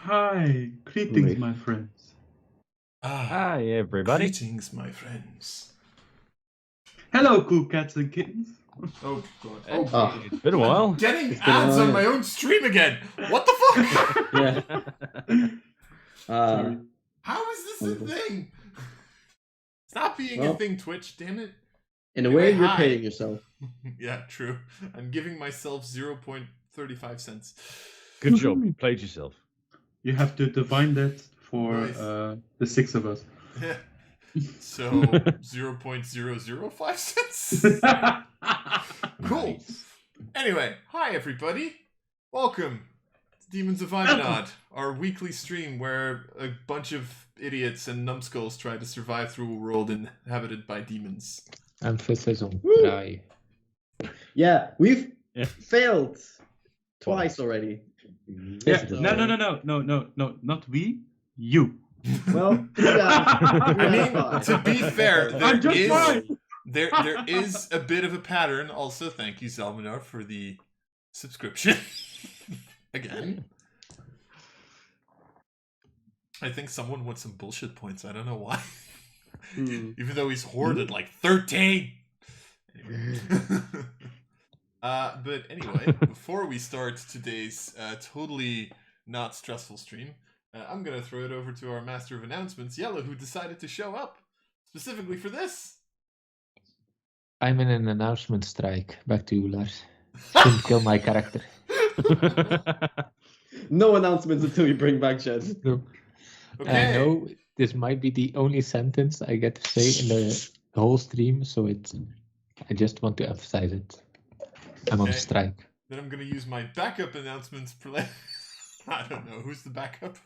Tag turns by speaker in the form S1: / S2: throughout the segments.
S1: Hi, greetings, my friends.
S2: Hi, everybody.
S3: Greetings, my friends.
S1: Hello, cool cats and kittens.
S3: Oh, God.
S2: Oh,
S3: God.
S2: it's been a while.
S3: Getting
S4: It's been a
S3: ads
S4: while,
S3: on
S4: yeah.
S3: my own stream again. What the fuck?
S4: Yeah.
S1: Sorry.
S3: How is this a thing? Stop being a
S4: Well,
S3: thing, Twitch. Damn it.
S4: in a way,
S3: Anyway,
S4: you're
S3: hi.
S4: paying yourself.
S3: Yeah, true. I'm giving myself 0.35 cents.
S2: Good job. You played yourself.
S1: You have to divine that for
S3: Nice.
S1: the six of us.
S3: So 0.005 cents. Cool.
S2: Nice.
S3: Anyway, hi everybody. Welcome to Demons of Aeminad, our weekly stream where a bunch of idiots and numbskulls try to survive through a world inhabited by demons.
S5: Emphasis on
S4: Woo.
S5: try.
S4: Yeah, we've
S2: Yeah.
S4: failed twice already.
S1: Yeah. No, not we. You.
S4: Well,
S3: I mean, to be fair,
S1: I'm just fine.
S3: there is a bit of a pattern. Also, thank you, Zalmanar, for the subscription. Again. I think someone wants some bullshit points. I don't know why. Even though he's hoarded like 13. Anyway. But anyway, before we start today's totally not stressful stream, I'm going to throw it over to our master of announcements, Yellow, who decided to show up specifically for this.
S5: I'm in an announcement strike. Back to you, Lars. Didn't kill my character.
S4: no announcements until you bring back Jed.
S3: Okay.
S5: I know this might be the only sentence I get to say in the whole stream, so I just want to emphasize it. I'm on
S3: Okay.
S5: strike.
S3: Then I'm going to use my backup announcements. I don't know. Who's the backup?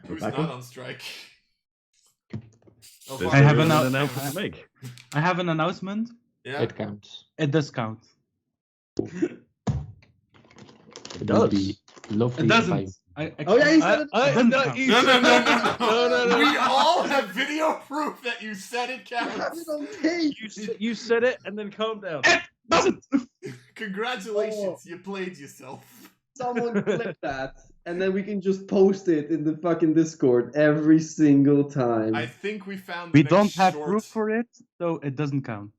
S3: Who's
S4: Backup?
S3: not on strike? Oh,
S2: There's
S1: I have
S2: an
S1: an
S2: announcement to make.
S1: I have an announcement.
S3: Yeah.
S5: It counts.
S1: It does count.
S5: It
S2: does.
S5: would be lovely
S1: It
S5: if I...
S1: doesn't.
S4: Oh, yeah, he said it.
S1: doesn't
S2: no,
S1: count.
S2: you
S3: No, no,
S2: said-
S3: no, no, no.
S2: no.
S3: We all have video proof that you said it
S4: You have
S3: counts.
S4: it on tape.
S2: You said it and then calm down.
S1: Doesn't.
S3: Congratulations, you played yourself.
S4: Someone clip that, and then we can just post it in the fucking Discord every single time.
S3: I think we found.
S1: We
S3: the
S1: don't
S3: next
S1: have
S3: short.
S1: proof for it, so it doesn't count.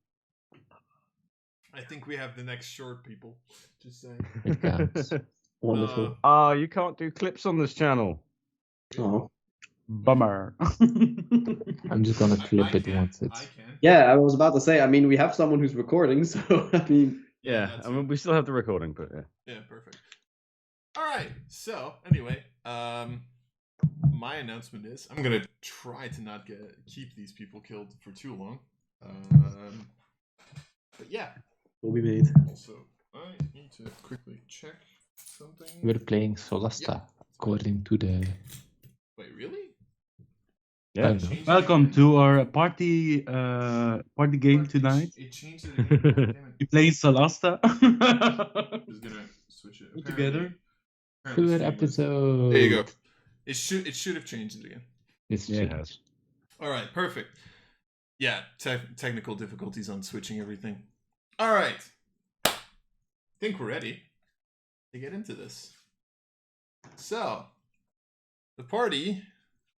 S3: I think we have the next short, people. Just saying.
S5: It counts.
S4: Wonderful.
S2: Ah, you can't do clips on this channel.
S4: Oh.
S1: Bummer.
S5: I'm just gonna clip
S3: I
S5: it
S3: can,
S5: once
S3: I
S5: it's...
S3: can.
S4: Yeah, I was about to say, I mean, we have someone who's recording, so, I mean...
S2: Yeah,
S3: that's
S2: I mean, we still have the recording, but yeah.
S3: Yeah, perfect. All right. So anyway, my announcement is I'm gonna try to not keep these people killed for too long. But yeah.
S4: Will be made.
S3: Also, I need to quickly check something.
S5: We're playing Solasta, according to the...
S3: Wait, really?
S2: Yeah.
S5: know.
S3: Changed it
S1: Welcome
S3: again?
S1: to our party game tonight.
S3: It changed it again. Damn it.
S1: We play Solasta.
S3: Just gonna switch it.
S1: Together.
S3: Apparently
S5: Filler
S3: stream was-
S5: episode.
S3: There you go. It should have changed it again.
S5: It's
S2: Yeah, it has.
S3: All right, perfect. Yeah, technical difficulties on switching everything. All right. Think we're ready to get into this. So, the party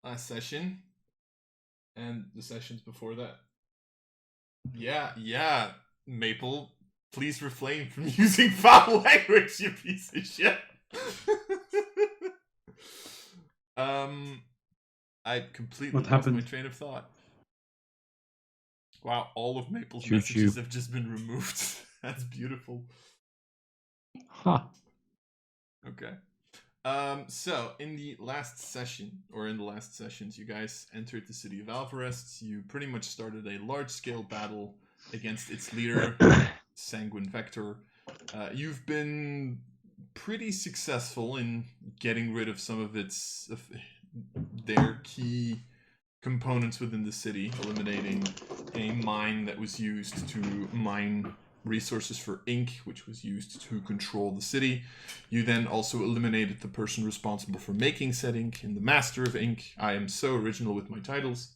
S3: last session and the sessions before that. Yeah, Maple, please refrain from using foul language, you piece of shit. I completely
S1: What
S3: lost my
S1: happened?
S3: train of thought. Wow, all of Maple's
S2: Choo-choo.
S3: messages have just been removed. That's beautiful.
S5: Ha!
S3: Okay. So in the last session, or in the last sessions, you guys entered the city of Alvarez. You pretty much started a large-scale battle against its leader, Sanguine Vector. You've been pretty successful in getting rid of some of their key components within the city, eliminating a mine that was used to mine resources for ink, which was used to control the city. You then also eliminated the person responsible for making said ink in the Master of Ink. I am so original with my titles.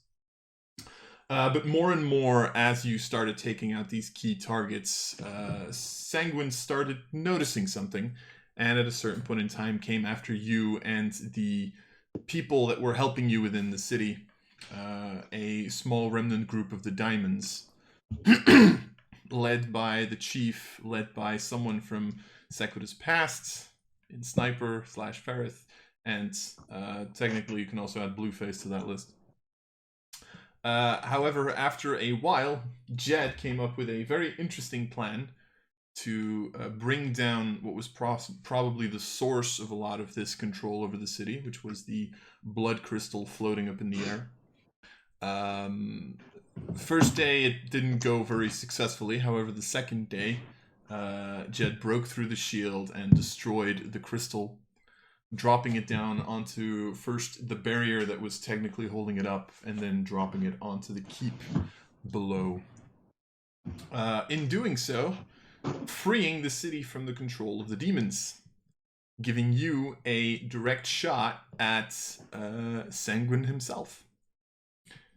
S3: But more and more, as you started taking out these key targets, Sanguine started noticing something, and at a certain point in time came after you and the people that were helping you within the city, a small remnant group of the Diamonds, led by the chief, led by someone from Sequida's past, in Sniper / Ferrith, and technically you can also add Blueface to that list. However, after a while, Jed came up with a very interesting plan to bring down what was probably the source of a lot of this control over the city, which was the blood crystal floating up in the air. First day, it didn't go very successfully. However, the second day, Jed broke through the shield and destroyed the crystal, dropping it down onto first the barrier that was technically holding it up, and then dropping it onto the keep below. In doing so, freeing the city from the control of the demons, giving you a direct shot at Sanguine himself.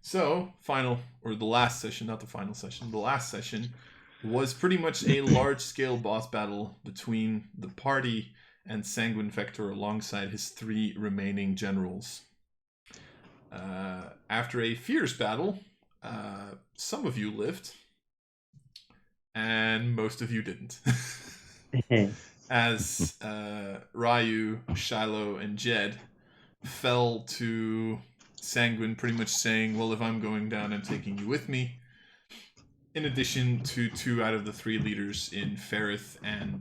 S3: So, the last session was pretty much a large-scale boss battle between the party and Sanguine Vector alongside his 3 remaining generals. After a fierce battle, some of you lived, and most of you didn't. As Ryu, Shiloh, and Jed fell to Sanguine pretty much saying, well, if I'm going down, I'm taking you with me. In addition to 2 out of the 3 leaders in Ferrith and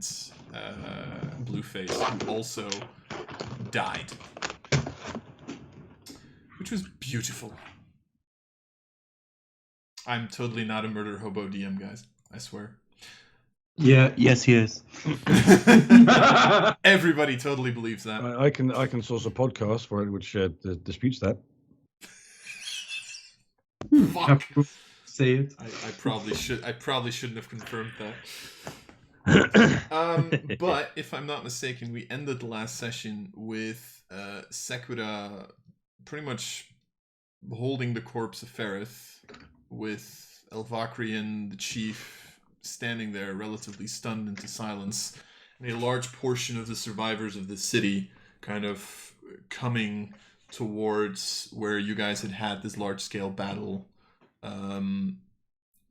S3: Blueface, who also died. Which was beautiful. I'm totally not a murder hobo DM, guys. I swear.
S1: Yeah, yes, he is.
S3: Everybody totally believes that.
S2: I can source a podcast which disputes that.
S3: Fuck.
S1: Say it.
S3: I probably shouldn't have confirmed that. But if I'm not mistaken, we ended the last session with Sequida pretty much holding the corpse of Ferrith, with Elvakrian, the chief, standing there relatively stunned into silence, and a large portion of the survivors of the city kind of coming towards where you guys had this large-scale battle.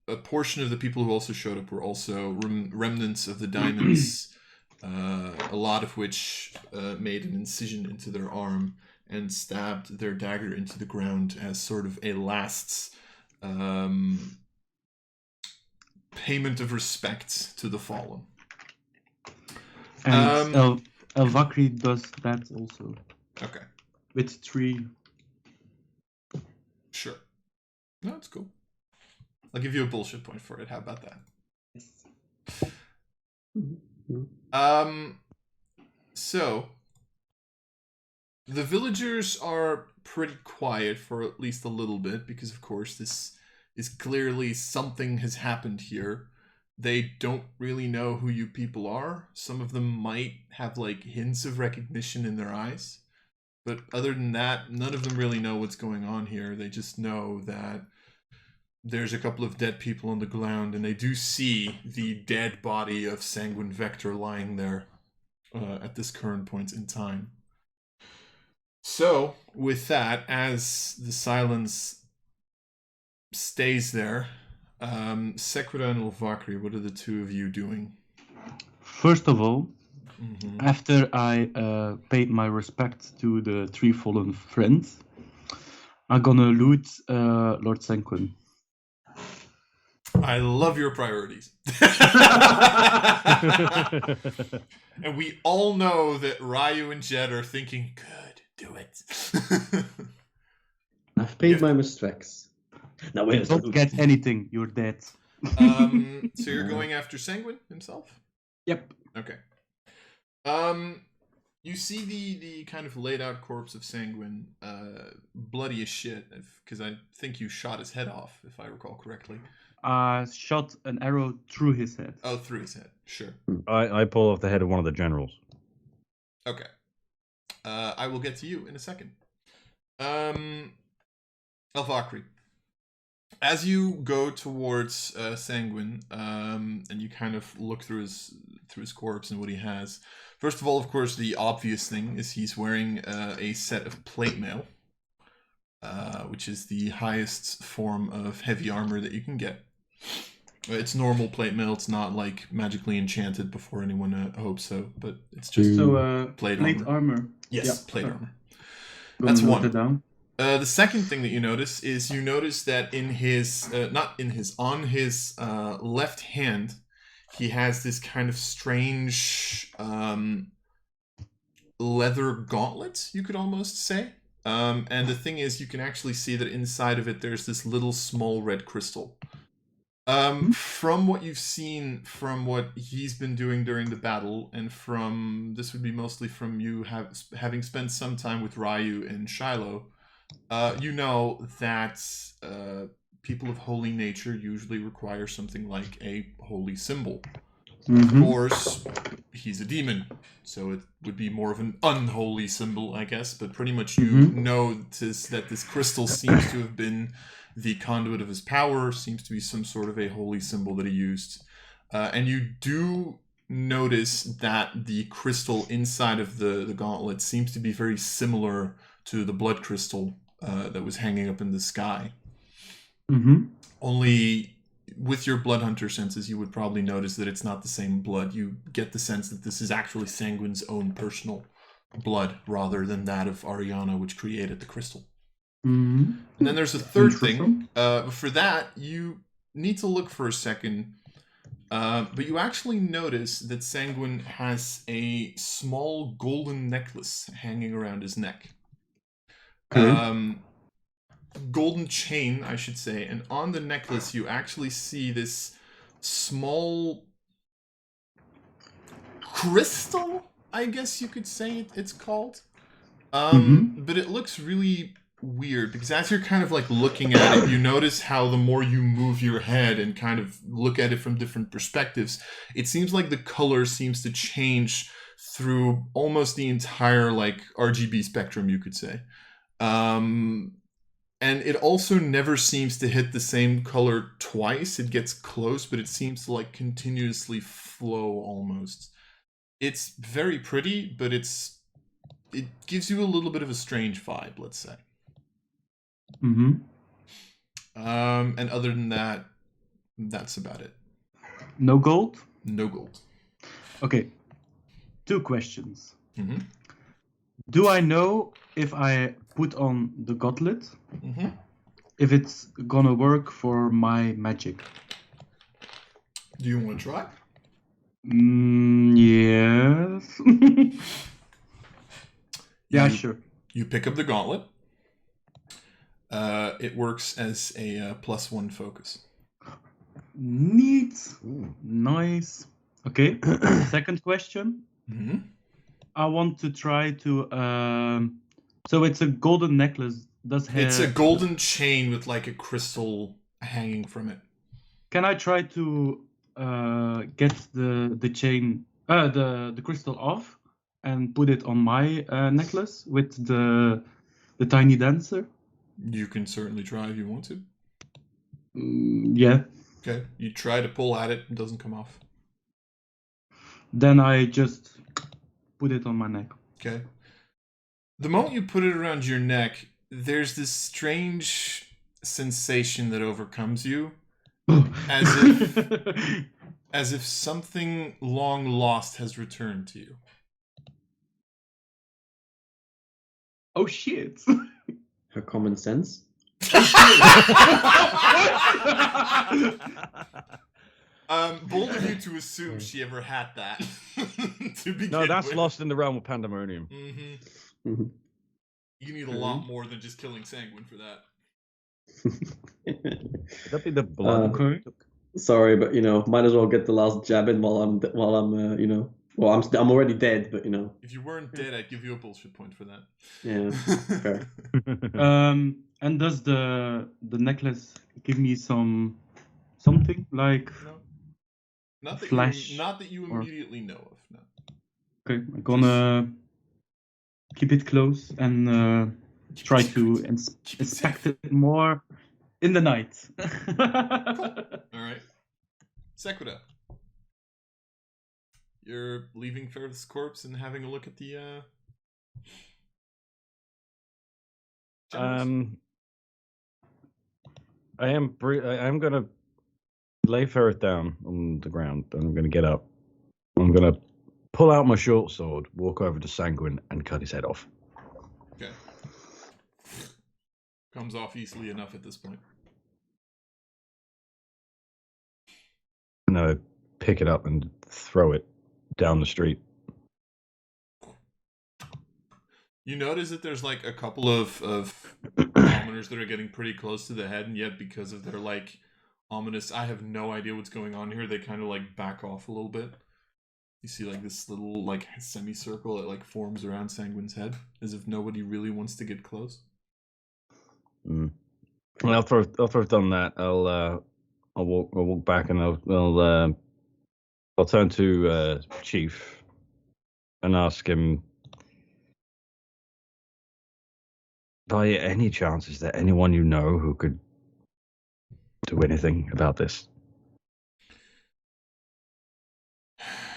S3: A portion of the people who also showed up were also remnants of the Diamonds, a lot of which made an incision into their arm and stabbed their dagger into the ground as sort of a last payment of respect to the fallen.
S1: And Elvakri does that also.
S3: Okay.
S1: With 3.
S3: Sure. No, that's cool. I'll give you a bullshit point for it. How about that? So the villagers are pretty quiet for at least a little bit because, of course, this is clearly something has happened here. They don't really know who you people are. Some of them might have like hints of recognition in their eyes. But other than that, none of them really know what's going on here. They just know that there's a couple of dead people on the ground, and they do see the dead body of Sanguine Vector lying there at this current point in time. So, with that, as the silence stays there, Sequida and Elvakri, what are the 2 of you doing?
S1: First of all, after I paid my respect to the 3 fallen friends, I'm gonna loot Lord Sanguine.
S3: I love your priorities. And we all know that Ryu and Jed are thinking, good, do it.
S4: I've paid my respects. Now where's
S1: Don't get anything, you're dead.
S3: So you're going after Sanguine himself?
S1: Yep.
S3: Okay. You see the kind of laid out corpse of Sanguine, bloody as shit, because I think you shot his head off, if I recall correctly.
S1: Shot an arrow through his head.
S3: Oh, through his head. Sure.
S2: I pull off the head of one of the generals.
S3: Okay. I will get to you in a second. Elvakri. As you go towards Sanguine, and you kind of look through his corpse and what he has. First of all, of course, the obvious thing is he's wearing a set of plate mail, which is the highest form of heavy armor that you can get. It's normal plate mail. It's not like magically enchanted before anyone hopes so, but it's just plate
S1: armor.
S3: Yes,
S1: Yeah.
S3: plate armor.
S1: Gonna
S3: That's
S1: note
S3: one.
S1: it down.
S3: The second thing that you notice is that on his left hand, he has this kind of strange leather gauntlet, you could almost say. And the thing is, you can actually see that inside of it, there's this little small red crystal. From what you've seen, from what he's been doing during the battle, and this would be mostly from you having spent some time with Ryu and Shiloh, you know that people of holy nature usually require something like a holy symbol. Of course, he's a demon, so it would be more of an unholy symbol, I guess, but pretty much you notice that this crystal seems to have been the conduit of his power, seems to be some sort of a holy symbol that he used. And you do notice that the crystal inside of the gauntlet seems to be very similar to the blood crystal that was hanging up in the sky. Only with your blood hunter senses, you would probably notice that it's not the same blood. You get the sense that this is actually Sanguine's own personal blood rather than that of Ariana, which created the crystal. And then there's a third thing. For that, you need to look for a second. But you actually notice that Sanguine has a small golden necklace hanging around his neck. Golden chain, I should say. And on the necklace, you actually see this small crystal, I guess you could say it's called. But it looks really weird because as you're kind of like looking at it, you notice how the more you move your head and kind of look at it from different perspectives, it seems like the color seems to change through almost the entire like RGB spectrum, you could say. And it also never seems to hit the same color twice. It gets close, but it seems to like continuously flow almost. It's very pretty, but it gives you a little bit of a strange vibe, let's say. And other than that, that's about it.
S1: No gold?
S3: No gold.
S1: Okay. 2 questions. Do I know if I put on the gauntlet, if it's gonna work for my magic?
S3: Do you want to try?
S1: Yes. Yeah, sure.
S3: You pick up the gauntlet. It works as a +1 focus.
S1: Neat. Ooh, nice. Okay. Second question. I want to try to. So it's a golden necklace.
S3: It's a golden chain with like a crystal hanging from it.
S1: Can I try to get the chain, the crystal off, and put it on my necklace with the tiny dancer?
S3: You can certainly try if you want to.
S1: Yeah.
S3: Okay. You try to pull at it, it doesn't come off.
S1: Then I just put it on my neck.
S3: Okay. The moment you put it around your neck, there's this strange sensation that overcomes you, as if something long lost has returned to you.
S1: Oh shit!
S4: Her common sense.
S3: Bold of you to assume she ever had that.
S2: No, that's lost in the realm of pandemonium.
S3: You need a lot more than just killing Sanguine for that.
S2: That'd be the blood.
S4: Sorry, but might as well get the last jab in while I'm I'm already dead, but
S3: If you weren't dead, I'd give you a bullshit point for that.
S4: Yeah, fair.
S1: And does the necklace give me something like
S3: Not that
S1: flash?
S3: Not that you immediately know of. No.
S1: Okay, I'm gonna keep it close and try to inspect it more. in the night.
S3: All right. Sequita. You're leaving Ferth's corpse and having a look at the generals?
S2: I am gonna lay Ferret down on the ground, and I'm gonna get up. I'm gonna pull out my short sword, walk over to Sanguine, and cut his head off.
S3: Okay. Comes off easily enough at this point.
S2: And I pick it up and throw it down the street.
S3: You notice that there's like a couple of commoners that are getting pretty close to the head, and yet because of their like ominous, I have no idea what's going on here, they kind of like back off a little bit. You see like this little like semicircle that like forms around Sanguine's head, as if nobody really wants to get close.
S2: Well, after I've done that, I'll walk back and I'll turn to Chief and ask him, by any chance, is there anyone you know who could do anything about this?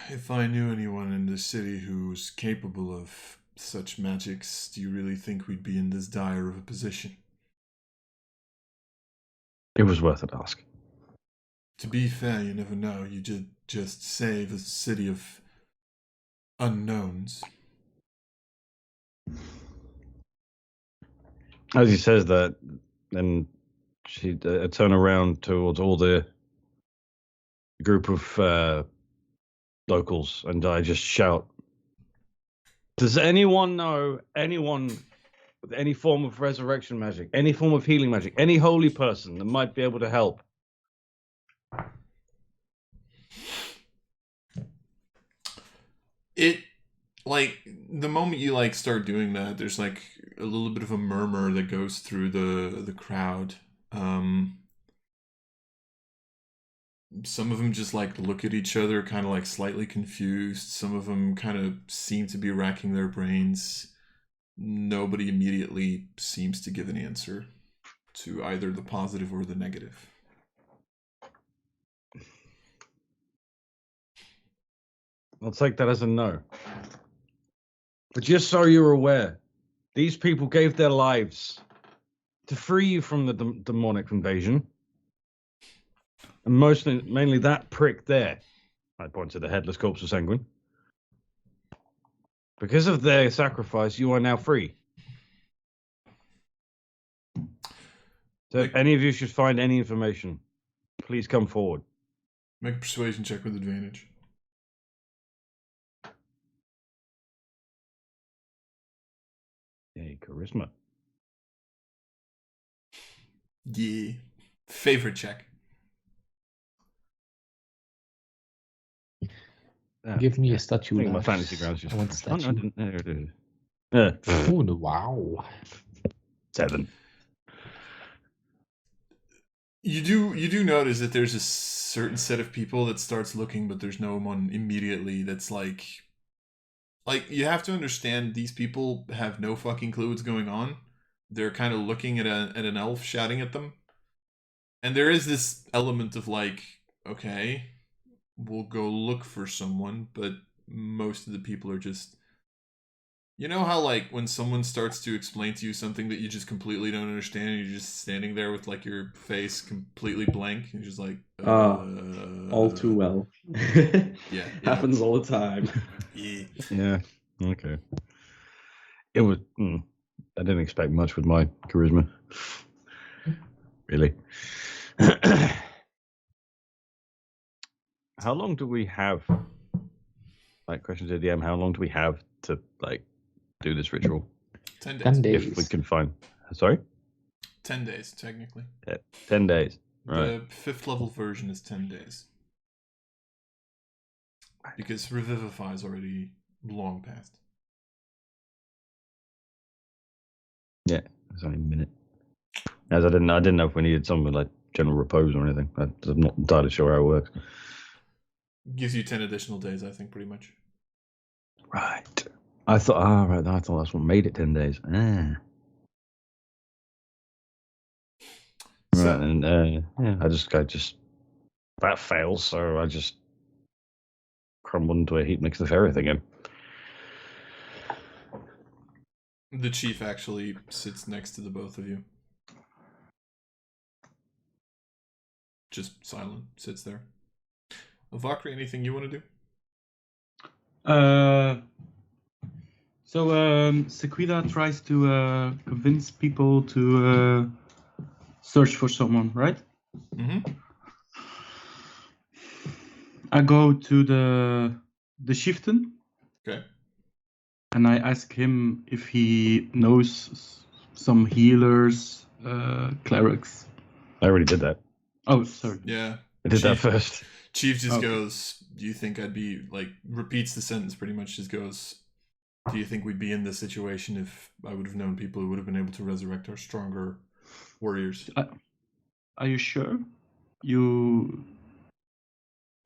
S3: If I knew anyone in the city who's capable of such magics, do you really think we'd be in this dire of a position?
S2: It was worth an ask.
S3: To be fair, you never know. You just save a city of unknowns.
S2: As he says that, then she turn around towards all the group of locals, and I just shout, does anyone know anyone with any form of resurrection magic, any form of healing magic, any holy person that might be able to help?
S3: It, like, the moment you, like, start doing that, there's, like, a little bit of a murmur that goes through the crowd. Some of them just, like, look at each other kind of, like, slightly confused. Some of them kind of seem to be racking their brains. Nobody immediately seems to give an answer to either the positive or the negative.
S2: I'll take that as a no. But just so you're aware, these people gave their lives to free you from the demonic invasion. And mainly that prick there. I point to the headless corpse of Sanguine. Because of their sacrifice, you are now free. So if any of you should find any information, please come forward.
S3: Make a persuasion check with advantage.
S2: Yay, charisma.
S3: Yeah. Favorite check.
S5: Give me a statue.
S2: I think my fantasy grounds just.
S5: I want a statue.
S2: Oh,
S5: no, wow.
S2: 7.
S3: You do notice that there's a certain set of people that starts looking, but there's no one immediately that's like you have to understand these people have no fucking clue what's going on. They're kind of looking at an elf shouting at them. And there is this element of like, okay, we'll go look for someone, but most of the people are just, you know how like when someone starts to explain to you something that you just completely don't understand, and you're just standing there with like your face completely blank, and you're just like,
S4: all too well.
S3: Yeah.
S4: Happens all the time.
S2: Yeah. Okay. It was. I didn't expect much with my charisma. Really. How long do we have? Like, question to the DM. How long do we have to like do this ritual?
S3: 10 days.
S5: 10 days.
S2: If we can find. Sorry.
S3: 10 days technically.
S2: Yeah, 10 days. Right.
S3: The 5th level version is 10 days. Because Revivify is already long past.
S2: Yeah, it's only a minute. As I didn't know if we needed something like general repose or anything. I'm not entirely sure how it works.
S3: Gives you 10 additional days, I think, pretty much.
S2: Right. I thought that's what made it 10 days.
S3: So So,
S2: and yeah, I just that fails, so I just crumble into a heap next to the ferry again.
S3: the chief actually sits next to the both of you. Just silent, sits there. Valkyrie, anything you want to do?
S1: So Sequida tries to convince people to search for someone, right?
S3: Mm-hmm.
S1: I go to the chieftain.
S3: Okay.
S1: And I ask him if he knows some healers, clerics.
S2: I already did that.
S1: Oh, sorry.
S3: Yeah.
S2: I did that first.
S3: Chief just
S1: Okay.
S3: goes, do you think I'd be, like, repeats the sentence pretty much, just goes, do you think we'd be in this situation if I would have known people who would have been able to resurrect our stronger warriors?
S1: Are you sure? You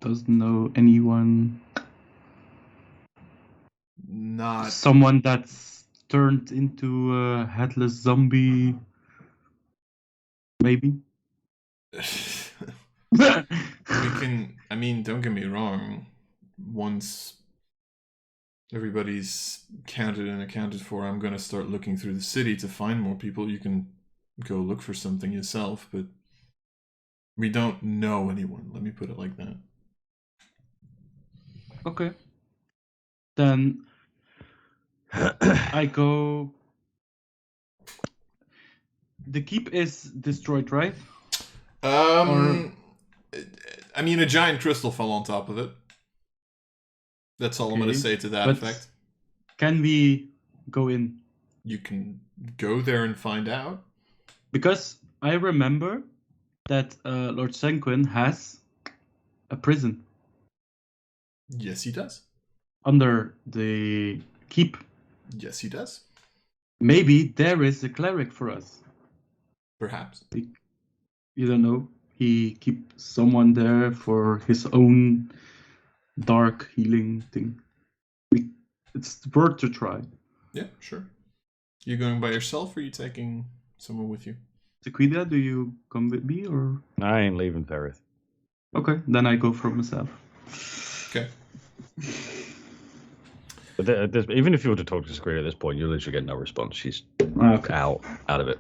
S1: doesn't know anyone?
S3: Not...
S1: Someone that's turned into a headless zombie? Maybe?
S3: We can, I mean, don't get me wrong, once everybody's counted and accounted for, I'm going to start looking through the city to find more people. You can go look for something yourself, but we don't know anyone, let me put it like that.
S1: Okay. Then I go... The keep is destroyed, right?
S3: I mean, a giant crystal fell on top of it. That's all I'm going to say to that effect.
S1: Can we go in?
S3: You can go there and find out.
S1: Because I remember that Lord Sanquin has a prison.
S3: Yes, he does.
S1: Under the keep.
S3: Yes, he does.
S1: Maybe there is a cleric for us.
S3: Perhaps.
S1: You don't know. He keeps someone there for his own dark healing thing. It's worth to try.
S3: Yeah, sure. You going by yourself, or are you taking someone with you?
S1: Sequida, do you come with me, or?
S2: I ain't leaving Ferris.
S1: Okay, then I go for myself.
S3: Okay.
S2: But even if you were to talk to Sequida at this point, you'll literally get no response. She's out of it.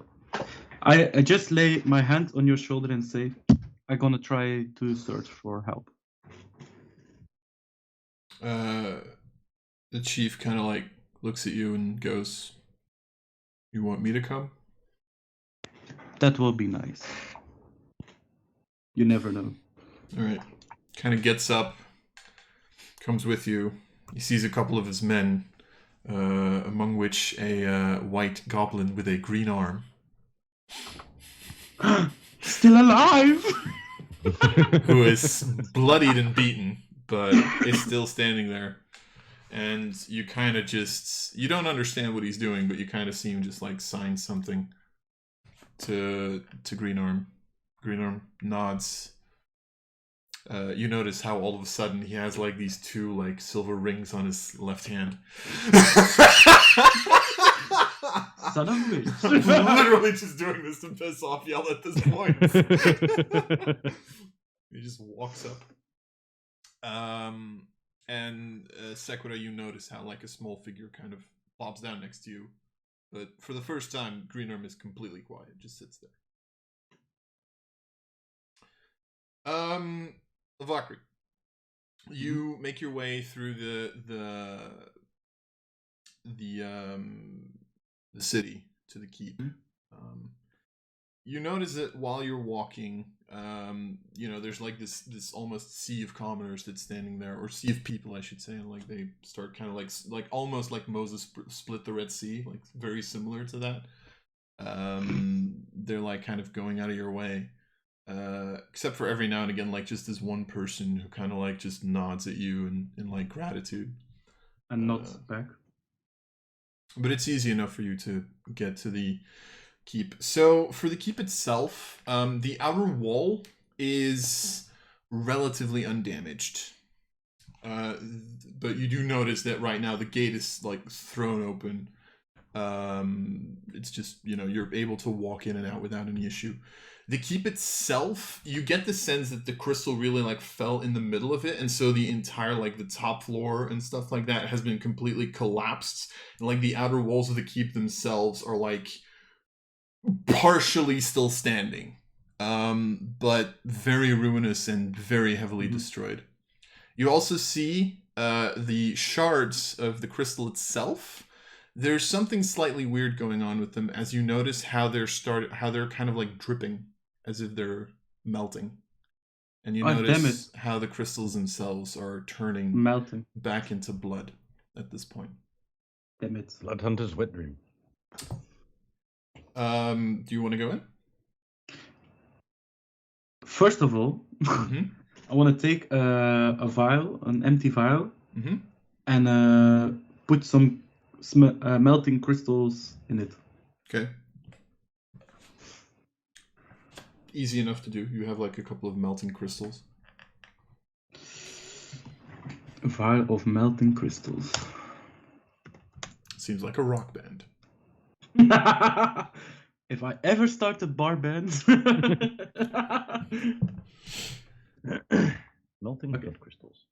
S1: I just lay my hand on your shoulder and say, I'm gonna try to search for help.
S3: The chief kind of like looks at you and goes, you want me to come?
S1: That will be nice. You never know.
S3: All right. Kind of gets up, comes with you. He sees a couple of his men, among which a white goblin with a green arm.
S1: Still alive!
S3: Who is bloodied and beaten, but is still standing there. And you kind of just... You don't understand what he's doing, but you kind of see him just like sign something to Green Arm. Green Arm nods. You notice how all of a sudden he has like these two like silver rings on his left hand.
S1: Son of a bitch.
S3: I'm literally just doing this to piss off y'all at this point. He just walks up. And Sequida, you notice how like a small figure kind of pops down next to you. But for the first time, Green Arm is completely quiet, just sits there. Valkyrie, you make your way through the city to the keep. You notice that while you're walking, you know, there's like this almost sea of commoners that's standing there, or sea of people, I should say. And like they start kind of like almost like Moses split the Red Sea, like very similar to that. They're like kind of going out of your way. Except for every now and again, like just this one person who kind of like just nods at you in like gratitude.
S1: And nods back.
S3: But it's easy enough for you to get to the keep. So for the keep itself, the outer wall is relatively undamaged. But you do notice that right now the gate is like thrown open. it's just, you're able to walk in and out without any issue. The keep itself, you get the sense that the crystal really like fell in the middle of it, and so the entire like the top floor and stuff like that has been completely collapsed, and like the outer walls of the keep themselves are like partially still standing, but very ruinous and very heavily destroyed. You also see the shards of the crystal itself. There's something slightly weird going on with them as you notice how they're kind of like dripping as if they're melting. And you notice how the crystals themselves are melting back into blood at this point.
S1: Damn it.
S2: Blood Hunter's wet dream.
S3: Do you want to go in?
S1: First of all, I want to take a vial, an empty vial, and put some melting crystals in it.
S3: Okay. Easy enough to do. You have like a couple of melting crystals.
S1: A vial of melting crystals.
S3: Seems like a rock band.
S1: If I ever start a bar band.
S2: Melting blood crystals.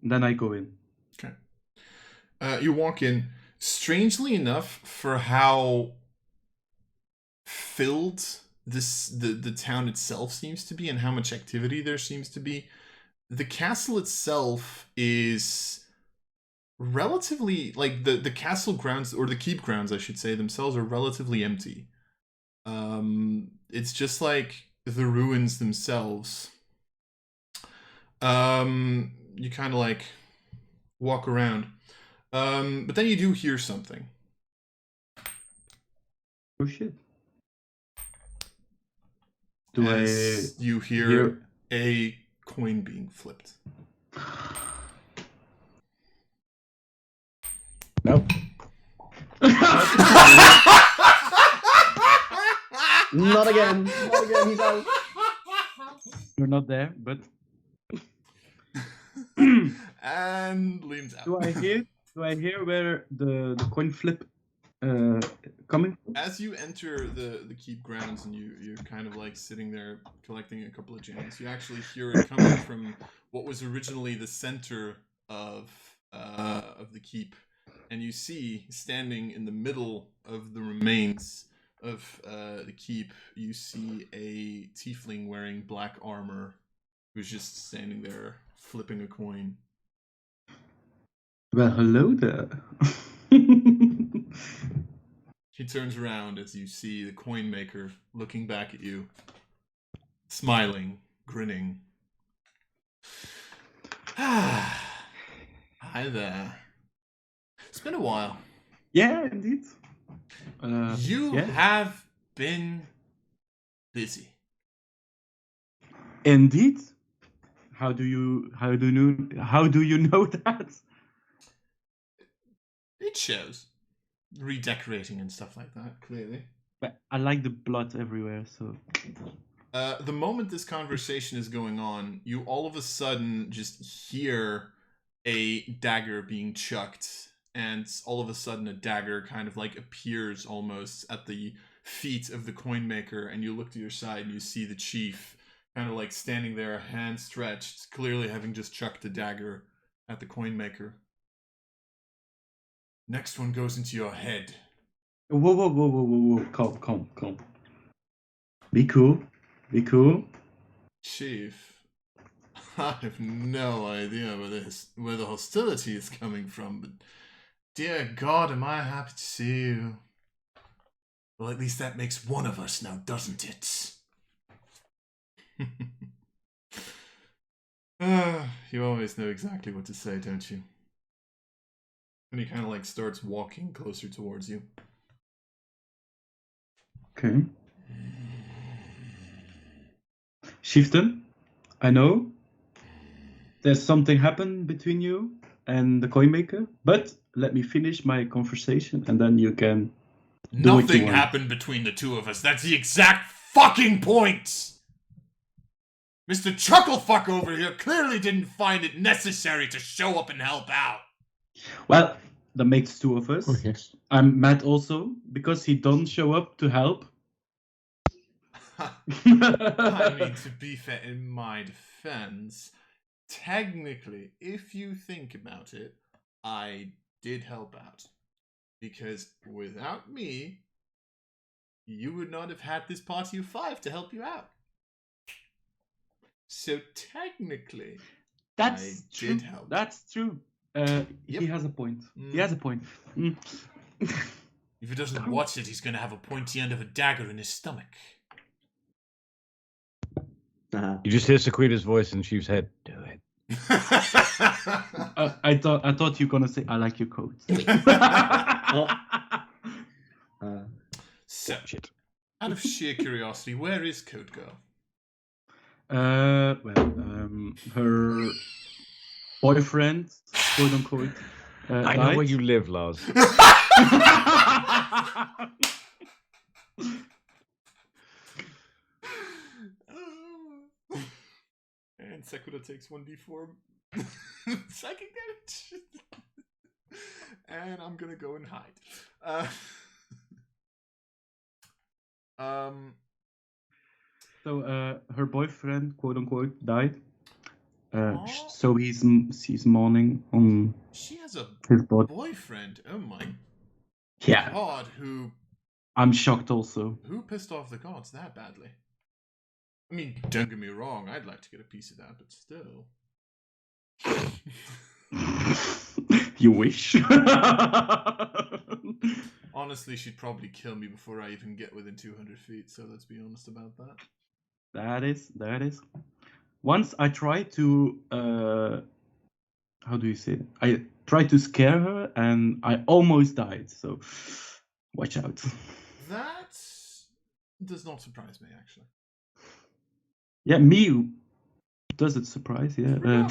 S1: Then I go in.
S3: Okay. You walk in. Strangely enough, for how filled the town itself seems to be and how much activity there seems to be, the castle itself is relatively, like, the castle grounds, or the keep grounds, I should say, themselves are relatively empty. It's just like the ruins themselves. You kind of like walk around. But then you do hear something.
S1: Oh shit.
S3: You hear a coin being flipped.
S2: Nope.
S4: Not again. Not again. He's out.
S1: You're not there, but.
S3: And Liam's out.
S1: Do I hear where the coin flip coming from?
S3: As you enter the keep grounds and you're kind of like sitting there collecting a couple of gems, you actually hear it coming from what was originally the center of the keep, and you see standing in the middle of the remains of the keep, you see a tiefling wearing black armor who's just standing there flipping a coin.
S1: Well, hello there.
S3: He turns around as you see the coin maker looking back at you, smiling, grinning. Hi there. It's been a while.
S1: Yeah, indeed.
S3: You have been busy.
S1: Indeed. How do you know that?
S3: It shows. Redecorating and stuff like that, clearly.
S1: But I like the blood everywhere, so.
S3: The moment this conversation is going on, you all of a sudden just hear a dagger being chucked, and all of a sudden a dagger kind of like appears almost at the feet of the coin maker, and you look to your side and you see the chief kind of like standing there, hand stretched, clearly having just chucked a dagger at the coin maker. Next one goes into your head.
S1: Whoa. Calm. Be cool.
S3: Chief, I have no idea where the hostility is coming from, but dear God, am I happy to see you. Well, at least that makes one of us now, doesn't it? You always know exactly what to say, don't you? And he kind of like starts walking closer towards you.
S1: Okay. Chieftain, I know there's something happened between you and the coin maker, but let me finish my conversation and then you can do what you
S3: Nothing
S1: want.
S3: happened between the two of us. That's the exact fucking point! Mr. Chucklefuck over here clearly didn't find it necessary to show up and help out.
S1: Well, that makes two of us.
S5: Oh, yes.
S1: I'm mad also because he don't show up to help.
S3: I mean, to be fair, in my defense, technically, if you think about it, I did help out. Because without me, you would not have had this party of 5 to help you out. So technically,
S1: That's
S3: I
S1: true.
S3: did help.
S1: That's true. He has a point. He has a point. Mm.
S3: If he doesn't watch it, he's going to have a pointy end of a dagger in his stomach.
S2: You just hear Sequita's voice in Chief's head. Do it.
S1: I thought you were gonna say I like your coat.
S3: So, out of sheer curiosity, where is Code Girl?
S1: Her boyfriend, quote unquote,
S2: I know where you live, Lars.
S3: And Sakura takes 1d4 psychic damage. And I'm gonna go and hide.
S1: So her boyfriend, quote unquote, died. So she's mourning on.
S3: She has a
S1: his body.
S3: boyfriend. Oh my
S1: Yeah.
S3: god! Who?
S1: I'm shocked also.
S3: Who pissed off the gods that badly? I mean, don't get me wrong. I'd like to get a piece of that, but still.
S1: You wish.
S3: Honestly, she'd probably kill me before I even get within 200 feet. So let's be honest about that.
S1: That is. Once I tried to, how do you say it? I tried to scare her and I almost died. So watch out.
S3: That does not surprise me, actually.
S1: Yeah, me. Does it surprise? Yeah.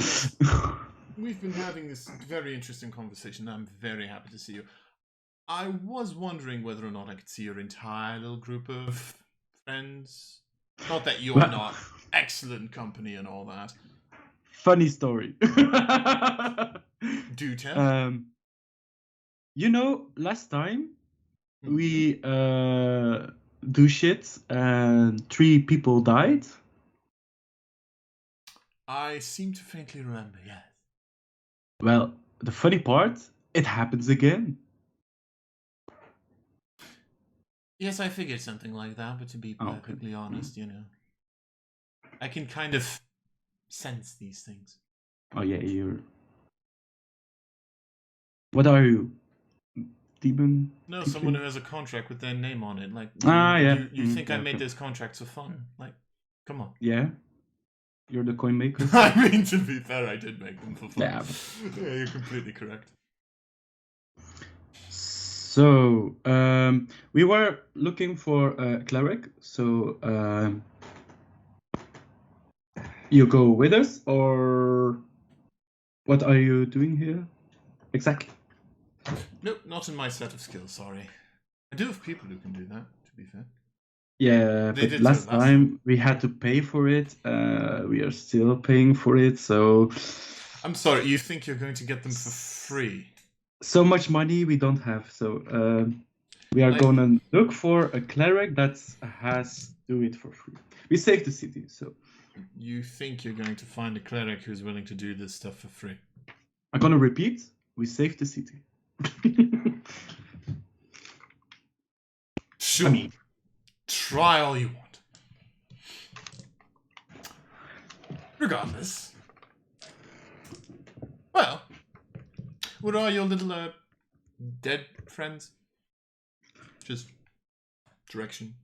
S3: We've been having this very interesting conversation. I'm very happy to see you. I was wondering whether or not I could see your entire little group of friends. Not that you're not excellent company and all that.
S1: Funny story.
S3: Do tell.
S1: Last time we do shit and 3 people died.
S3: I seem to faintly remember, yes.
S1: Well, the funny part, it happens again.
S3: Yes, I figured something like that, but to be perfectly honest, I can kind of sense these things.
S1: Oh yeah, you're... What are you? Demon?
S3: No, someone who has a contract with their name on it. Like, you think I made those contracts for fun? Like, come on.
S1: Yeah. You're the coin maker.
S3: I mean, to be fair, I did make them for fun.
S1: Yeah,
S3: yeah, you're completely correct.
S1: So, we were looking for a cleric. So, you go with us, or what are you doing here? Exactly.
S3: Nope, not in my set of skills, sorry. I do have people who can do that, to be fair.
S1: Yeah,
S3: They
S1: but last time we had to pay for it. We are still paying for it, so...
S3: I'm sorry, you think you're going to get them for free?
S1: So much money we don't have, so we are going to look for a cleric that has do it for free. We save the city, so...
S3: You think you're going to find a cleric who's willing to do this stuff for free?
S1: I'm going to repeat, we save the city.
S3: Sure. I mean, try all you want. Regardless. Well, what are your little dead friends? Just direction.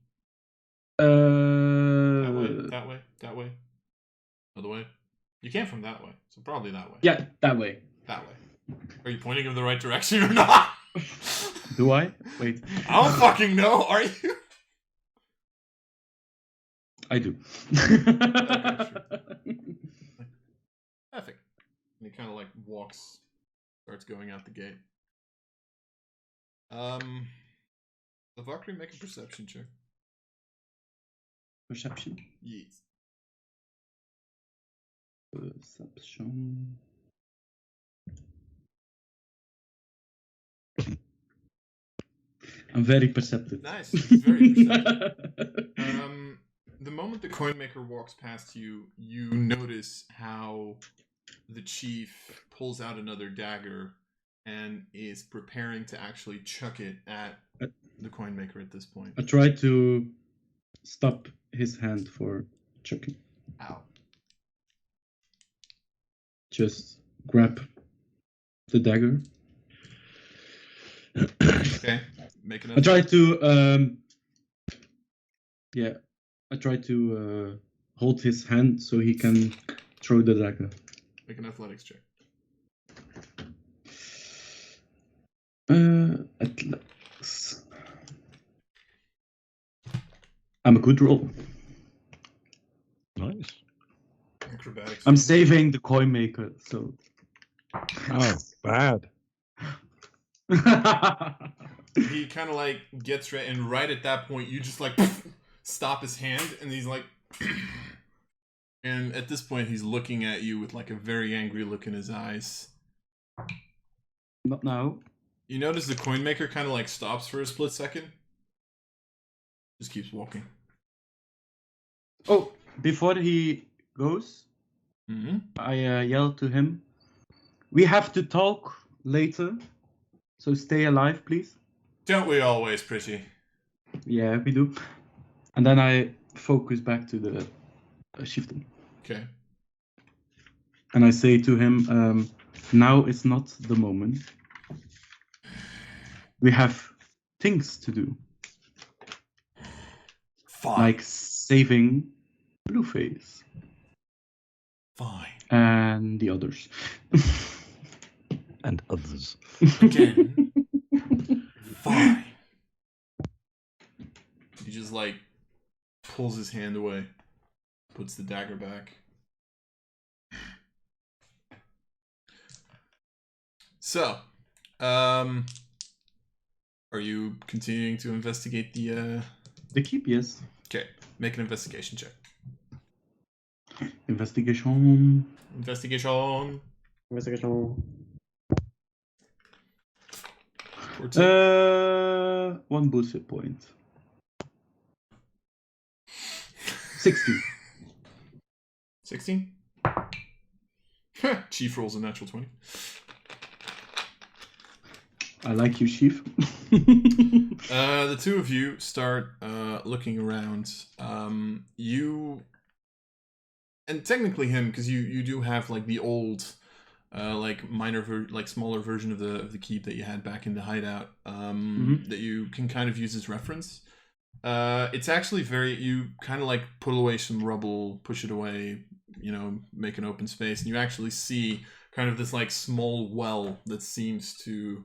S3: That way. Other way. You came from that way, so probably that way.
S1: Yeah, that way.
S3: That way. Are you pointing in the right direction or not?
S1: Do I? Wait.
S3: I don't fucking know. Are you?
S1: I do.
S3: Okay, sure. Perfect. And he kind of like walks, starts going out the gate. The Valkyrie make a perception check.
S1: Perception?
S3: Yes.
S1: Perception. I'm very perceptive.
S3: Nice. Very perceptive. The moment the coin maker walks past you, you notice how the chief pulls out another dagger and is preparing to actually chuck it at the coin maker at this point.
S1: I try to stop his hand for chucking.
S3: Ow.
S1: Just grab the dagger.
S3: Okay. Make an
S1: I try to I try to hold his hand so he can throw the dagger.
S3: Make an athletics check.
S1: Athletics. I'm a good roll.
S2: Nice.
S3: Acrobatics.
S1: I'm saving the coin maker, so.
S2: Oh, bad.
S3: He kind of like gets ready, and right at that point, you just like stop his hand, and he's like, and at this point, he's looking at you with like a very angry look in his eyes.
S1: Not now.
S3: You notice the coin maker kind of like stops for a split second. Just keeps walking.
S1: Oh, before he goes, I yell to him, "We have to talk later, so stay alive, please."
S3: Don't we always, pretty?
S1: Yeah, we do. And then I focus back to the chieftain.
S3: Okay.
S1: And I say to him, now is not the moment. We have things to do.
S3: Fine.
S1: Like saving Blueface.
S3: Fine.
S1: And the others.
S2: And others.
S3: Again. Fine. He just like pulls his hand away, puts the dagger back. So, are you continuing to investigate the
S1: keep? Yes.
S3: Okay, make an investigation check.
S1: Investigation.
S3: 14.
S1: One bullshit point. 16.
S3: 16? Chief rolls a natural 20.
S1: I like you, Chief.
S3: The two of you start looking around. You and technically him, because you do have like the old like smaller version of the keep that you had back in the hideout that you can kind of use as reference. It's actually you kind of like put away some rubble, push it away, make an open space, and you actually see kind of this like small well that seems to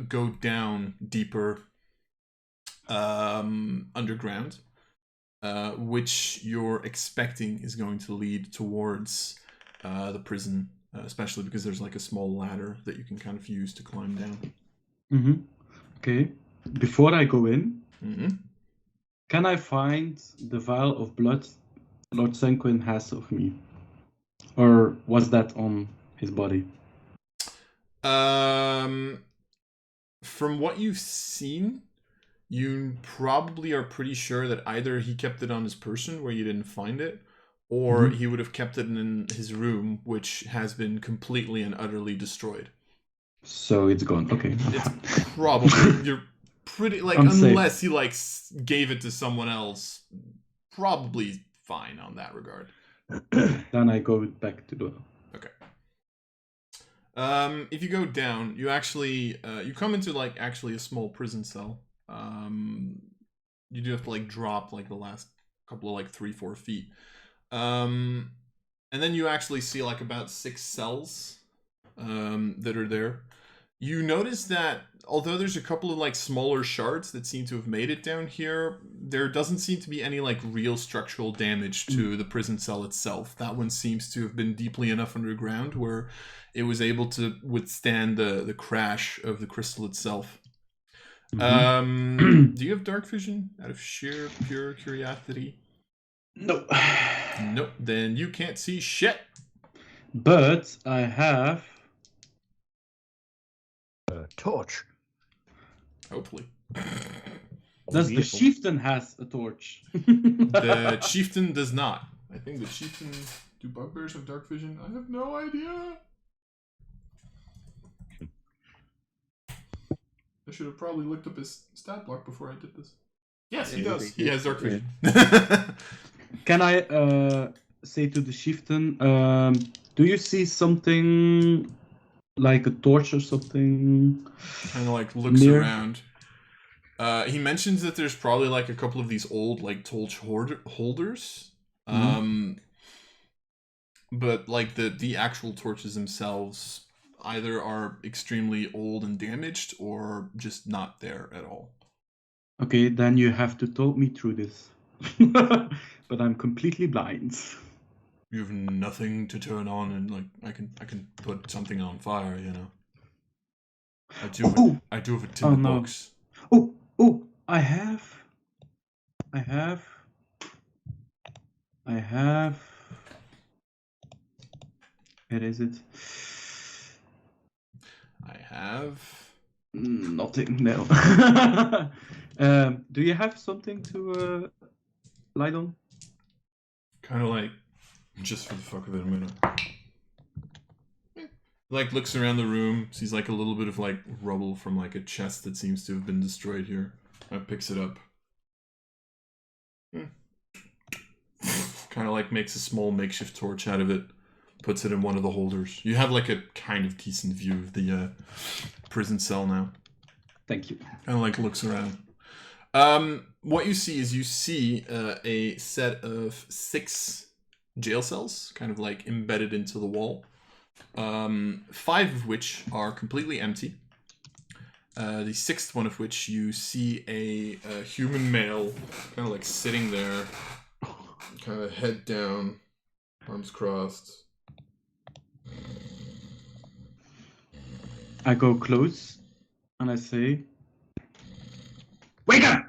S3: go down deeper underground, which you're expecting is going to lead towards the prison, especially because there's like a small ladder that you can kind of use to climb down.
S1: Okay. Before I go in, can I find the vial of blood Lord Senquin has of me? Or was that on his body?
S3: From what you've seen, you probably are pretty sure that either he kept it on his person where you didn't find it, or he would have kept it in his room, which has been completely and utterly destroyed.
S1: So it's gone. Okay.
S3: It's probably you're pretty like unless he like gave it to someone else, probably fine on that regard.
S1: Then I go back to the.
S3: Okay. If you go down, you actually you come into like actually a small prison cell. You do have to like drop like the last couple of like 3-4 feet. And then you actually see like about 6 cells that are there. You notice that although there's a couple of like smaller shards that seem to have made it down here, there doesn't seem to be any like real structural damage to the prison cell itself. That one seems to have been deeply enough underground where it was able to withstand the crash of the crystal itself. Do you have dark vision out of sheer pure curiosity?
S1: No.
S3: Nope. Then you can't see shit.
S1: But I have
S2: torch.
S3: Hopefully.
S1: Does the chieftain has a torch?
S3: The chieftain does not. I think the chieftain... Do bugbears have dark vision? I have no idea. I should have probably looked up his stat block before I did this. Yes, he does. He has dark vision.
S1: Can I say to the chieftain, do you see something like a torch or something?
S3: Kind of like looks around. He mentions that there's probably like a couple of these old like torch holders. But like the actual torches themselves either are extremely old and damaged or just not there at all.
S1: Okay, then you have to talk me through this. But I'm completely blind.
S3: You have nothing to turn on, and like I can put something on fire, you know. I do have a tinderbox.
S1: Oh, I have. Where is it?
S3: I have
S1: nothing. No. Do you have something to light on?
S3: Kind of like, just for the fuck of it, I'm gonna like looks around the room, sees like a little bit of like rubble from like a chest that seems to have been destroyed here. Picks it up. Kind of like makes a small makeshift torch out of it. Puts it in one of the holders. You have like a kind of decent view of the prison cell now.
S1: Thank you.
S3: Kind of like looks around. What you see is a set of 6 jail cells, kind of like embedded into the wall. 5 of which are completely empty. The 6th one of which you see a human male, kind of like sitting there, kind of head down, arms crossed.
S1: I go close and I say, "Wake up!"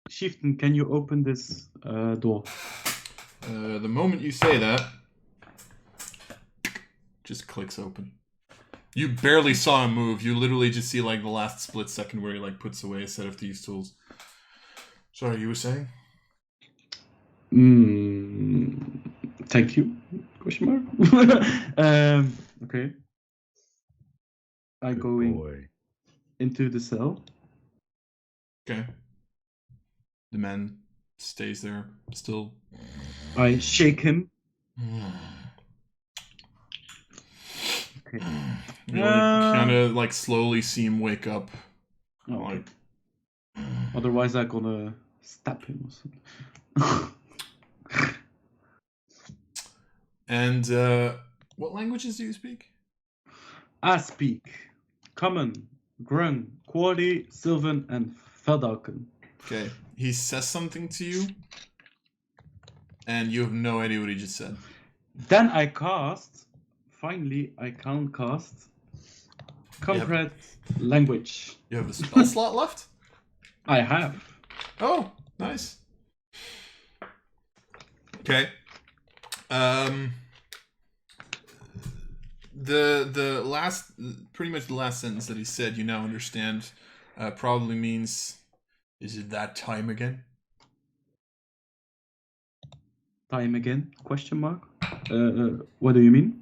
S1: Chieftain, can you open this door?
S3: The moment you say that, just clicks open. You barely saw him move. You literally just see like the last split second where he like puts away a set of these tools. Sorry, you were saying?
S1: Thank you. Question mark. Okay. I go into the cell.
S3: Okay. The man stays there still.
S1: I shake him. Okay.
S3: You kind of like slowly see him wake up.
S1: Oh, like, otherwise I'm gonna stab him or something.
S3: And what languages do you speak?
S1: I speak Common, Grung, Quali, Sylvan, and Feldalken.
S3: Okay. He says something to you, and you have no idea what he just said.
S1: Then I cast. Finally, I can cast Comprehend Language.
S3: You have a spell slot left?
S1: I have.
S3: Oh, nice. Okay. The last, pretty much the last sentence that he said, you now understand, probably means, is it that time again?
S1: Time again? Question mark. What do you mean?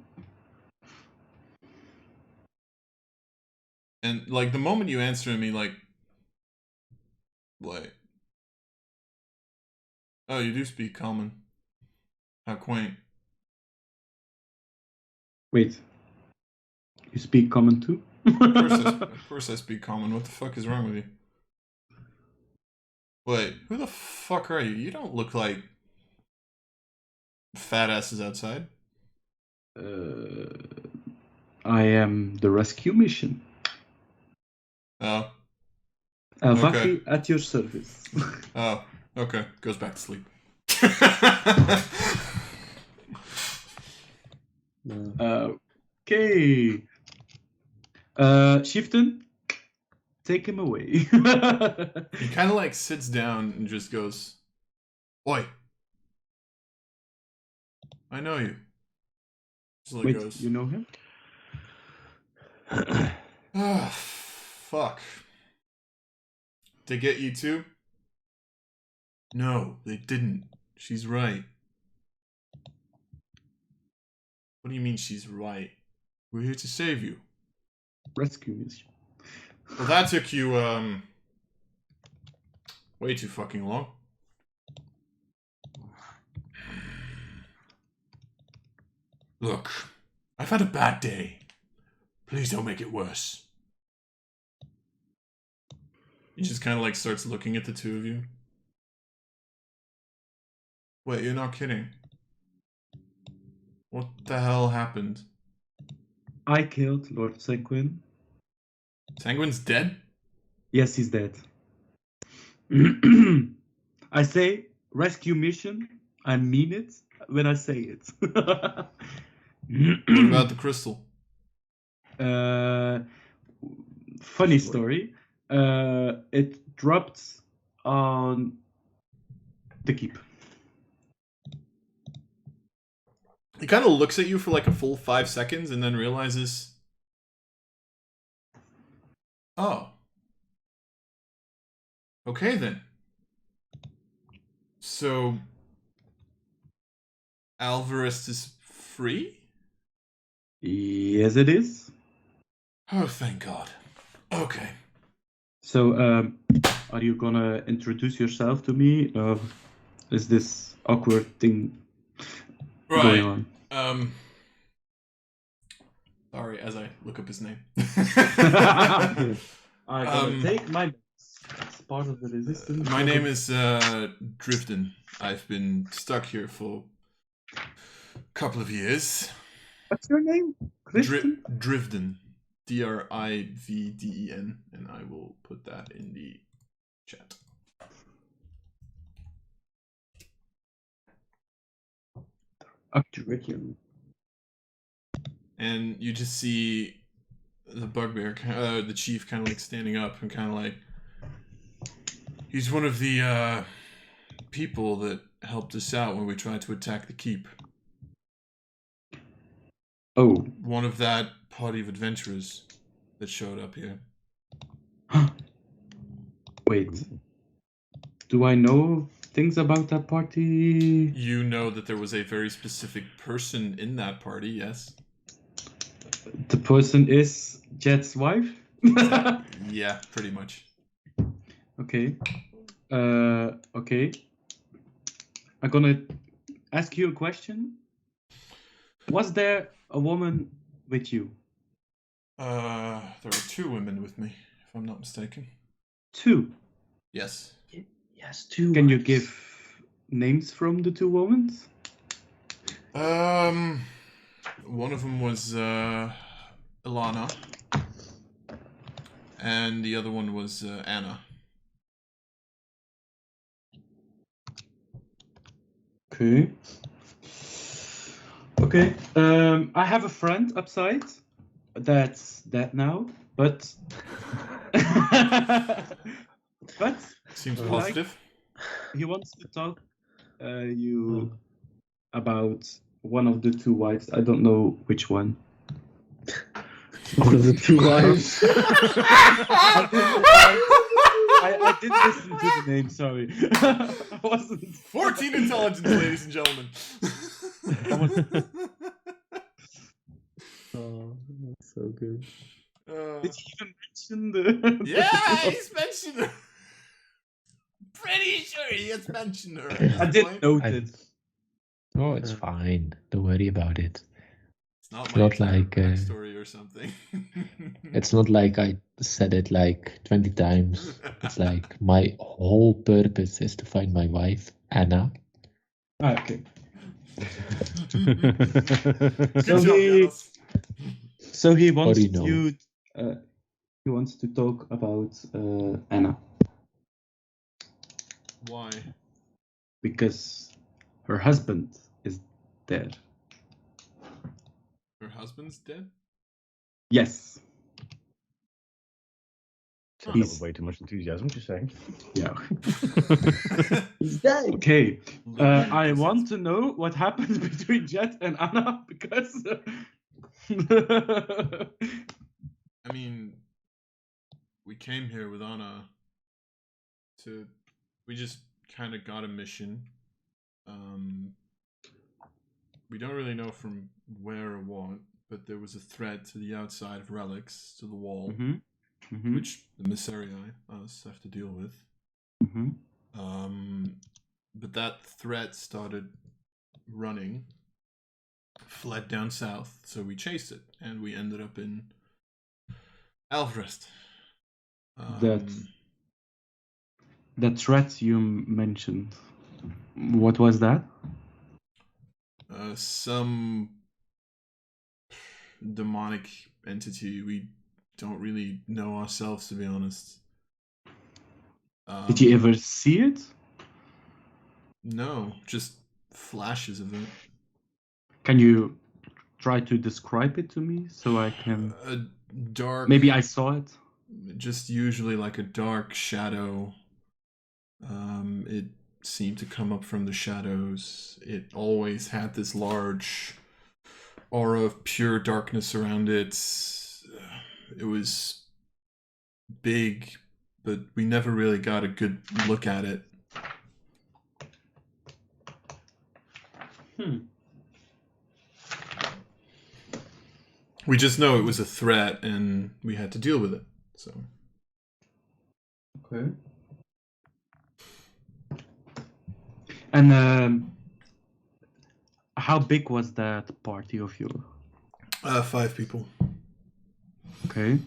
S3: And like the moment you answer me, like, oh, you do speak common. How quaint.
S1: Wait. You speak common too?
S3: Of course I speak common. What the fuck is wrong with you? Wait, who the fuck are you? You don't look like fat asses outside.
S1: I am the rescue mission.
S3: Oh.
S1: Vaki
S3: Okay.
S1: at your service.
S3: Oh, okay. Goes back to sleep.
S1: Okay. Chieftain, take him away.
S3: He kind of like sits down and just goes, "Oi, I know you. Zilla
S1: Wait,
S3: goes.
S1: you know him?
S3: Ah, fuck. They get you too? No, they didn't. She's right. What do you mean she's right? We're here to save you.
S1: Rescue mission.
S3: Well, that took you, way too fucking long. Look, I've had a bad day. Please don't make it worse. He just kind of like starts looking at the two of you. Wait, you're not kidding. What the hell happened?
S1: I killed Lord Sanguine.
S3: Sanguine's dead?
S1: Yes, he's dead. I say rescue mission. I mean it when I say it.
S3: What about the crystal?
S1: Funny story. It dropped on the keep.
S3: He kind of looks at you for like a full 5 seconds and then realizes, oh. Okay then. So, Alvarez is free?
S1: Yes, it is.
S3: Oh, thank God. Okay.
S1: So, are you gonna introduce yourself to me? Is this awkward thing going on?
S3: Sorry, as I look up his name.
S1: I'm gonna take my notes. It's part of the resistance.
S3: My name is Drifden. I've been stuck here for a couple of years.
S1: What's your name? Kristen?
S3: Drifden. Drivden. And I will put that in the chat.
S1: Actuarian.
S3: And you just see the bugbear, the chief, kind of like standing up and kind of like, he's one of the people that helped us out when we tried to attack the keep.
S1: Oh.
S3: One of that party of adventurers that showed up here.
S1: Wait. Do I know things about that party?
S3: You know that there was a very specific person in that party, yes?
S1: The person is Jet's wife?
S3: Yeah, pretty much.
S1: Okay. Okay. I'm gonna ask you a question. Was there a woman with you?
S3: There were 2 women with me, if I'm not mistaken.
S1: 2?
S3: Yes.
S4: Yes, 2.
S1: Can you give names from the 2 women?
S3: One of them was Ilana, and the other one was Anna.
S1: Okay. Okay. I have a friend upside that's dead now, but but
S3: Seems positive.
S1: He wants to talk you about one of the 2 wives. I don't know which one.
S4: One of the 2 wives.
S1: I didn't listen to the name, sorry. I wasn't.
S3: 14 intelligence, ladies and gentlemen.
S4: Oh, that's so good.
S1: Did he even mention the...
S3: Yeah, he's mentioned her. Pretty sure he has mentioned her.
S1: I didn't notice.
S5: Oh, it's fine. Don't worry about it.
S3: It's not
S5: It's
S3: my
S5: not like
S3: backstory or something.
S5: it's not like I said it like 20 times. It's like my whole purpose is to find my wife, Anna.
S1: Okay.
S3: Good
S1: So
S3: job,
S1: he-
S3: Janos.
S1: So he wants
S5: do you know?
S1: you. He wants to talk about Anna
S3: Why?
S1: because her husband is dead.
S3: Her husband's dead?
S1: Yes.
S2: Said that with way too much enthusiasm, just saying.
S1: Yeah.
S4: He's dead.
S1: Okay. I want to know what happened between Jet and Anna because.
S3: I mean, we came here with Anna to. We just kind of got a mission. We don't really know from where or what, but there was a threat to the outside of relics, to the wall, which the Misserii, us, have to deal with. But that threat started running, fled down south, so we chased it, and we ended up in Alvrest.
S1: That threat you mentioned, what was that?
S3: Some demonic entity. We don't really know ourselves, to be honest.
S1: Did you ever see it?
S3: No, just flashes of it.
S1: Can you try to describe it to me so I can...
S3: A dark...
S1: Maybe I saw it?
S3: Just usually like a dark shadow. It seemed to come up from the shadows. It always had this large aura of pure darkness around it. It was big, but we never really got a good look at it. We just know it was a threat and we had to deal with it. So.
S1: Okay. And how big was that party of yours?
S3: 5 people.
S1: Okay.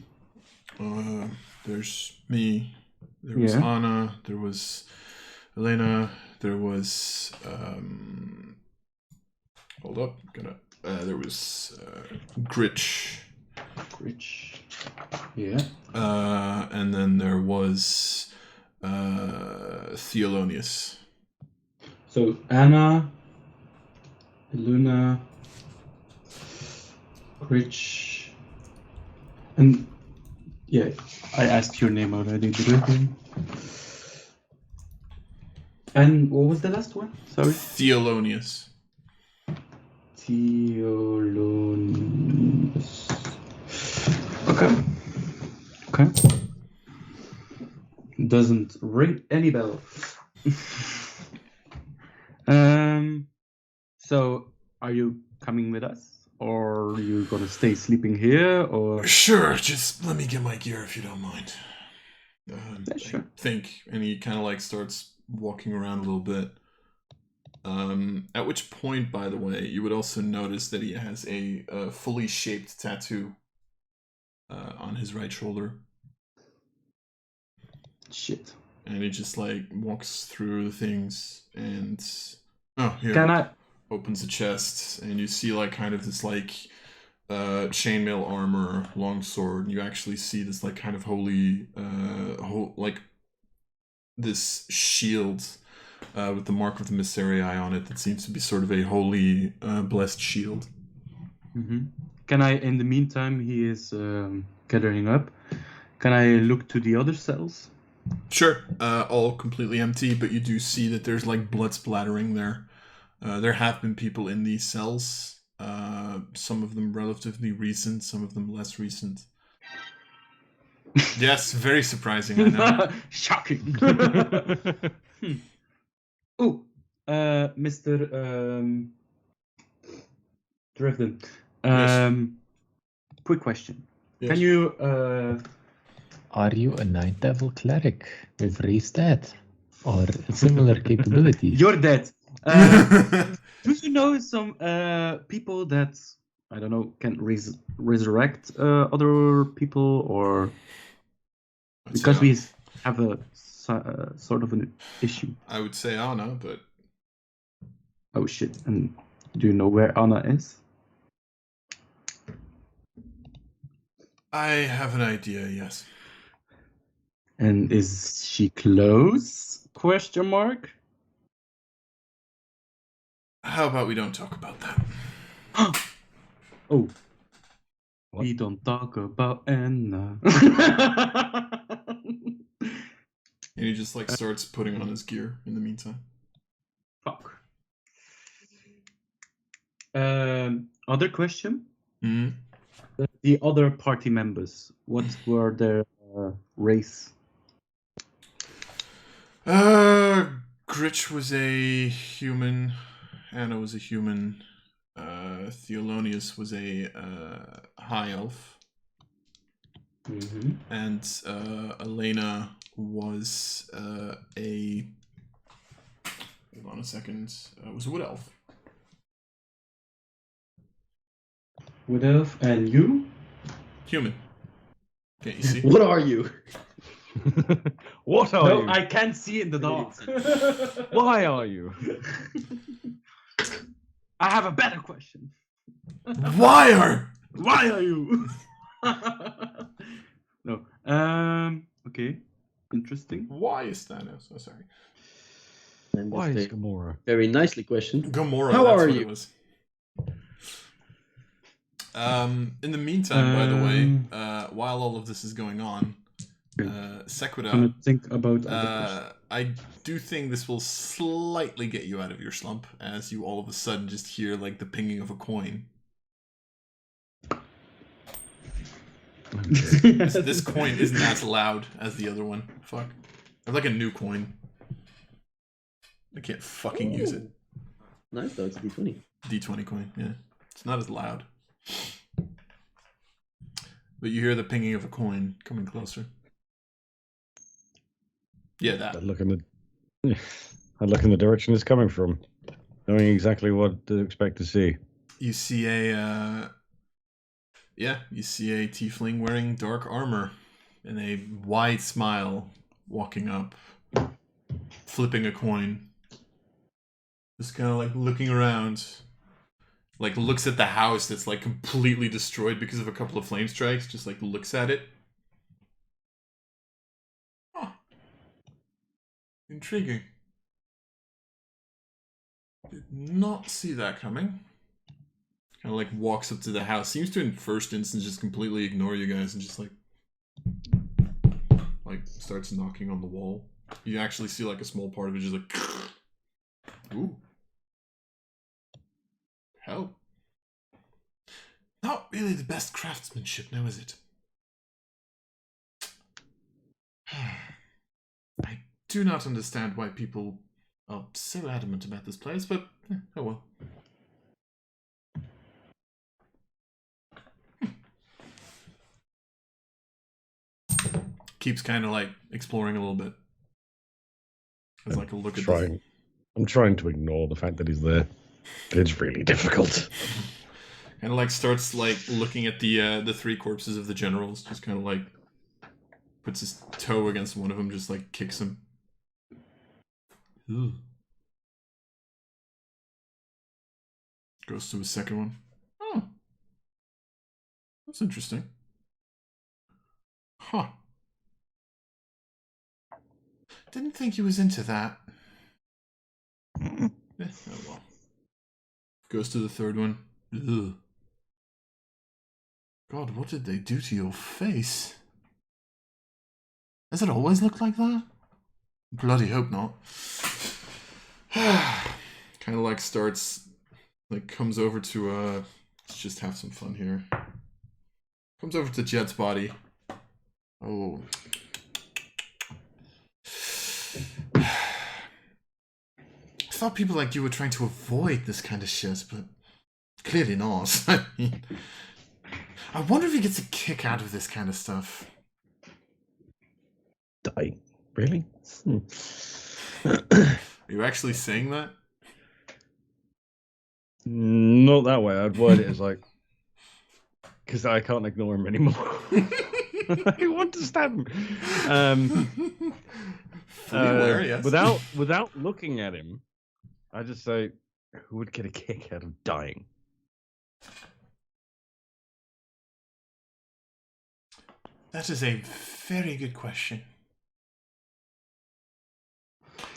S3: There's me. There was Anna. There was Elena. There was hold up. There was Gritch.
S1: Yeah.
S3: And then there was Theolonius.
S1: So Anna, Luna, Rich, and yeah, I asked your name already, did I? And what was the last one? Sorry.
S3: Theolonius.
S1: Okay. Doesn't ring any bell. So are you coming with us, or are you gonna stay sleeping here, or?
S3: Sure, just let me get my gear if you don't mind.
S1: Yeah, sure.
S3: I think, and he kind of like starts walking around a little bit. At which point, by the way, you would also notice that he has a fully shaped tattoo on his right shoulder.
S1: Shit.
S3: And he just like walks through the things and here.
S1: Can I?
S3: Opens the chest and you see like kind of this like chainmail armor, long sword, and you actually see this like kind of holy like this shield with the mark of the Misserii on it that seems to be sort of a holy blessed shield.
S1: Can I, in the meantime, he is gathering up, can I look to the other cells?
S3: Sure. All completely empty, but you do see that there's like blood splattering there. There have been people in these cells, some of them relatively recent, some of them less recent. Yes, very surprising, I know.
S1: Shocking. Oh, Mr. Drifton.
S3: Yes.
S1: Quick question.
S3: Yes.
S1: Can you...
S5: Are you a Ninth Level cleric with raised stat or similar capabilities?
S1: You're dead. Do you know some people that, I don't know, can resurrect other people, or because we have a sort of an issue?
S3: I would say Anna, but
S1: Oh shit! And do you know where Anna is?
S3: I have an idea. Yes.
S1: And is she close? Question mark.
S3: How about we don't talk about that?
S1: Oh.
S2: What?
S1: We don't talk about Anna.
S3: And he just like starts putting on his gear in the meantime.
S1: Fuck. Other question?
S3: Mm-hmm.
S1: The other party members, what were their race?
S3: Gritch was a human. Anna was a human. Theolonius was a high elf.
S1: Mm-hmm.
S3: And Elena was a... Hold on a second. Was a wood elf.
S1: Wood elf, and you?
S3: Human. Can't you see?
S4: What are you?
S2: What are
S1: No,
S2: you?
S1: I can't see in the dark.
S2: Why are you?
S1: I have a better question.
S3: Why are
S1: you? No. Okay. Interesting.
S3: Why is Thanos? Oh, sorry.
S4: And
S2: Why
S4: that's
S2: is Gamora?
S4: very nicely questioned.
S3: Gamora.
S4: How
S3: that's
S4: are
S3: what
S4: you?
S3: It was. In the meantime, by the way, while all of this is going on, Sequita,
S1: I'm gonna think about other questions.
S3: I do think this will slightly get you out of your slump, as you all of a sudden just hear like the pinging of a coin. This coin isn't as loud as the other one. Fuck. I have like a new coin. I can't fucking use it.
S4: Nice though, it's a D20.
S3: D20 coin, yeah. It's not as loud. But you hear the pinging of a coin coming closer. Yeah, that.
S2: I look in the direction it's coming from, knowing exactly what to expect to see.
S3: You see a tiefling wearing dark armor and a wide smile walking up, flipping a coin. Just kind of like looking around. Like looks at the house that's like completely destroyed because of a couple of flame strikes, just like looks at it. Huh. Intriguing. Did not see that coming. Kind of like walks up to the house. Seems to in first instance just completely ignore you guys and just like starts knocking on the wall. You actually see like a small part of it just like ooh. Hell. Not really the best craftsmanship, now is it? I do not understand why people are so adamant about this place, but oh well. Keeps kind of like exploring a little bit. Has like a look at this.
S2: I'm trying to ignore the fact that he's there. It's really difficult.
S3: Kind of like starts like looking at the three corpses of the generals. Just kind of like puts his toe against one of them, just like kicks him. Ugh. Goes to his second one. Oh, that's interesting. Huh. Didn't think he was into that. Oh well. Goes to the third one. Ugh. God, what did they do to your face? Does it always look like that? Bloody hope not. Kind of like starts, like comes over to, let's just have some fun here. Comes over to Jed's body. Oh. I thought people like you were trying to avoid this kind of shit, but clearly not. I mean, I wonder if he gets a kick out of this kind of stuff.
S2: Die. Really?
S3: Are you actually saying that?
S2: Not that way. I'd word it as like, because I can't ignore him anymore. I want to stab him.
S3: Hilarious.
S2: Without looking at him, I just say, who would get a kick out of dying?
S3: That is a very good question.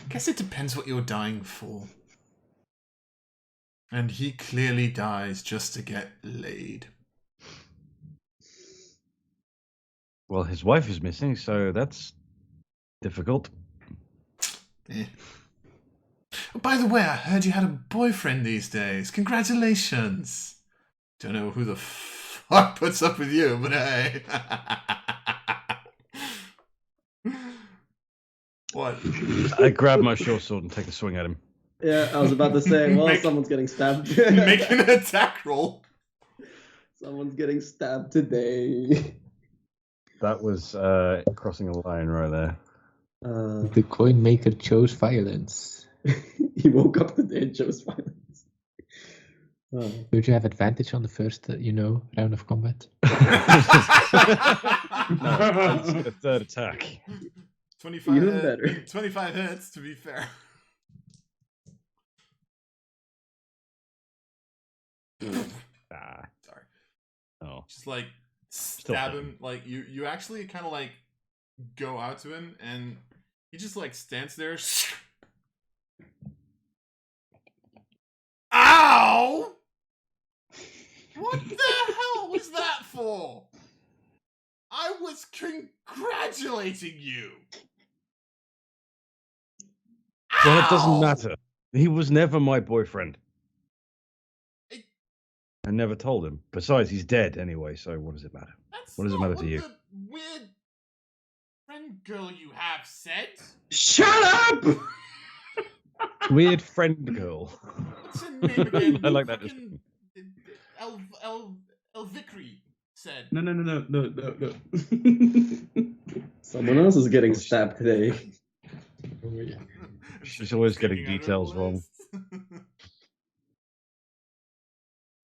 S3: Guess it depends what you're dying for. And he clearly dies just to get laid.
S2: Well, his wife is missing, so that's difficult.
S3: Oh, by the way, I heard you had a boyfriend these days. Congratulations. Don't know who the fuck puts up with you, but hey. What?
S2: I grab my short sword and take a swing at him.
S4: Yeah, I was about to say, well, someone's getting stabbed.
S3: Make an attack roll.
S4: Someone's getting stabbed today.
S2: That was crossing a line right there.
S5: The coin maker chose violence.
S4: He woke up today and chose violence.
S5: Don't you have advantage on the first, round of combat?
S2: No, that's a third attack.
S3: 25
S4: Even better.
S3: 25 hits, to be fair. Sorry.
S2: Oh.
S3: Just like stab him. Like you actually kind of like go out to him and he just like stands there. Ow! What the hell was that for? I was congratulating you.
S2: Well, it doesn't
S3: Ow!
S2: matter. He was never my boyfriend. I never told him. Besides, he's dead anyway, so what does it matter? What does it matter to you?
S3: The weird friend girl you have said.
S4: Shut up!
S2: Weird friend girl.
S3: What's her name again?
S2: I like that.
S3: Elvicry said.
S1: No.
S4: Someone else is getting stabbed today.
S2: She's always getting details wrong.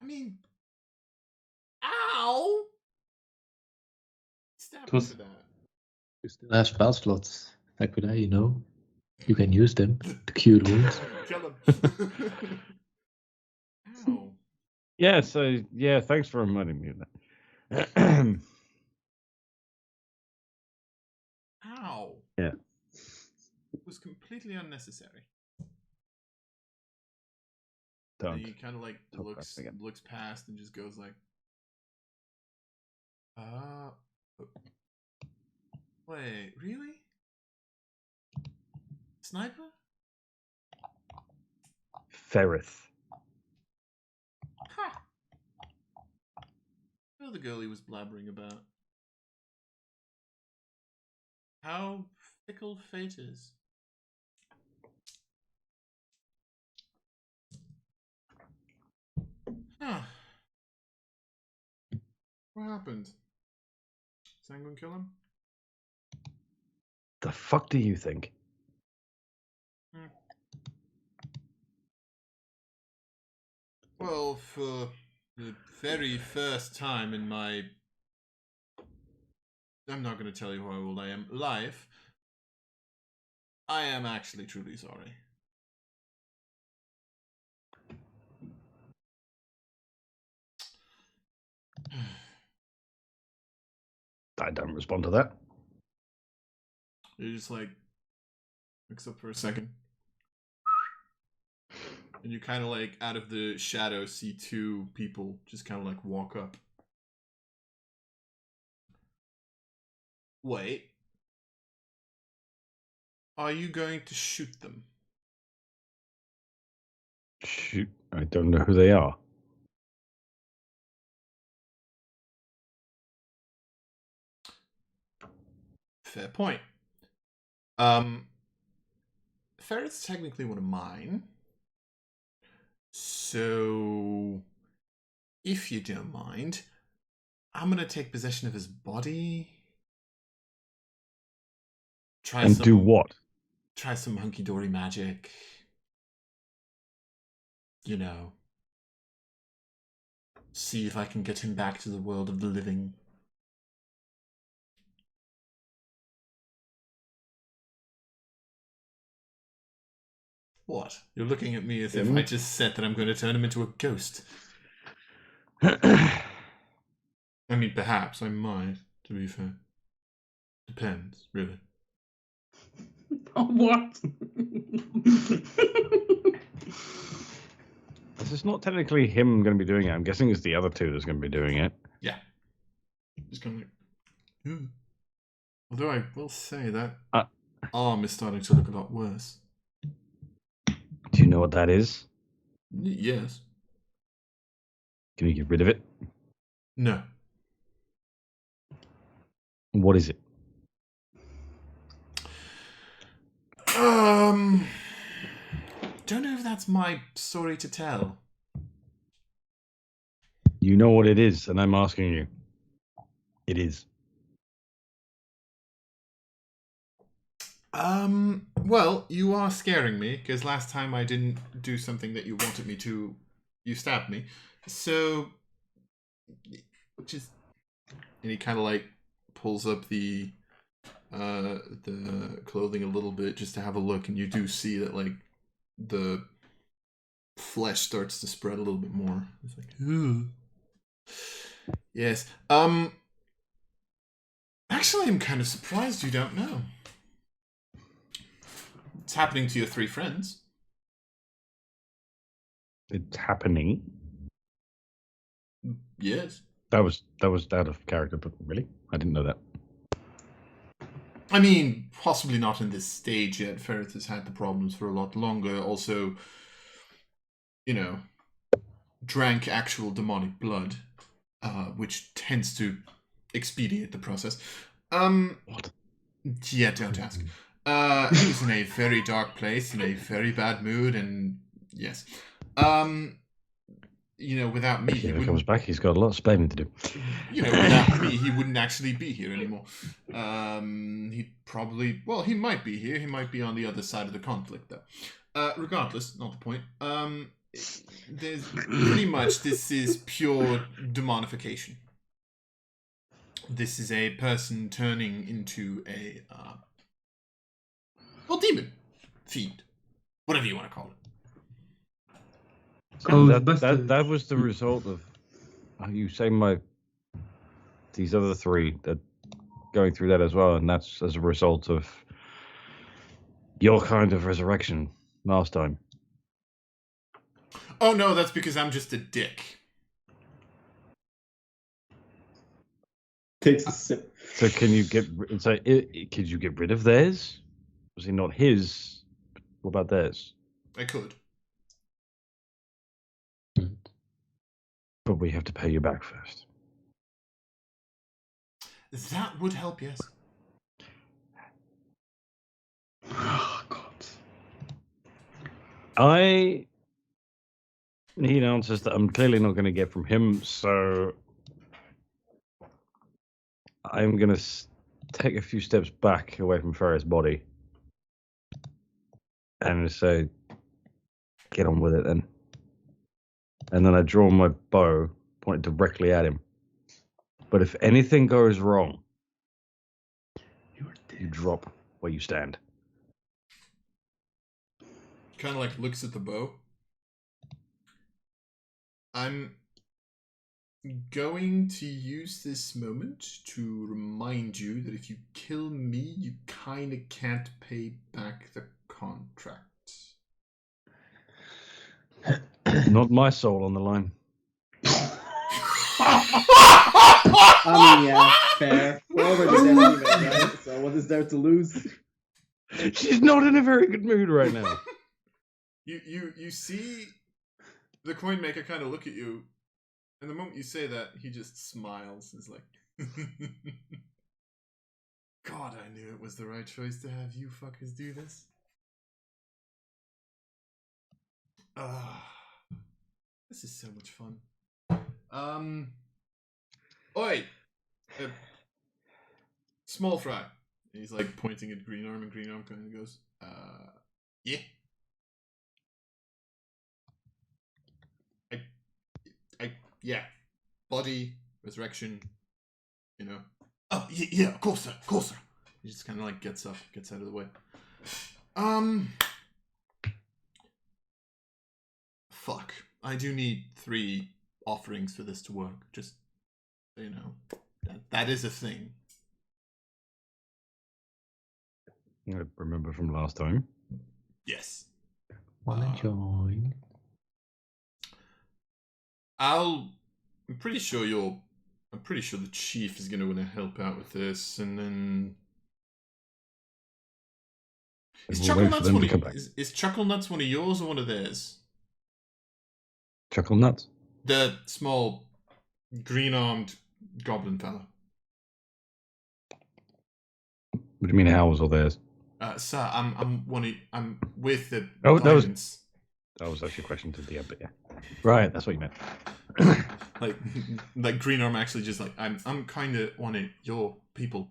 S3: I mean, ow! Stab
S1: Was-
S3: for that.
S5: You still have spell slots. How could I, You can use them to cure wounds.
S3: Kill him. Ow.
S2: Yeah, so, thanks for reminding me of that.
S3: Ow.
S2: Yeah.
S3: It was completely unnecessary.
S2: Don't.
S3: And he kind of like
S2: Talk about it again.
S3: looks past and just goes like, wait, really? Sniper?
S2: Ferrith.
S3: Ha! Oh, the girl he was blabbering about. How fickle fate is. Huh. What happened? Is anyone kill him?
S2: The fuck do you think?
S3: Well, for the very first time in my... I'm not going to tell you how old I am. Life. I am actually truly sorry.
S2: I don't respond to that.
S3: He just like looks up for a second. And you kind of like out of the shadow see two people just kind of like walk up. Wait. Are you going to shoot them?
S2: Shoot, I don't know who they are.
S3: Fair point. Ferret's technically one of mine. So, if you don't mind, I'm going to take possession of his body.
S2: Do what?
S3: Try some hunky-dory magic. See if I can get him back to the world of the living. What? You're looking at me as if I just said that I'm going to turn him into a ghost. I mean, perhaps I might, to be fair. Depends, really.
S1: What?
S2: This is not technically him going to be doing it. I'm guessing it's the other two that's going to be doing it.
S3: Yeah. Just kind of like... Although I will say that arm is starting to look a lot worse.
S2: Do you know what that is?
S3: Yes.
S2: Can you get rid of it?
S3: No.
S2: What is it?
S3: Don't know if that's my story to tell.
S2: You know what it is, and I'm asking you. It is.
S3: Well, you are scaring me, because last time I didn't do something that you wanted me to, you stabbed me. So, just, and he kind of like pulls up the clothing a little bit just to have a look, and you do see that like the flesh starts to spread a little bit more. It's like, ooh. Yes. Actually, I'm kind of surprised you don't know. It's happening to your 3 friends.
S2: It's happening.
S3: Yes.
S2: That was out of character, but really, I didn't know that.
S3: I mean, possibly not in this stage yet. Ferret has had the problems for a lot longer. Also, you know, drank actual demonic blood, which tends to expedite the process.
S2: What?
S3: Yeah, don't ask. He was in a very dark place, in a very bad mood, and yes. You know, without me,
S2: If he ever comes back, he's got a lot of splaining to do.
S3: You know, without me, he wouldn't actually be here anymore. He'd probably, well, he might be here. He might be on the other side of the conflict, though. Regardless, not the point. There's pretty much, this is pure demonification. This is a person turning into a, well, demon. Fiend. Whatever you want to call it.
S2: So that was the result of you saying these other 3 that going through that as well, and that's as a result of your kind of resurrection last time.
S3: Oh no, that's because I'm just a dick.
S4: Takes a sip.
S2: So could you get rid of theirs? Was he not his? What about theirs?
S3: I could.
S2: But we have to pay you back first.
S3: That would help, yes.
S1: Oh, God.
S2: I need answers that I'm clearly not going to get from him, so I'm going to take a few steps back away from Ferret's body and say, get on with it then. And then I draw my bow, point directly at him. But if anything goes wrong, you drop where you stand.
S3: Kind of like looks at the bow. I'm going to use this moment to remind you that if you kill me, you kind of can't pay back the contract.
S2: Not my soul on the line.
S4: I mean, yeah, fair. We're already dead anyway, right? So what is there to lose?
S2: She's not in a very good mood right now.
S3: You see the coin maker kind of look at you, and the moment you say that, he just smiles. It's like, God, I knew it was the right choice to have you fuckers do this. This is so much fun. Oi! Small fry. And he's like pointing at Green Arm, and Green Arm kind of goes, yeah. Yeah. Body, resurrection, you know. Oh, yeah, of course, sir. He just kind of like gets up, gets out of the way. Fuck. I do need 3 offerings for this to work. Just, you know, that is a thing.
S2: I remember from last time.
S3: Yes.
S5: Wanna join?
S3: I'm pretty sure the chief is going to want to help out with this, and then Is
S2: We'll
S3: Chuckle
S2: wait for
S3: Nuts
S2: them
S3: one
S2: to
S3: of
S2: come back.
S3: is Chuckle Nuts one of yours or one of theirs?
S2: Chuckle Nuts.
S3: The small green-armed goblin fella.
S2: What do you mean ours or theirs?
S3: Sir, I'm with the
S2: Oh, that was-
S3: diamonds.
S2: That was actually a question to the DM, but yeah. Right, that's what you meant.
S3: like green arm actually just like I'm kind of one of your people.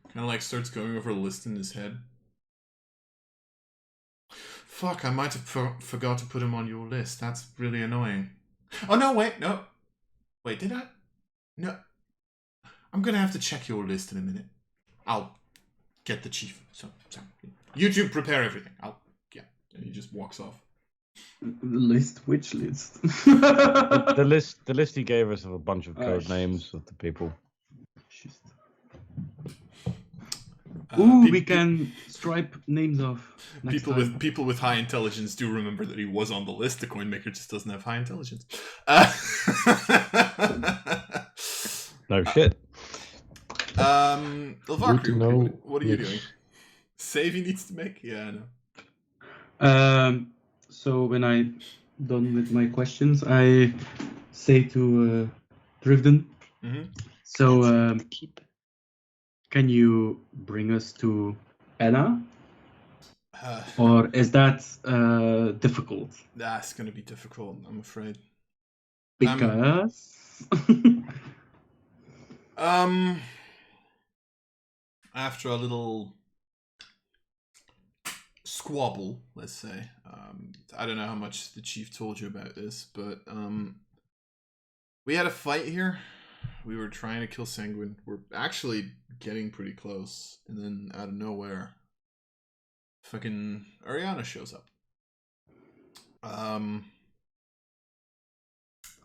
S3: Kind of like starts going over a list in his head. Fuck, I might have forgot to put him on your list. That's really annoying. Oh no, wait, no. Wait, did I? No. I'm gonna have to check your list in a minute. I'll get the chief. So you two prepare everything. And he just walks off.
S1: List? Which list?
S2: The list he gave us of a bunch of code names of the people.
S1: We can stripe names off.
S3: People with high intelligence do remember that he was on the list. The coin maker just doesn't have high intelligence.
S2: No shit.
S3: Ilvakri, what are you doing? Save he needs to make? Yeah, I know.
S1: So when I'm done with my questions, I say to Drifden, so can you bring us to Anna? Or is that difficult?
S3: That's going to be difficult, I'm afraid.
S1: Because...
S3: after a little squabble, let's say. I don't know how much the chief told you about this, but we had a fight here. We were trying to kill Sanguine. We're actually getting pretty close, and then out of nowhere, fucking Ariana shows up.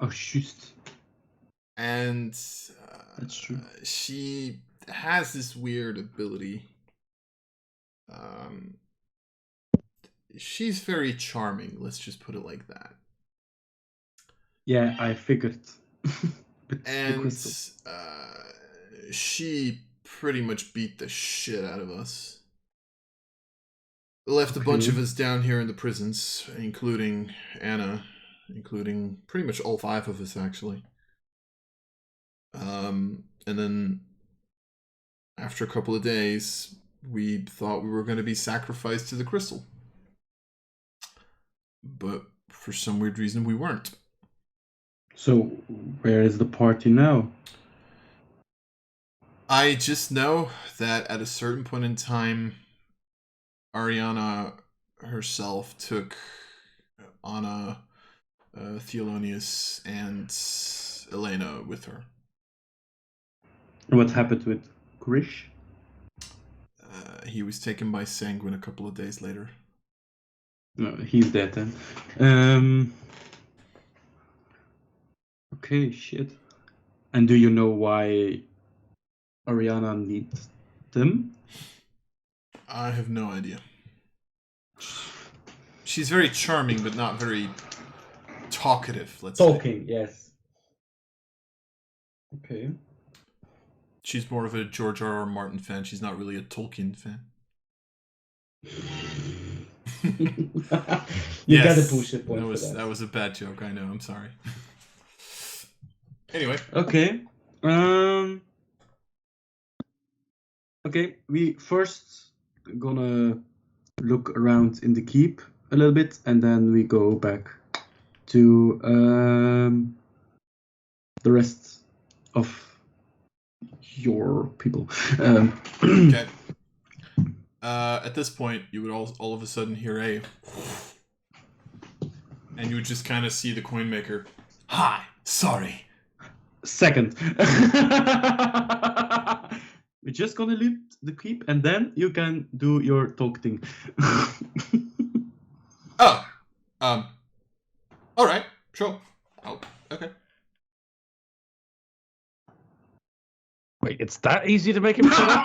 S1: Oh, just.
S3: And
S1: that's true.
S3: She has this weird ability. She's very charming, let's just put it like that.
S1: Yeah, I figured.
S3: And she pretty much beat the shit out of us. Left a bunch of us down here in the prisons, including Anna, including pretty much all 5 of us, actually. And then after a couple of days, we thought we were going to be sacrificed to the crystal. But for some weird reason, we weren't.
S1: So, where is the party now?
S3: I just know that at a certain point in time, Ariana herself took Anna, Theolonius, and Elena with her.
S1: What happened with Krish?
S3: He was taken by Sanguine a couple of days later.
S1: No, he's dead then. Okay, shit. And do you know why Ariana needs them?
S3: I have no idea. She's very charming, but not very talkative, let's say.
S1: Talking, yes. Okay.
S3: She's more of a George R.R. Martin fan. She's not really a Tolkien fan.
S1: You gotta push it.
S3: That was a bad joke. I know. I'm sorry. Anyway.
S1: Okay. Okay. We first gonna look around in the keep a little bit, and then we go back to the rest of your people.
S3: Okay. At this point, you would all of a sudden hear a, and you would just kind of see the coin maker. Hi, sorry.
S1: Second. We're just gonna leave the keep, and then you can do your talk thing.
S3: All right, sure. Oh, okay.
S2: Wait, it's that easy to make him shut up?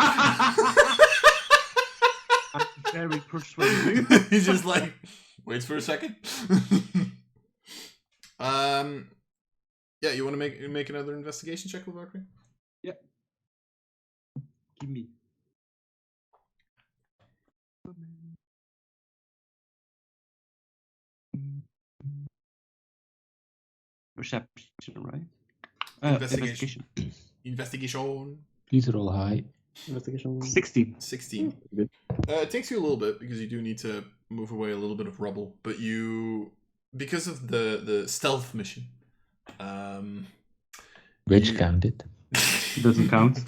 S1: I'm very persuasive.
S3: He's just like, waits for a second. Yeah, you want to make another investigation check with Valkyrie?
S1: Yeah. Give me. Perception, right?
S3: Investigation. Investigation.
S5: Please roll high.
S4: Investigation.
S1: 16.
S3: 16.
S4: Good.
S3: It takes you a little bit because you do need to move away a little bit of rubble, but because of the stealth mission,
S5: Which counted?
S1: Doesn't count.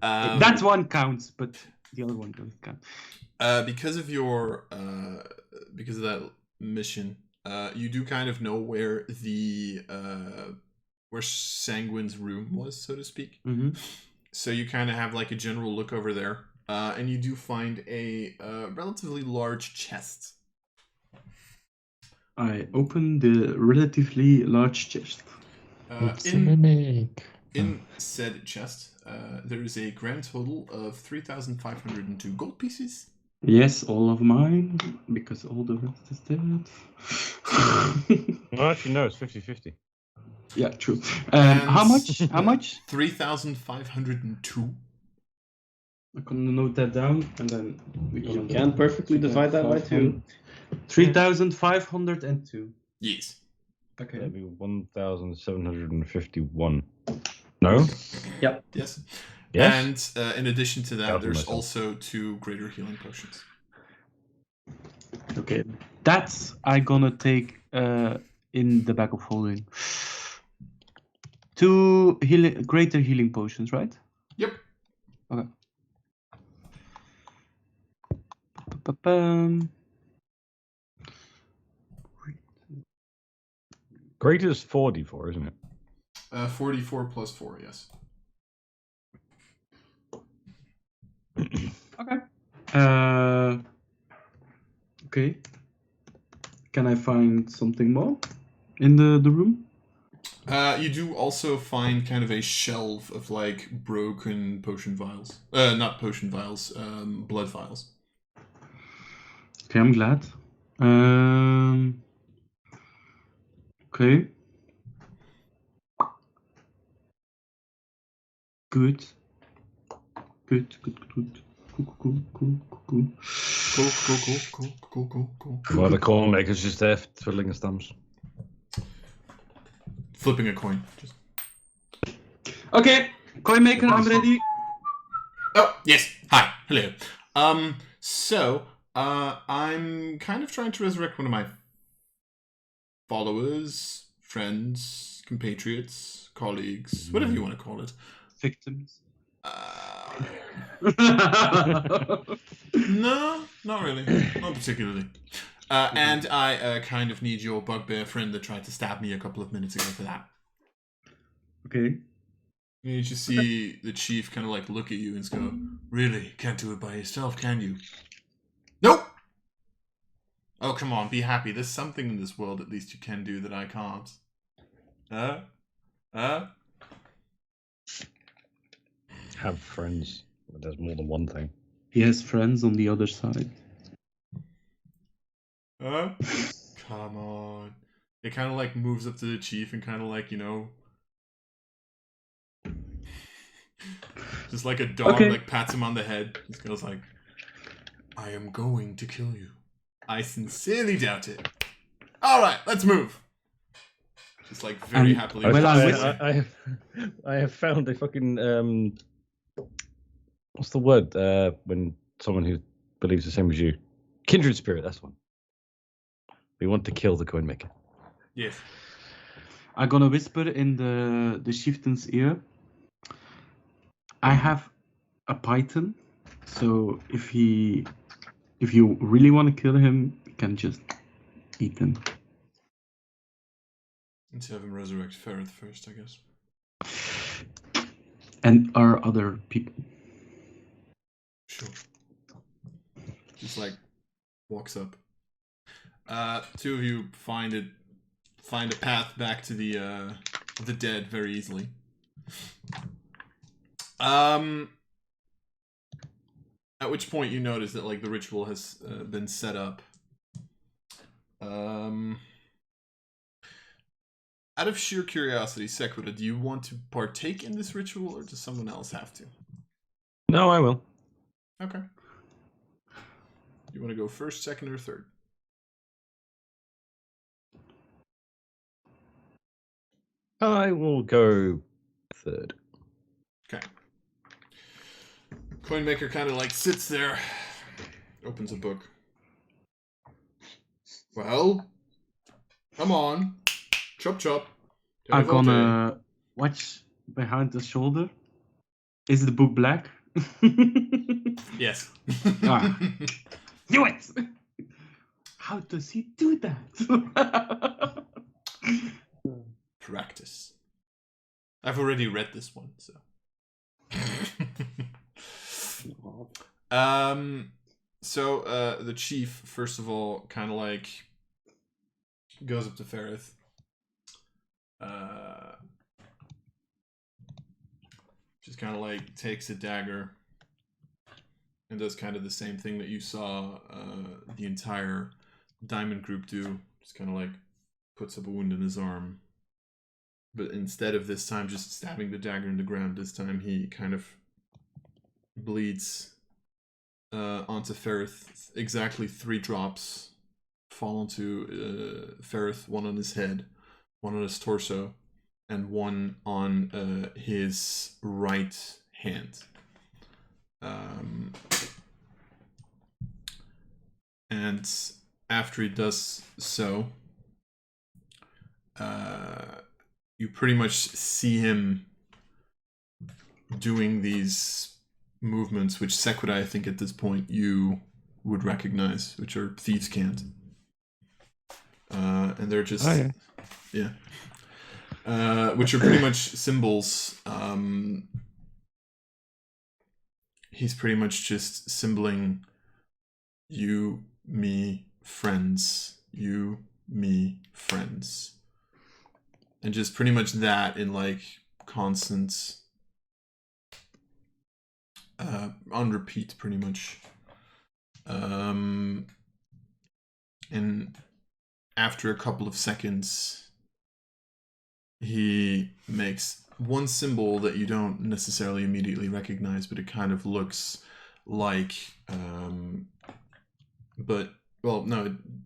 S1: That one counts, but the other one doesn't count.
S3: Because of that mission, you do kind of know where where Sanguine's room was, so to speak.
S1: Mm-hmm.
S3: So you kind of have like a general look over there, and you do find a relatively large chest.
S1: I open the relatively large chest.
S5: It's a mimic.
S3: In said chest, there is a grand total of 3,502 gold pieces.
S1: Yes, all of mine, because all the rest is dead.
S2: Well, actually, no, it's 50-50.
S1: Yeah, true.
S3: And-
S1: How much? How much?
S3: 3,502.
S1: I'm gonna note that down, and then we
S4: You can perfectly divide that by 2.
S1: 3,502.
S3: Yes.
S1: Okay.
S2: That'd be 1,751. No?
S3: Yes.
S2: Yes?
S3: And in addition to that,
S2: Counting
S3: there's
S2: myself.
S3: also 2 greater healing potions.
S1: Okay. That's I gonna take in the bag of holding. 2 greater healing potions, right?
S3: Yep.
S1: Okay. Ba-ba-bum.
S2: Greater is 44, isn't it?
S3: 44 plus 4, yes.
S1: Okay. Okay. Can I find something more in the room?
S3: You do also find kind of a shelf of like broken potion vials. Not potion vials, blood vials.
S1: Okay, I'm glad. Okay. Good. Good. Cool.
S3: Cool.
S2: Well, the corn maker's just there twiddling his thumbs.
S3: Flipping a coin. Just...
S1: Okay, coin maker, I'm ready.
S3: Oh, yes. Hi. Hello. So, I'm kind of trying to resurrect one of my followers, friends, compatriots, colleagues, whatever you want to call it.
S1: Victims.
S3: No, not really. Not particularly. And I kind of need your bugbear friend that tried to stab me a couple of minutes ago for that.
S1: Okay.
S3: You just see the chief kind of like look at you and just go, really? Can't do it by yourself, can you? Nope! Oh, come on, be happy. There's something in this world at least you can do that I can't.
S2: Have friends. But there's more than one thing.
S1: He has friends on the other side.
S3: Come on. It kind of like moves up to the chief and kind of like, you know, just like a dog,
S1: Okay.
S3: like pats him on the head. Just goes like, I am going to kill you. I sincerely doubt it. All right, let's move. Just like very happily.
S1: Well,
S2: I have found a fucking what's the word when someone who believes the same as you? Kindred spirit. That's one. We want to kill the coin maker.
S3: Yes.
S1: I'm gonna whisper in the chieftain's ear. I have a python, so if you really want to kill him, you can just eat him.
S3: Let's have him resurrect Ferret first, I guess.
S1: And our other people.
S3: Sure. Just like walks up. Two of you find a path back to the dead very easily. At which point you notice that like the ritual has been set up. Out of sheer curiosity, Sequita, do you want to partake in this ritual, or does someone else have to?
S2: No, I will.
S3: Okay. You want to go first, second, or third?
S2: I will go third.
S3: Okay. Coinmaker kind of like sits there, opens a book. Well, come on, chop chop.
S1: I'm gonna watch behind the shoulder. Is the book black?
S3: Yes.
S1: Do it! How does he do that?
S3: Practice. I've already read this one, so. So the chief, first of all, kind of like goes up to Ferrith. Just kind of like takes a dagger and does kind of the same thing that you saw the entire diamond group do. Just kind of like puts up a wound in his arm. But instead of this time just stabbing the dagger in the ground, this time he kind of bleeds onto Ferrith. Exactly 3 drops fall onto Ferrith, 1 on his head, 1 on his torso, and 1 on his right hand. And after he does so, you pretty much see him doing these movements, which Sequida, I think at this point you would recognize, which are Thieves' Cant. And they're just, yeah. Which are pretty much symbols. He's pretty much just symboling you, me, friends. You, me, friends. And just pretty much that in like constant on repeat pretty much. And after a couple of seconds he makes one symbol that you don't necessarily immediately recognize, but it kind of looks like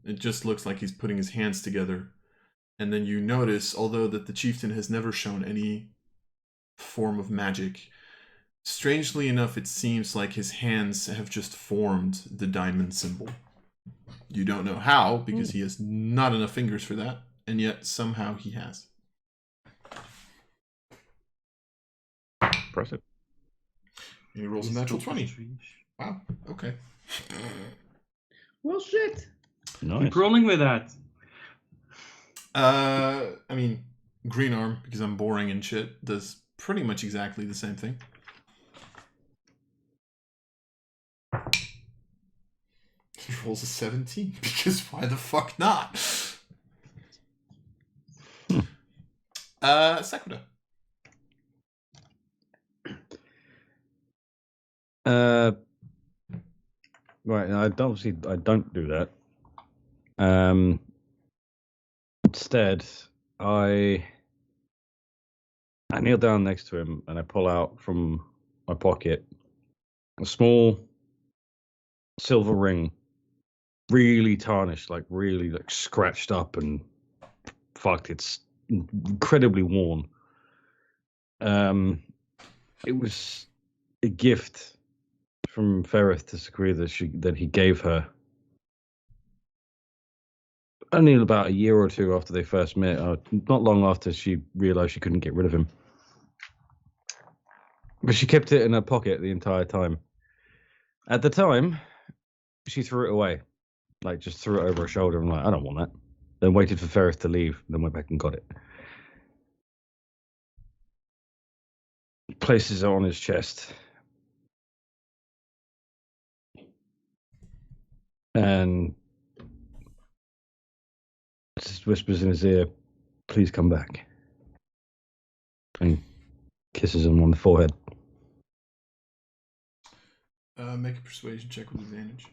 S3: it just looks like he's putting his hands together. And then you notice, although that the chieftain has never shown any form of magic, strangely enough, it seems like his hands have just formed the diamond symbol. You don't know how, because he has not enough fingers for that, and yet somehow he has.
S2: Impressive.
S3: He rolls a natural 20. Wow, okay.
S4: Well, shit.
S2: Nice.
S1: Keep rolling with that.
S3: I mean, Green Arm, because I'm boring and shit, does pretty much exactly the same thing. He rolls a 17, because why the fuck not? Sequida.
S2: Right, I don't do that. Instead, I kneel down next to him and I pull out from my pocket a small silver ring, really tarnished, really scratched up and fucked. It's incredibly worn. It was a gift from Ferrith to Sequida that he gave her. Only about a year or two after they first met, not long after she realized she couldn't get rid of him. But she kept it in her pocket the entire time. At the time, she threw it away. Just threw it over her shoulder and I don't want that. Then waited for Ferrith to leave, then went back and got it. Places it on his chest. And just whispers in his ear, "Please come back." And kisses him on the forehead.
S3: Make a persuasion check with advantage.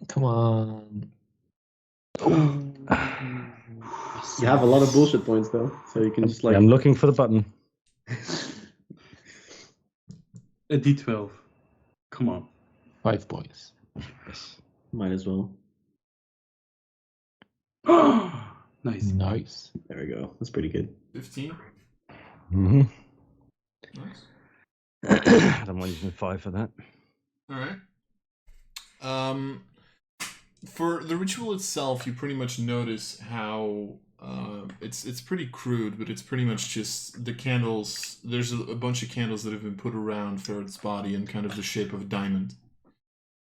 S5: Come on.
S4: You have a lot of bullshit points though, so you can just
S2: I'm looking for the button.
S1: A D12. Come on.
S5: 5 points.
S2: Yes.
S4: Might as well.
S1: Nice.
S5: Nice.
S4: There we go. That's pretty good.
S3: 15.
S2: Mm-hmm.
S3: Nice.
S2: I don't mind using 5 for that.
S3: All right. For the ritual itself, you pretty much notice how it's pretty crude, but it's pretty much just the candles. There's a bunch of candles that have been put around Ferret's body in kind of the shape of a diamond.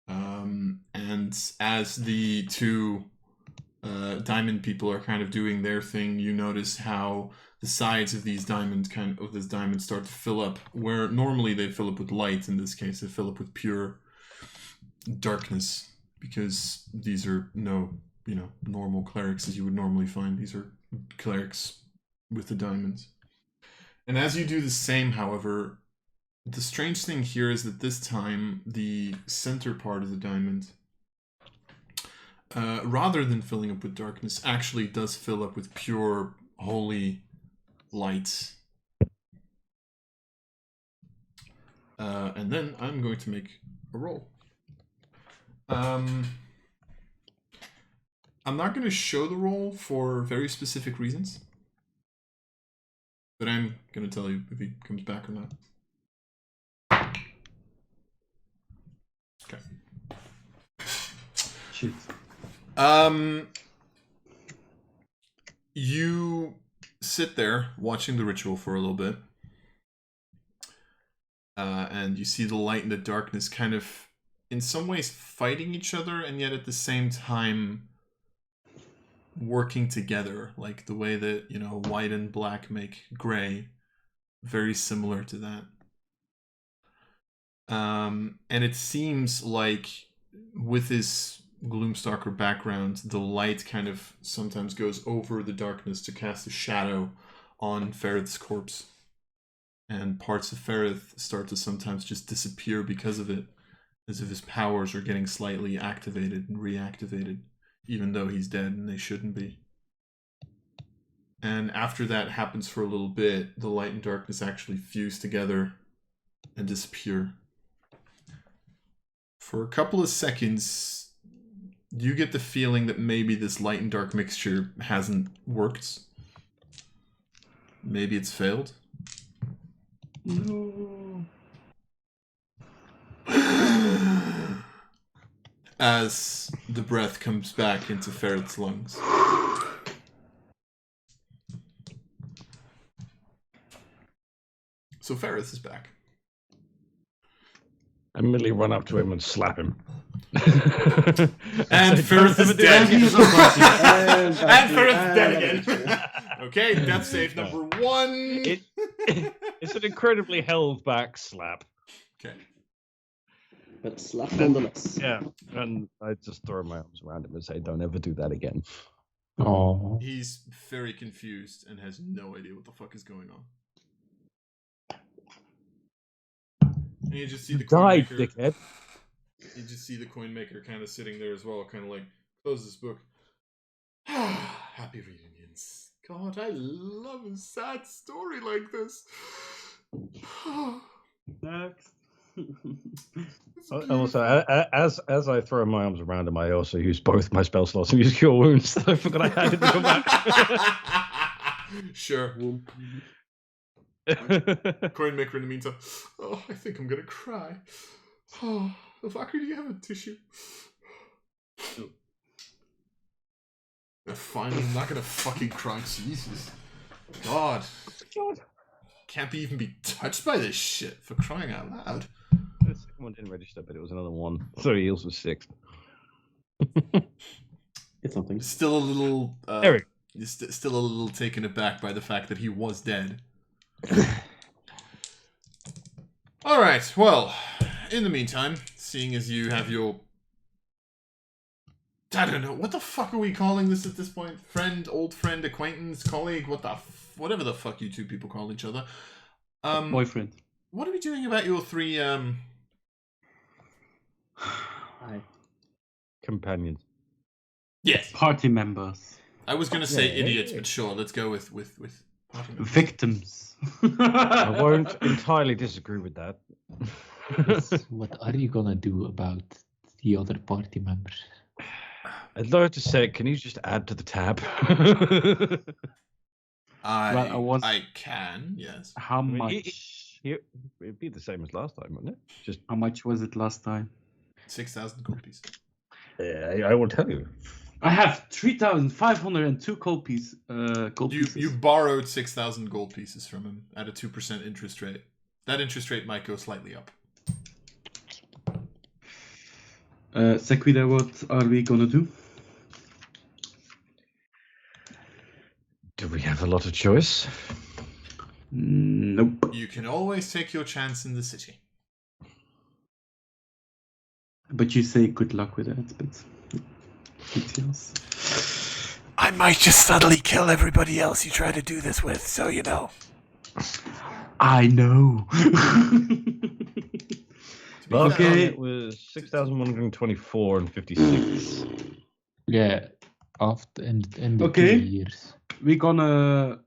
S3: And as the two diamond people are kind of doing their thing, you notice how the sides of these diamond start to fill up, where normally they fill up with light. In this case, they fill up with pure darkness, because these are no, normal clerics as you would normally find. These are clerics with the diamonds. And as you do the same, however, the strange thing here is that this time the center part of the diamond, rather than filling up with darkness, actually does fill up with pure holy light. And then I'm going to make a roll. I'm not going to show the roll for very specific reasons, but I'm going to tell you if he comes back or not. Okay.
S1: Shit.
S3: You sit there watching the ritual for a little bit, and you see the light and the darkness kind of, in some ways, fighting each other, and yet at the same time working together, like the way that, white and black make gray, very similar to that. And it seems like with his Gloomstalker background, the light kind of sometimes goes over the darkness to cast a shadow on Ferreth's corpse. And parts of Ferreth start to sometimes just disappear because of it, as if his powers are getting slightly activated and reactivated, even though he's dead and they shouldn't be. And after that happens for a little bit, the light and darkness actually fuse together and disappear. For a couple of seconds, you get the feeling that maybe this light and dark mixture hasn't worked. Maybe it's failed.
S1: No.
S3: As the breath comes back into Ferret's lungs. So Ferret is back.
S2: I immediately run up to him and slap him.
S3: And Ferret is dead. And Ferret is dead again. Okay, death save number 1.
S2: It's an incredibly held back slap.
S3: Okay.
S4: But slap nonetheless.
S2: Yeah, and I just throw my arms around him and say, "Don't ever do that again."
S5: Oh.
S3: He's very confused and has no idea what the fuck is going on. And you just see the coin
S2: Died,
S3: maker.
S2: dickhead.
S3: You just see the coin maker kind of sitting there as well, kind of like, close this book. Happy reunions. God, I love a sad story like this.
S1: Next.
S2: Also, as I throw my arms around him, I also use both my spell slots and use Cure Wounds. I forgot I had it to come back.
S3: Sure. Coin maker in the meantime. Oh, I think I'm gonna cry. Oh, Valkyrie, do you have a tissue? Fine, I'm not gonna fucking cry. Jesus. God. Can't even be touched by this shit, for crying out loud.
S2: The second one didn't register, but it was another 1. So he heals with 6.
S4: It's something.
S3: Still a little.
S2: Eric.
S3: Still a little taken aback by the fact that he was dead. Alright, well, in the meantime, seeing as you have your... I don't know, what the fuck are we calling this at this point? Friend, old friend, acquaintance, colleague, whatever the fuck you two people call each other.
S1: Boyfriend.
S3: What are we doing about your 3,
S2: Companions.
S3: Yes.
S1: Party members.
S3: I was gonna say idiots, but sure, let's go with party members.
S1: Victims.
S2: I won't entirely disagree with that.
S5: What are you gonna do about the other party members.
S2: I'd love to say, can you just add to the tab?
S3: I can, yes.
S1: How
S2: mean,
S1: much?
S2: It'd be the same as last time, wouldn't it? Just
S1: How much was it last time?
S3: 6,000 gold pieces.
S2: I will tell you.
S1: I have 3,502 gold pieces.
S3: You borrowed 6,000 gold pieces from him at a 2% interest rate. That interest rate might go slightly up.
S1: Sequida, what are we gonna do?
S2: Do we have a lot of choice?
S1: Nope.
S3: You can always take your chance in the city.
S1: But you say good luck with that, but details.
S6: I might just subtly kill everybody else you try to do this with, so you know.
S1: I know. Okay.
S2: It was 6,124 and 56.
S5: Yeah, after in the
S1: Okay.
S5: 2 years.
S1: We're gonna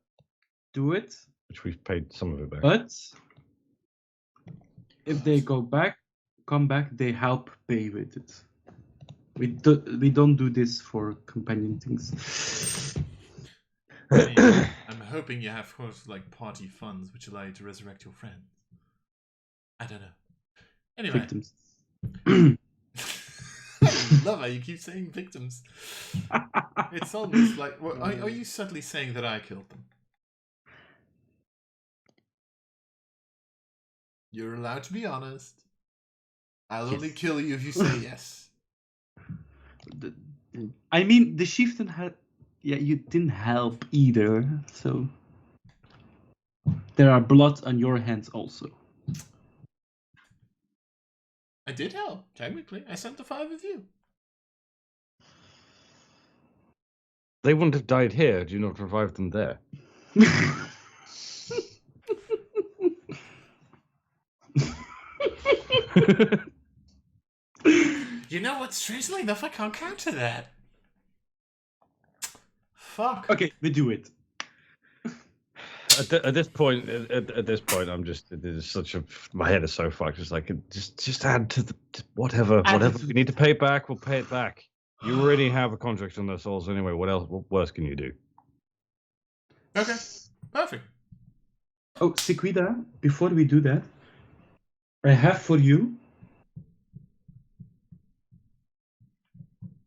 S1: do it,
S2: Which we've paid some of it back.
S1: but if they come back, they help pay with it. We don't do this for companion things.
S3: I'm hoping you have like party funds which allow you to resurrect your friends. I don't know. Anyway.
S1: Victims.
S3: I love how you keep saying victims. It's almost like, are you subtly saying that I killed them? You're allowed to be honest. I'll only kill you if you say yes.
S1: I mean, the chieftain had. Yeah, you didn't help either, so there are blood on your hands also.
S3: I did help, technically. I sent the 5 of you.
S2: They wouldn't have died here. Do you not revive them there?
S3: You know what? Strangely enough, I can't counter that. Fuck.
S1: Okay, we do it.
S2: At this point, I'm just. It is such a. My head is so fucked. It's like just add to the whatever we need to pay back. We'll pay it back. You already have a contract on their souls anyway. What else? What worse can you do?
S3: Okay, perfect.
S1: Oh, Sequida, before we do that, I have for you.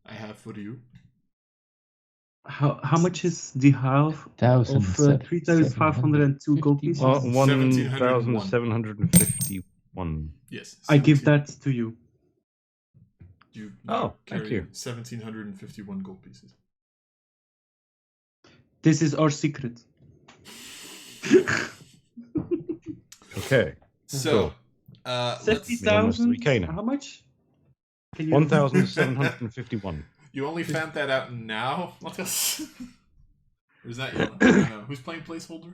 S3: I have for you.
S1: How much is the half of 3,502 gold pieces?
S2: 1,751.
S3: Yes.
S1: I give that to you.
S3: You
S2: thank
S3: carry
S2: you.
S3: 1,751 gold pieces.
S1: This is our secret.
S2: Okay.
S3: So, let's
S1: 70,000. How much?
S2: 1,751.
S3: You only found that out now, Lucas? Or is that Yella? I don't know. Who's playing placeholder?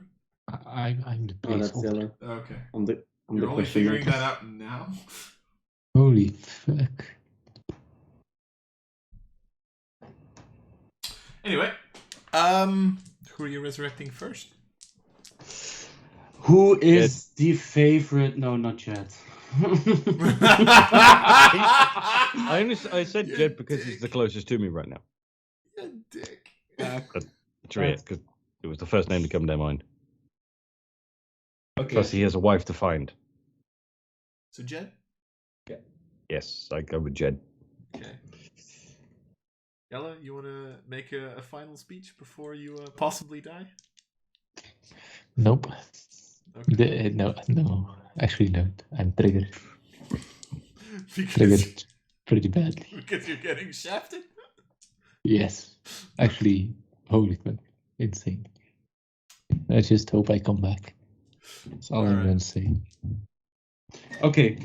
S5: I'm the
S4: Oh, that's
S5: placeholder.
S4: yellow.
S3: Okay.
S4: I'm the
S3: You're only
S4: question
S3: figuring
S4: mark.
S3: that out now?
S5: Holy fuck.
S3: Anyway, who are you resurrecting first?
S1: Who is the favorite? No, not yet.
S2: I said
S3: You
S2: Jed because he's
S3: dick.
S2: the closest to me right now.
S3: You dick.
S2: Because it was the first name to come to mind.
S1: Okay.
S2: Plus, he has a wife to find.
S3: So, Jed?
S2: Yes, I go with Jed.
S3: Okay. Yella, you want to make a final speech before you possibly die?
S5: Nope.
S3: Okay.
S5: No, actually not. I'm triggered.
S3: Because,
S5: Triggered pretty badly.
S3: because you're getting shafted?
S5: Yes. Actually, holy fuck. Insane. I just hope I come back. That's all I'm
S3: Alright.
S5: going to say.
S1: Okay.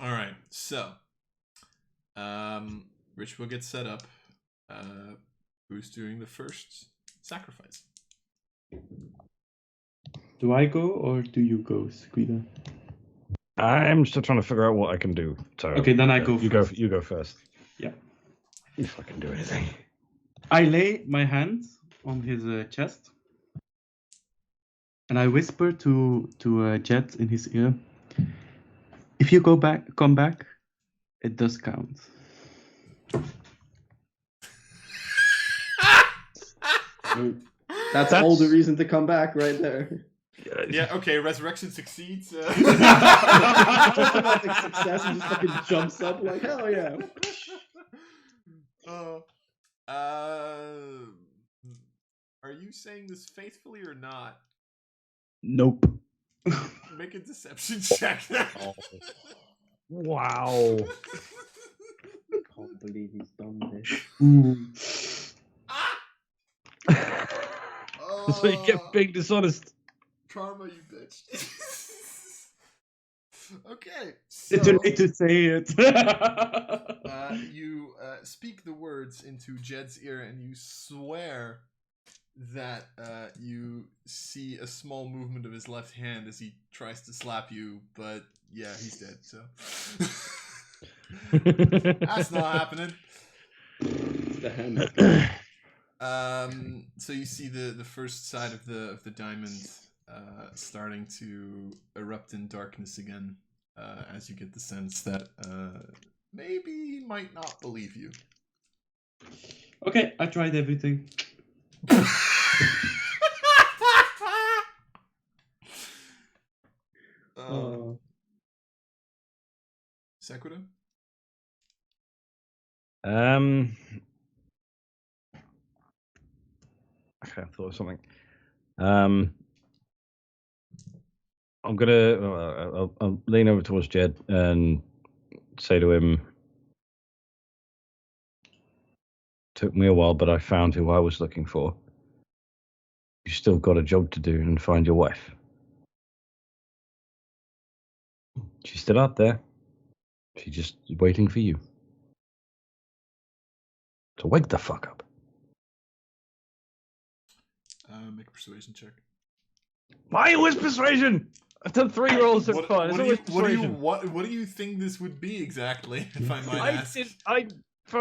S3: Alright, so. Rich will get set up. Who's doing the first sacrifice?
S1: Do I go or do you go, Sequida?
S2: I'm still trying to figure out what I can do. So
S1: Okay, then I go
S2: You
S1: first.
S2: go first.
S1: Yeah.
S2: If I can do anything.
S1: I lay my hand on his chest, and I whisper to Jet in his ear, "If you come back, It does count.
S4: That's all the reason to come back right there.
S3: Yeah, okay, resurrection succeeds.
S4: Automatic success and just fucking jumps up like, hell yeah.
S3: Are you saying this faithfully or not?
S1: Nope.
S3: Make a deception check.
S2: Wow.
S4: I can't believe he's done this.
S2: That's why you get being dishonest.
S3: Karma, you bitch. Okay,
S1: It's too late to say it.
S3: you speak the words into Jed's ear and you swear that you see a small movement of his left hand as he tries to slap you, but yeah, he's dead, so that's not happening.
S4: It's the hand.
S3: So you see the first side of the diamond starting to erupt in darkness again, as you get the sense that maybe he might not believe you.
S1: Okay, I tried everything. Sakura?
S2: Okay, I thought of something. I'm gonna. I'll lean over towards Jed and say to him, "Took me a while, but I found who I was looking for. You still got a job to do and find your wife. She's still out there. She's just waiting for you. So wake the fuck up."
S3: Make a persuasion check.
S2: Why always persuasion? I've done 3 rolls so far. It's always persuasion.
S3: What do you think this would be exactly, if I might ask?
S2: I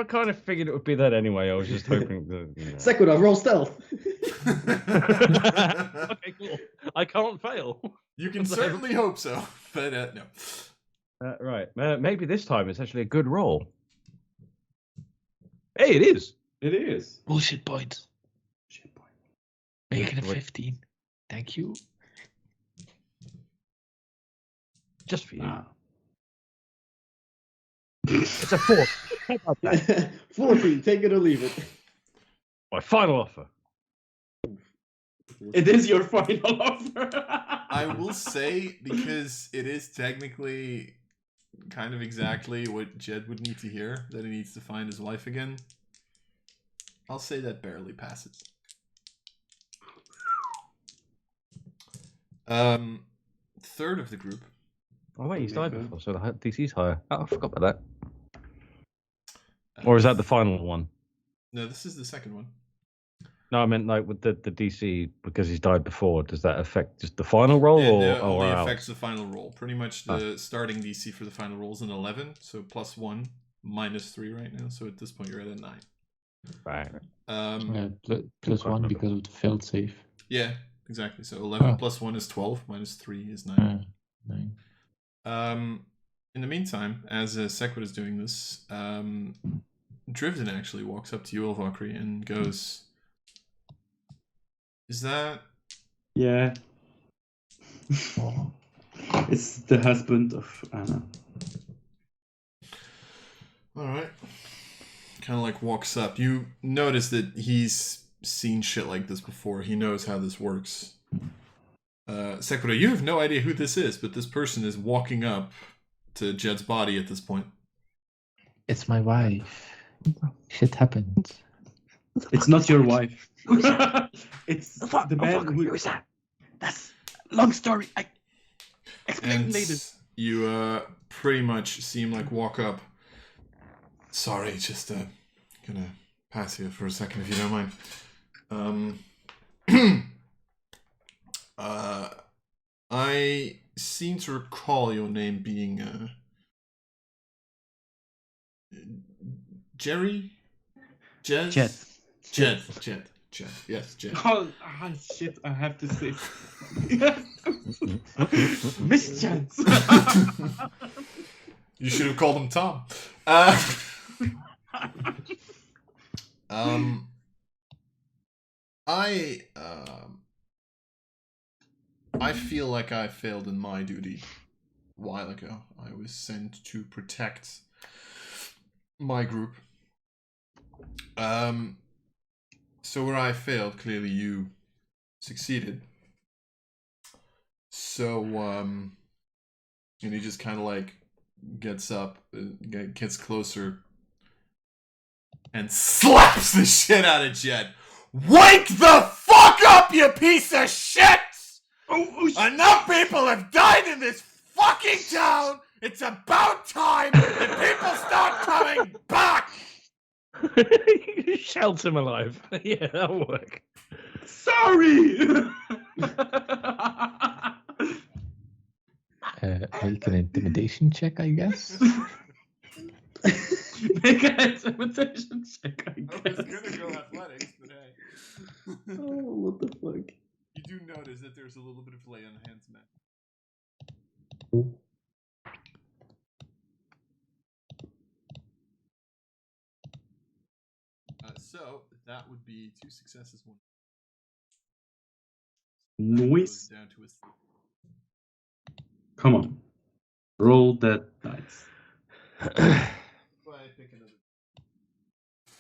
S2: kind of figured it would be that anyway. I was just hoping that...
S4: Sekiro, roll stealth.
S2: Okay, cool. I can't fail.
S3: You can certainly hope so, but no.
S2: Right. Maybe this time it's actually a good roll. Hey, it is.
S1: It is.
S5: Bullshit points. Make it a 15. Thank you.
S2: Just for you. It's a 4. How about that?
S4: 14, take it or leave it.
S2: My final offer.
S1: It is your final offer.
S3: I will say, because it is technically kind of exactly what Jed would need to hear, that he needs to find his wife again, I'll say that barely passes. Third of the group.
S2: Oh wait, he's died before, so the DC's higher. Oh, I forgot about that. Or is that the final one?
S3: No, this is the second one.
S2: No, I meant like with the DC, because he's died before. Does that affect just the final roll,
S3: It
S2: or
S3: only
S2: out?
S3: affects the final roll. Pretty much the starting DC for the final roll is an 11, so +1, -3 right now. So at this point, you're at a 9.
S2: Right.
S5: Plus 1 because of the failed save.
S3: Yeah, exactly. So 11 plus 1 is 12, -3 is 9.
S5: 9.
S3: In the meantime, as Sequid is doing this, Drivden actually walks up to you, Valkyrie, and goes, "Is that?"
S1: Yeah. It's the husband of Anna.
S3: Alright. Kind of like walks up. You notice that he's seen shit like this before. He knows how this works. Sekiro, you have no idea who this is, but this person is walking up to Jed's body at this point.
S5: It's my wife. Shit happens.
S1: It's not your wife. It's the man who...
S6: Who is that?
S1: That's long story. I explain
S3: And
S1: later.
S3: you pretty much see him like walk up. Sorry, just gonna pass you for a second if you don't mind. I seem to recall your name being Jerry? Jed? Jed. Yes, Jed.
S1: Oh, shit, I have to say. Mischance.
S3: You should have called him Tom. I feel like I failed in my duty a while ago. I was sent to protect my group. So where I failed, clearly you succeeded. So, and he just kind of like gets up, gets closer, and slaps the shit out of Jed. Wake the fuck up, you piece of shit! Enough people have died in this fucking town! It's about time that people start coming back!
S2: Shout him alive. Yeah, that'll work.
S1: Sorry!
S5: Make an intimidation check, I guess.
S1: Make an intimidation check, I
S3: I
S1: guess.
S3: was gonna go athletics, but hey.
S4: Oh, what the fuck?
S3: You do notice that there's a little bit of lay on hands, man. So that would be 2 successes, 1.
S1: Noise.
S3: Down to a 3.
S1: Come on. Roll that dice.
S3: Go ahead, pick another.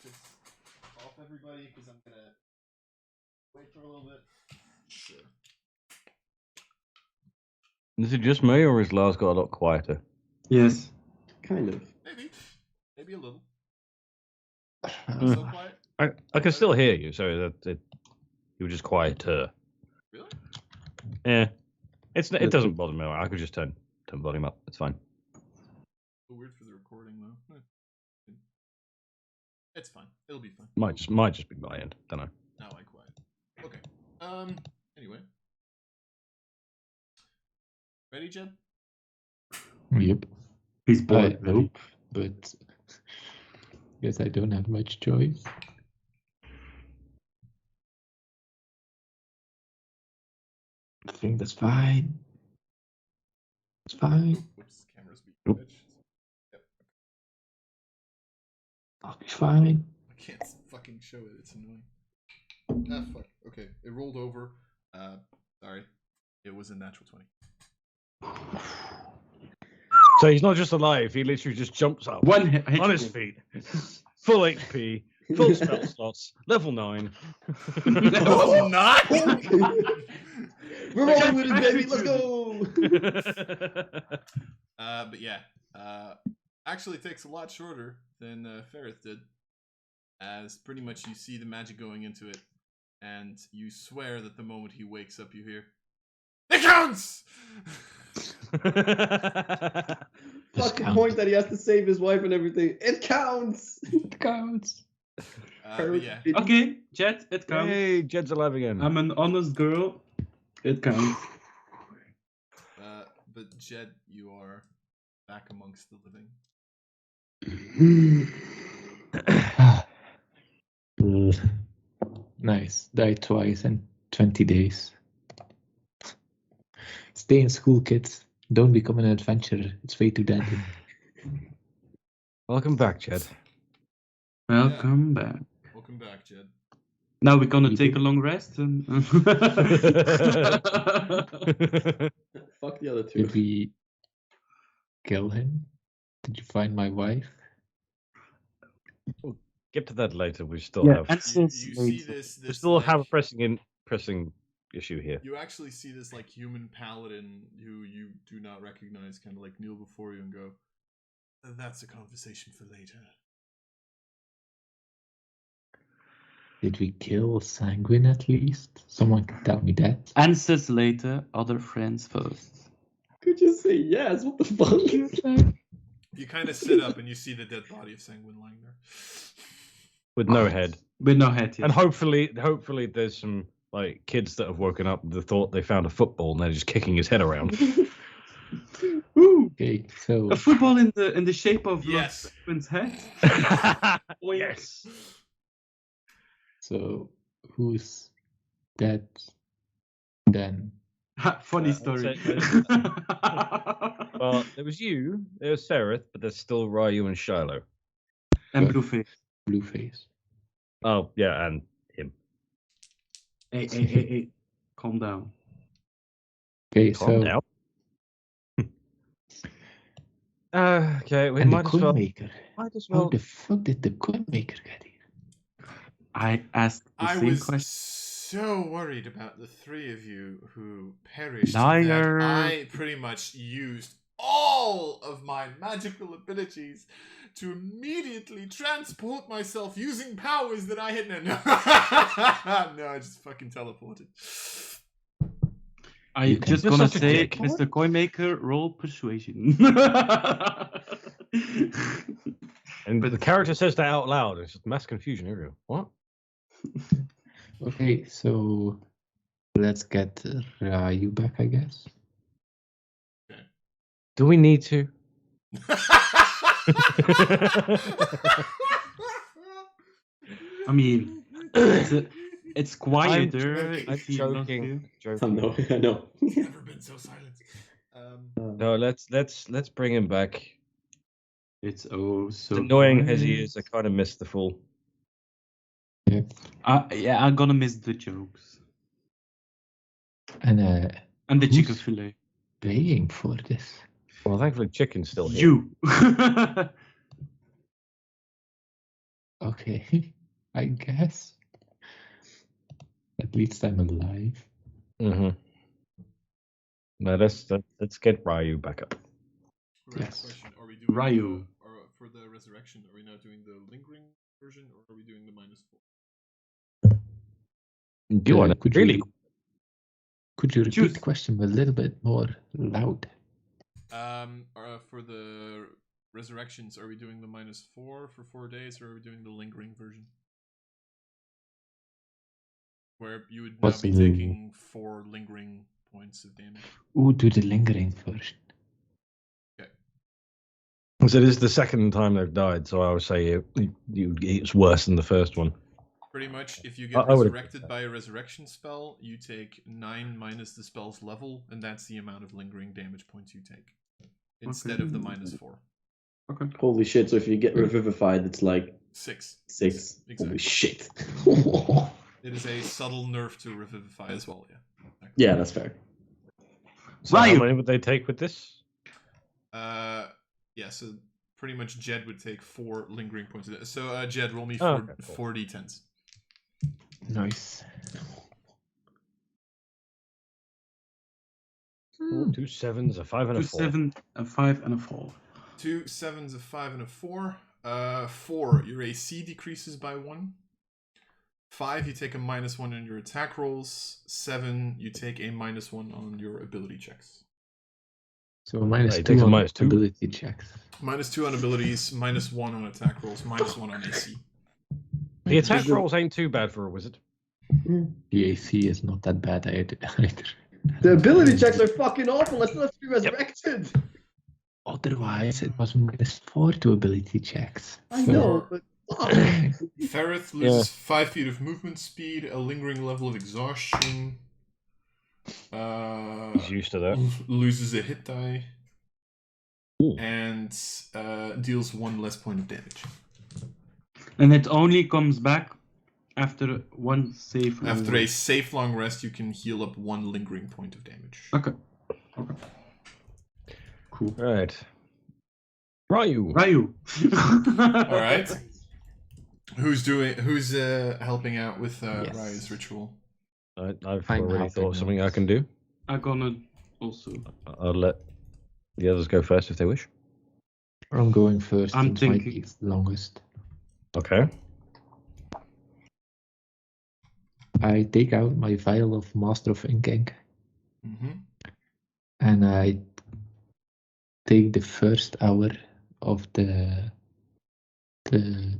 S3: Just off everybody, because I'm gonna wait for a little bit. Sure.
S2: Is it just me, or has Lars got a lot quieter?
S1: Yes.
S4: Kind of.
S3: Maybe a little.
S2: Mm.
S3: So quiet.
S2: I can still hear you, so that you were just quieter.
S3: Really?
S2: Yeah, it doesn't bother me. I could just turn volume up. It's fine.
S3: A little weird for the recording though. It's fine. It'll be fine.
S2: Might just be my end. Don't know.
S3: Now I quiet. Okay. Anyway. Ready, Jed?
S5: Yep.
S1: He's
S5: I
S1: bored.
S5: hope, but guess I don't have much choice. I think that's fine. It's fine.
S3: Whoops, camera's being
S2: Oop.
S3: bitch. Yep.
S5: I'll be fine.
S3: I can't fucking show it. It's annoying. Ah, fuck. Okay, it rolled over. Sorry. It was a natural 20.
S2: So he's not just alive. He literally just jumps up
S1: One hit
S2: on his feet, full HP, full spell slots, level 9.
S3: Oh, not?
S4: We're rolling with it, baby. Let's go.
S3: But yeah. Actually, it takes a lot shorter than Ferrith did. As pretty much you see the magic going into it, and you swear that the moment he wakes up, you hear, "It counts!"
S4: Fucking point that he has to save his wife and everything. It counts.
S5: It counts.
S3: But yeah.
S1: Okay, Jed, it counts.
S2: Hey, Jed's alive again.
S1: I'm an honest girl. It counts.
S3: But Jed, you are back amongst the living.
S5: Nice. Died twice in 20 days. Stay in school, kids. Don't become an adventurer. It's way too deadly.
S2: Welcome back, Jed.
S1: Welcome back.
S3: Welcome back, Jed.
S1: Now we're gonna take a long rest and
S4: Fuck the other two.
S5: Did we kill him? Did you find my wife?
S2: We'll get to that later. We still have
S3: You see this
S2: we still
S3: like,
S2: have a pressing issue here.
S3: You actually see this like human paladin who you do not recognize kind of like kneel before you and go, "That's a conversation for later."
S5: Did we kill Sanguine at least? Someone can tell me that.
S1: answers later, other friends first.
S4: Could you say yes? What the fuck?
S3: You kind of sit up and you see the dead body of Sanguine lying there.
S2: With no head.
S1: With no head yet.
S2: And hopefully there's some like kids that have woken up that thought they found a football and they're just kicking his head around.
S1: Ooh,
S5: Okay, so
S1: a football in the shape of
S3: Yes.
S1: Sanguine's head.
S2: Yes.
S5: so who's dead then?
S1: Funny story.
S2: Well, there was you, there was Sereth, but there's still Ryu and Shiloh.
S1: And Blueface.
S5: Blueface.
S2: Oh, yeah, and him.
S1: Hey. Calm down.
S5: Okay,
S2: Calm down. Okay, we
S5: And
S2: might
S5: the
S2: as well.
S5: Coinmaker.
S2: Might as
S5: How
S2: well.
S5: the fuck did the Coinmaker get here?
S1: I asked the
S3: I
S1: same
S3: was
S1: question.
S3: so worried about the three of you who perished
S1: Liar.
S3: that I pretty much used all of my magical abilities to immediately transport myself using powers that I had no. No, I just fucking teleported.
S1: I just
S2: You're
S1: gonna
S2: such a
S1: say,
S2: dick.
S1: Mr. Coinmaker, roll persuasion.
S2: And the character says that out loud. It's just mass confusion everywhere. What?
S5: Okay, so let's get Ryu back, I guess.
S2: Do we need to?
S1: I mean, it's quieter.
S2: I'm
S1: if you don't feel-
S2: joking.
S4: I know.
S3: Never been so silent.
S2: No, let's bring him back.
S1: It's oh so
S2: As annoying
S1: quiet.
S2: as he is, I kind of missed the fool.
S5: Yeah.
S1: Yeah, I'm gonna miss the jokes
S5: And
S1: and the
S5: Who's-
S1: chicken fillet.
S5: paying for this.
S2: Well, thankfully, Chicken's still here.
S1: You.
S5: Okay, I guess. At least I'm alive.
S2: Mm-hmm. Now let's get Ryu back up.
S3: Right,
S5: Yes.
S3: question. Are we doing
S1: Ryu.
S3: or for the resurrection, are we now doing the lingering version or are we doing the -4?
S2: You want
S5: could
S2: really?
S5: Could you repeat
S1: Choose.
S5: the question a little bit more loud?
S3: For the resurrections, are we doing the -4 for 4 days or are we doing the lingering version? Where you would now
S5: What's
S3: be
S5: the-
S3: taking 4 lingering points of damage.
S5: Ooh, do the lingering version.
S2: So this is the second time they've died, so I would say it's worse than the first one.
S3: Pretty much, if you get
S2: I would-
S3: resurrected by a resurrection spell, you take 9 minus the spell's level, and that's the amount of lingering damage points you take. Instead of the -4.
S1: Okay.
S4: Holy shit! So if you get revivified, it's like
S3: 6.
S4: 6.
S3: Exactly.
S4: Holy shit!
S3: It is a subtle nerf to revivify as well, yeah.
S4: Yeah, that's fair.
S2: So how
S1: Ryu.
S2: many would they take with this?
S3: Yeah, so pretty much Jed would take 4 lingering points. So Jed, roll me
S2: Oh,
S3: 4
S2: okay, cool.
S3: 4 d10s.
S5: Nice.
S2: 2 7s, a 5, and a
S1: 2
S2: 4.
S1: 7, a 5, and a 4.
S3: 2 7s, a 5, and a 4. 4, your AC decreases by 1. 5, you take a -1 on your attack rolls. 7, you take a -1 on your ability checks.
S5: So minus
S2: Right, it
S5: 2
S2: takes a
S5: on
S2: -2.
S5: ability checks.
S3: -2 on abilities, -1 on attack rolls, -1 on AC.
S2: The attack rolls ain't too bad for a wizard.
S5: The AC is not that bad either.
S4: The ability checks are fucking awful. Let's not be resurrected.
S5: Otherwise, it was -4 to ability checks.
S4: I know, but fuck.
S3: Ferrith loses 5 feet of movement speed, a lingering level of exhaustion.
S2: He's used to that.
S3: Loses a hit die.
S2: Ooh.
S3: And deals 1 less point of damage.
S1: And it only comes back after one save.
S3: After a safe long rest, you can heal up 1 lingering point of damage.
S1: Okay. Cool.
S2: Right. Ryu.
S3: Alright. Who's helping out with
S5: Yes.
S3: Ryu's ritual?
S2: I've
S5: I'm
S2: already
S5: helping
S2: thought of something
S5: out.
S2: I can do.
S1: I'm gonna also.
S2: I'll let the others go first if they wish.
S5: I'm going first.
S1: I'm
S5: It might
S1: thinking-
S5: be longest.
S2: Okay.
S5: I take out my vial of Master of Inking
S3: Mm-hmm.
S5: and I take the first hour of the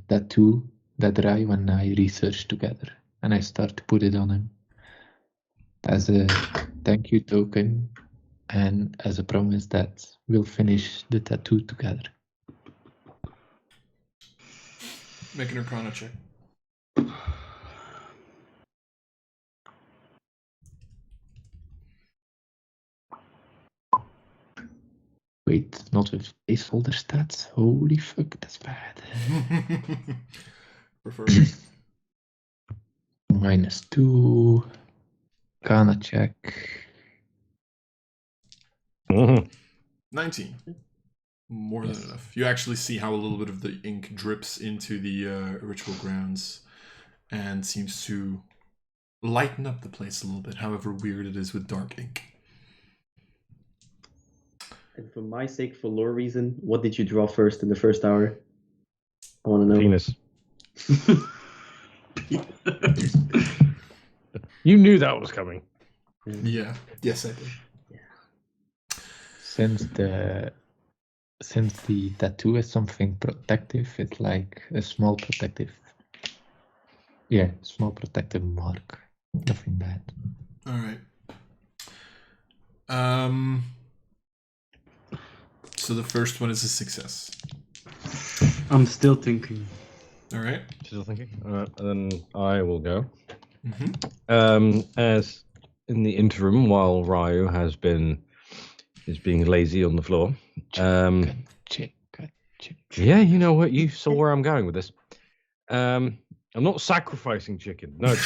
S5: tattoo that Ryu and I researched together, and I start to put it on him as a thank you token and as a promise that we'll finish the tattoo together.
S3: Make an Arcana check.
S5: Wait, not with placeholder stats? Holy fuck, that's bad.
S3: Prefer.
S5: -2. Kana check.
S3: 19. More than enough. You actually see how a little bit of the ink drips into the ritual grounds and seems to lighten up the place a little bit, however weird it is with dark ink.
S4: And for my sake, for lore reason, what did you draw first in the first hour? I want to know.
S2: Penis. You knew that was coming.
S3: Yeah. Yes, I did.
S5: Since the tattoo is something protective, it's like a small protective. Yeah, small protective mark. Nothing bad.
S3: All right. So the first one is a success.
S1: I'm still thinking.
S3: All right.
S2: Still thinking. All right, then I will go.
S3: Mm-hmm.
S2: As in the interim, while Ryu is being lazy on the floor.
S5: Check.
S2: Yeah, you know what? You saw where I'm going with this. I'm not sacrificing chicken. No, don't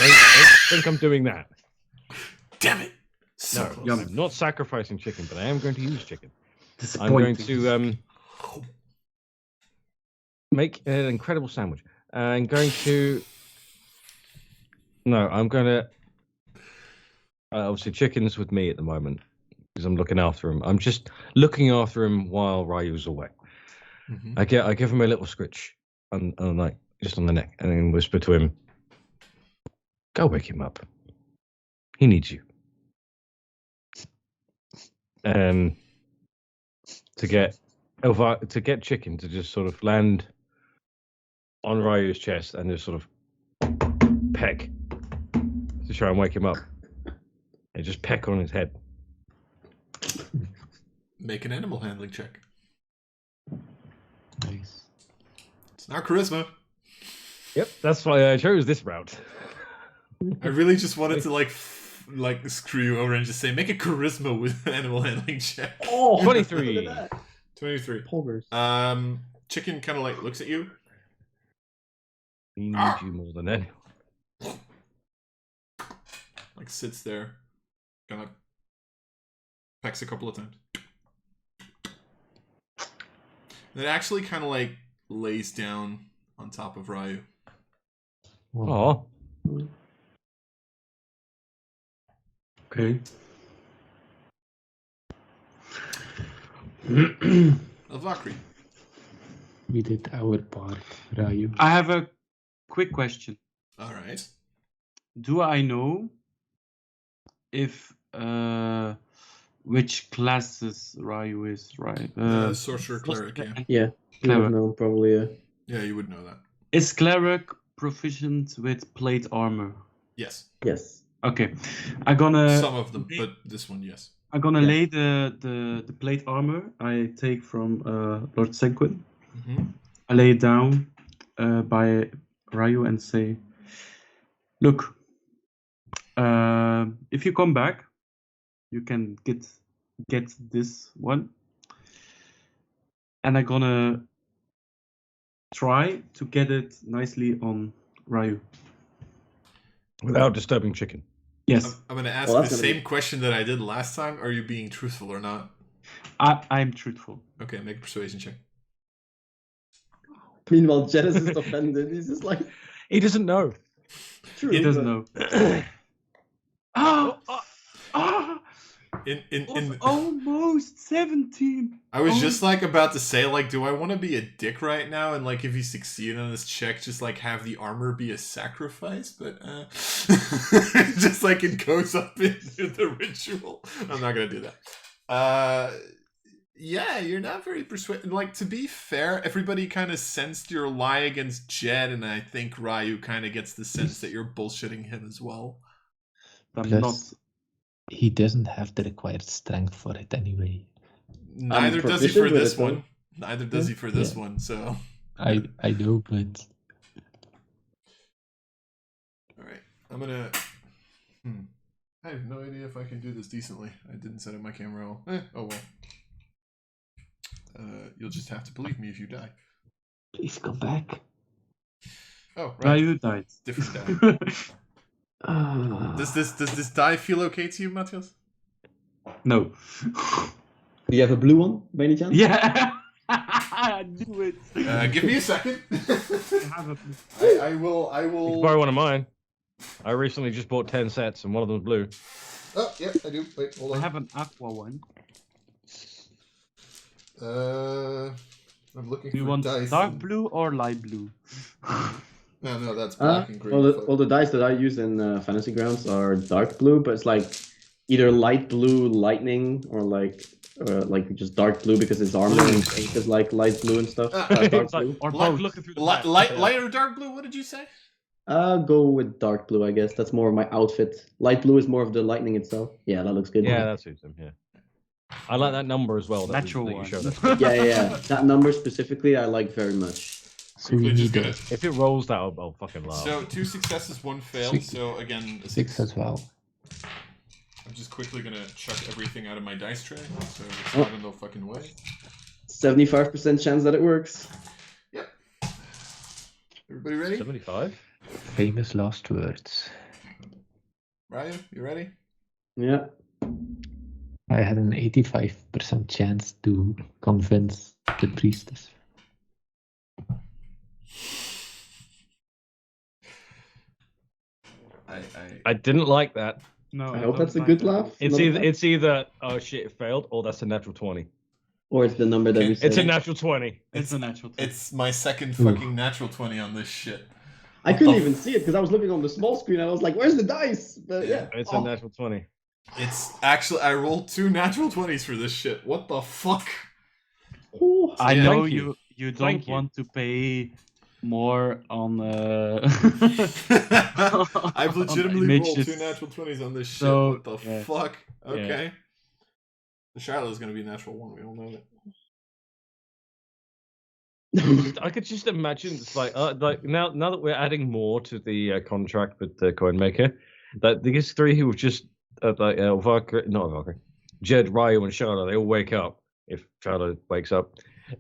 S2: think I'm doing that.
S3: Damn it!
S2: No,
S1: Yum.
S2: I'm not sacrificing chicken, but I am going to use chicken. I'm
S1: Disappointing.
S2: going to make an incredible sandwich. I'm going to. No, I'm going to. Obviously, chicken's with me at the moment because I'm looking after him. I'm just looking after him while Ryu's away.
S3: Mm-hmm.
S2: I give him a little scritch on like just on the neck, and then whisper to him, "Go wake him up. He needs you." To get chicken to just sort of land on Ryu's chest and just sort of peck to try and wake him up, and just peck on his head.
S3: Make an animal handling check.
S5: Nice.
S3: It's not charisma.
S2: Yep, that's why I chose this route.
S3: I really just wanted to like screw you over and just say make a charisma with animal handling check.
S4: Oh,
S2: 23.
S4: look at that.
S3: 23.
S4: Pulvers.
S3: Chicken kind of like looks at you.
S2: He needs you more than anyone.
S3: Like sits there, kind of pecks a couple of times. And it actually kind of like lays down on top of Ryu.
S2: Oh,
S1: Okay.
S3: Valkyrie.
S5: We did our part, Ryu.
S1: I have a quick question.
S3: All right.
S1: Do I know if which classes Ryu is, right?
S3: Sorcerer Cleric, yeah.
S4: Yeah.
S1: Cleric.
S4: No, probably.
S3: Yeah, you would know that.
S1: Is Cleric proficient with plate armor?
S3: Yes.
S4: Yes.
S1: Okay. I'm gonna
S3: Some of them, but this one, yes.
S1: I'm gonna
S4: Yeah.
S1: lay the plate armor I take from Lord Senquin.
S3: Mm-hmm.
S1: I lay it down by Ryu and say, "Look, if you come back, you can get this one, and I'm gonna try to get it nicely on Ryu."
S2: without disturbing chicken.
S1: Yes,
S3: I'm going to ask
S4: Well,
S3: the
S4: that's gonna
S3: same question that I did last time. Are you being truthful or not?
S1: I'm truthful.
S3: Okay, make a persuasion check.
S4: Meanwhile, Janice is offended. He's just like,
S2: He doesn't know.
S4: true.
S1: He doesn't know.
S3: In
S1: Almost 17.
S3: I was just like about to say, like, do I want to be a dick right now and like if you succeed on this check, just like have the armor be a sacrifice? But just like it goes up into the ritual. I'm not gonna do that. Yeah, you're not very persuasive. Like, to be fair, everybody kind of sensed your lie against Jed, and I think Ryu kind of gets the sense that you're bullshitting him as well.
S1: I'm
S5: Plus,
S1: not.
S5: he doesn't have the required strength for it anyway.
S3: Neither does he for
S4: proficient with
S3: this
S4: it, though.
S3: one. Neither does he for this one, so.
S5: I know, but
S3: Alright, I'm gonna... I have no idea if I can do this decently. I didn't set up my camera all. Oh well. you'll just have to believe me if you die.
S5: Please come back.
S3: Oh,
S1: Now
S3: right.
S1: you died.
S3: Different die.
S5: Ah.
S3: Does this die feel okay to you, Matthias?
S1: No.
S4: Do you have a blue one, by any chance?
S1: Yeah. I knew it.
S3: Give me a second.
S1: I have a
S3: I will.
S2: You can borrow one of mine. I recently just bought 10 sets, and one of them's blue.
S3: Oh, yeah, I do. Wait, hold on.
S1: I have an aqua one.
S3: I'm looking
S1: Do you
S3: for
S1: want
S3: dice.
S1: dark blue or light blue?
S3: No, that's black and green.
S4: All the dice that I use in Fantasy Grounds are dark blue, but it's like either light blue lightning or like just dark blue because it's armor and paint is like light blue and stuff. Dark
S2: It's like,
S4: blue.
S2: or
S3: Light-
S2: both. Looking through the
S3: Light or dark blue? What did you say?
S4: Go with dark blue, I guess. That's more of my outfit. Light blue is more of the lightning itself. Yeah, that looks good.
S2: Yeah, that suits him. Yeah, I like that number as well.
S1: Natural
S2: that you
S1: one.
S2: showed us.
S4: yeah. That number specifically, I like very much.
S5: So we
S3: Quickly, just
S5: need
S3: gonna-
S5: a
S2: If it rolls that, I'll fucking laugh.
S3: So 2 successes, 1 fail.
S5: Six.
S3: So again, a
S5: 6 as well.
S3: I'm just quickly gonna chuck everything out of my dice tray, so it's
S4: Oh.
S3: not in no fucking way.
S4: 75% chance that it works.
S3: Yep. Everybody ready?
S2: 75.
S5: Famous last words.
S3: Ryan, you ready?
S4: Yeah.
S5: I had an 85% chance to convince the priestess.
S2: I didn't like that.
S1: No,
S4: I hope
S1: don't
S4: that's a
S1: like
S4: good
S1: that.
S4: laugh.
S2: It's either oh shit it failed or that's a natural 20.
S4: Or it's the number that we said.
S2: It's a natural 20.
S1: It's a natural.
S3: It's my second fucking natural 20 on this shit.
S4: I couldn't even see it because I was looking on the small screen and I was like, where's the dice? But yeah.
S2: It's
S4: Oh.
S2: a natural 20.
S3: It's actually, I rolled 2 natural 20s for this shit. What the fuck?
S4: Oh.
S1: I
S3: Yeah.
S1: know
S2: Thank you.
S1: you don't
S2: Thank you.
S1: want to pay more on.
S3: I've legitimately
S1: on
S3: rolled
S1: images.
S3: 2 natural 20s on this shit.
S1: So,
S3: What the
S1: yeah.
S3: fuck? Okay. The Charlotte is going to be a natural 1. We all know that.
S2: I could just imagine it's like now that we're adding more to the contract with the coin maker, that these three who have just Valkyrie, Jed, Ryu, and Charlotte, they all wake up. If Charlotte wakes up,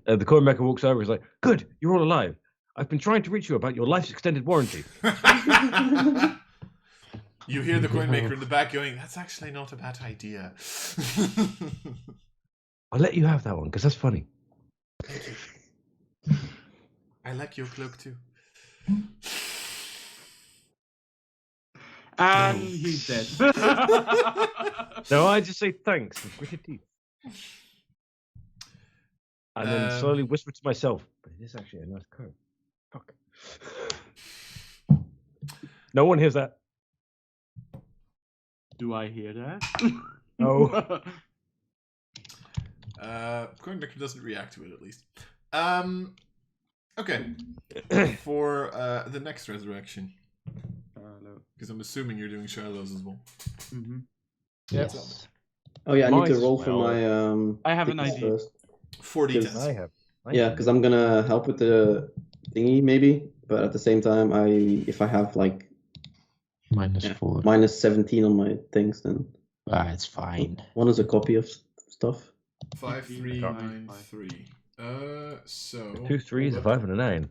S2: the coin maker walks over. He's like, "Good, you're all alive. I've been trying to reach you about your life's extended warranty."
S3: You hear the coin maker in the back going, "That's actually not a bad idea."
S2: I'll let you have that one because that's funny.
S3: I like your cloak too.
S1: And he's dead.
S2: No, I just say thanks with gritted teeth, and then slowly whisper to myself, "But it is actually a nice coat." Fuck. No one hears that.
S1: Do I hear that?
S2: Oh.
S3: Coin maker doesn't react to it at least. Okay. For the next resurrection, because I'm assuming you're doing Shiloh's as well.
S1: Mm-hmm.
S5: Yes.
S4: Oh yeah, I need
S2: Might
S4: to
S2: as
S4: roll for
S2: well.
S4: my
S1: I have an
S4: things
S1: idea.
S4: first.
S3: 40
S4: Because-
S3: tens.
S2: I have.
S4: Yeah, because I'm gonna help with the thingy maybe, but at the same time, if I have like
S5: -4.
S4: minus 17 on my things, then
S5: It's fine.
S4: one is a copy of stuff.
S3: 5, 3, 9, 3. So
S2: 2 3s, a 5, and a 9.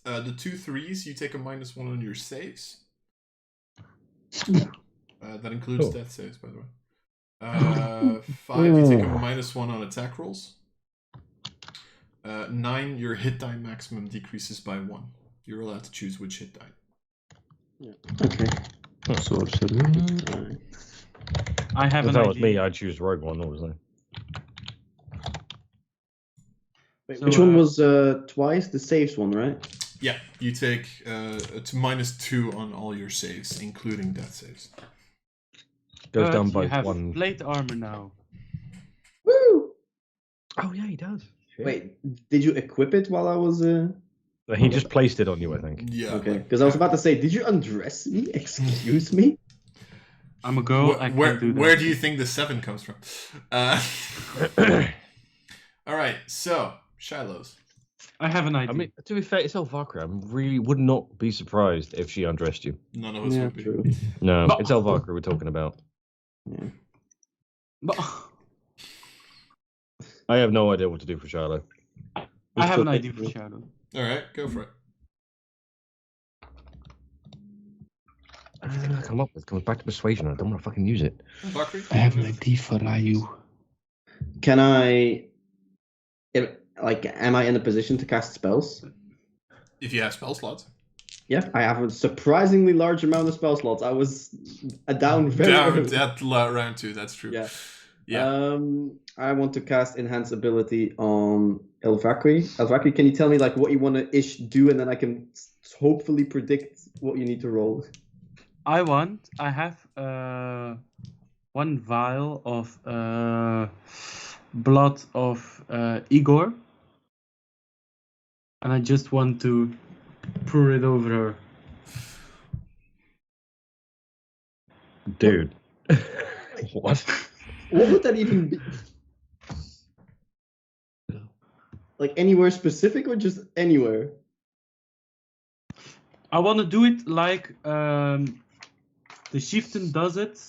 S3: The 2 3s, you take a -1 on your saves. That includes
S2: Oh.
S3: death saves, by the way. 5, you take a -1 on attack rolls. 9, your hit die maximum decreases by 1. You're allowed to choose which hit die.
S4: Okay.
S5: Sorcerer.
S4: Alright.
S1: I have
S2: If
S1: an
S2: that was
S1: idea.
S2: me, I'd choose Rogue One, obviously.
S4: Wait,
S1: So,
S4: which one was twice the saves one, right?
S3: Yeah, you take to -2 on all your saves, including death saves.
S2: Goes
S1: But
S2: down
S1: you
S2: by
S1: have
S2: 1.
S1: plate armor now.
S4: Woo!
S2: Oh, yeah, he does. Shit.
S4: Wait, did you equip it while I was?
S2: He just placed it on you, I think.
S3: Yeah.
S4: Okay, because I was about to say, did you undress me? Excuse me.
S1: I'm a girl. I
S3: Where
S1: can't do that.
S3: where do you think the 7 comes from? All right, so Shiloh's.
S1: I have an idea.
S2: I mean, to be fair, it's Elvakra. I really would not be surprised if she undressed you.
S3: None of us
S4: Yeah,
S3: would be.
S4: true.
S2: No, it's Elvakra we're talking about.
S4: Yeah.
S1: But
S2: I have no idea what to do for Shiloh.
S1: I have an idea for Shadow.
S3: All right, go for it.
S2: I come up with comes back to persuasion. I don't want to fucking use it.
S3: Valkyrie?
S5: I have an idea for Ryu.
S4: Can I, am I in a position to cast spells?
S3: If you have spell slots.
S4: Yeah, I have a surprisingly large amount of spell slots. I was down very
S3: Down
S4: early.
S3: at round 2, that's true.
S4: Yeah.
S3: Yeah.
S4: I want to cast Enhance Ability on Elvakri. Elvakri, can you tell me what you want to do, and then I can hopefully predict what you need to roll?
S1: I have one vial of blood of Igor, and I just want to pour it over her.
S2: Dude. What?
S4: What would that even be? Anywhere specific or just anywhere?
S1: I want to do it like the chieftain does it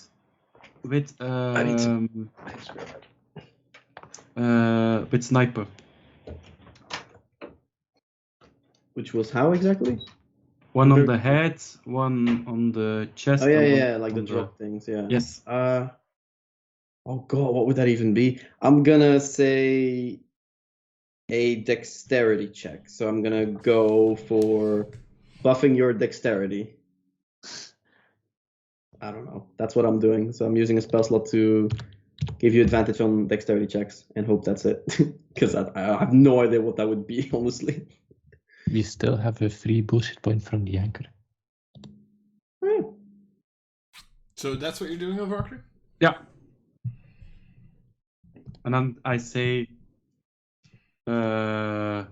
S1: with sniper.
S4: Which was how exactly?
S1: One on the head, one on the chest.
S4: Oh yeah, like the drop things. Yeah.
S1: Yes.
S4: Oh god, what would that even be? I'm gonna say a dexterity check. So I'm gonna go for buffing your dexterity. I don't know. That's what I'm doing. So I'm using a spell slot to give you advantage on dexterity checks and hope that's it. Because I have no idea what that would be, honestly.
S5: We still have a free bullshit point from the anchor.
S3: So that's what you're doing, Valkyrie?
S1: Yeah. And then I say the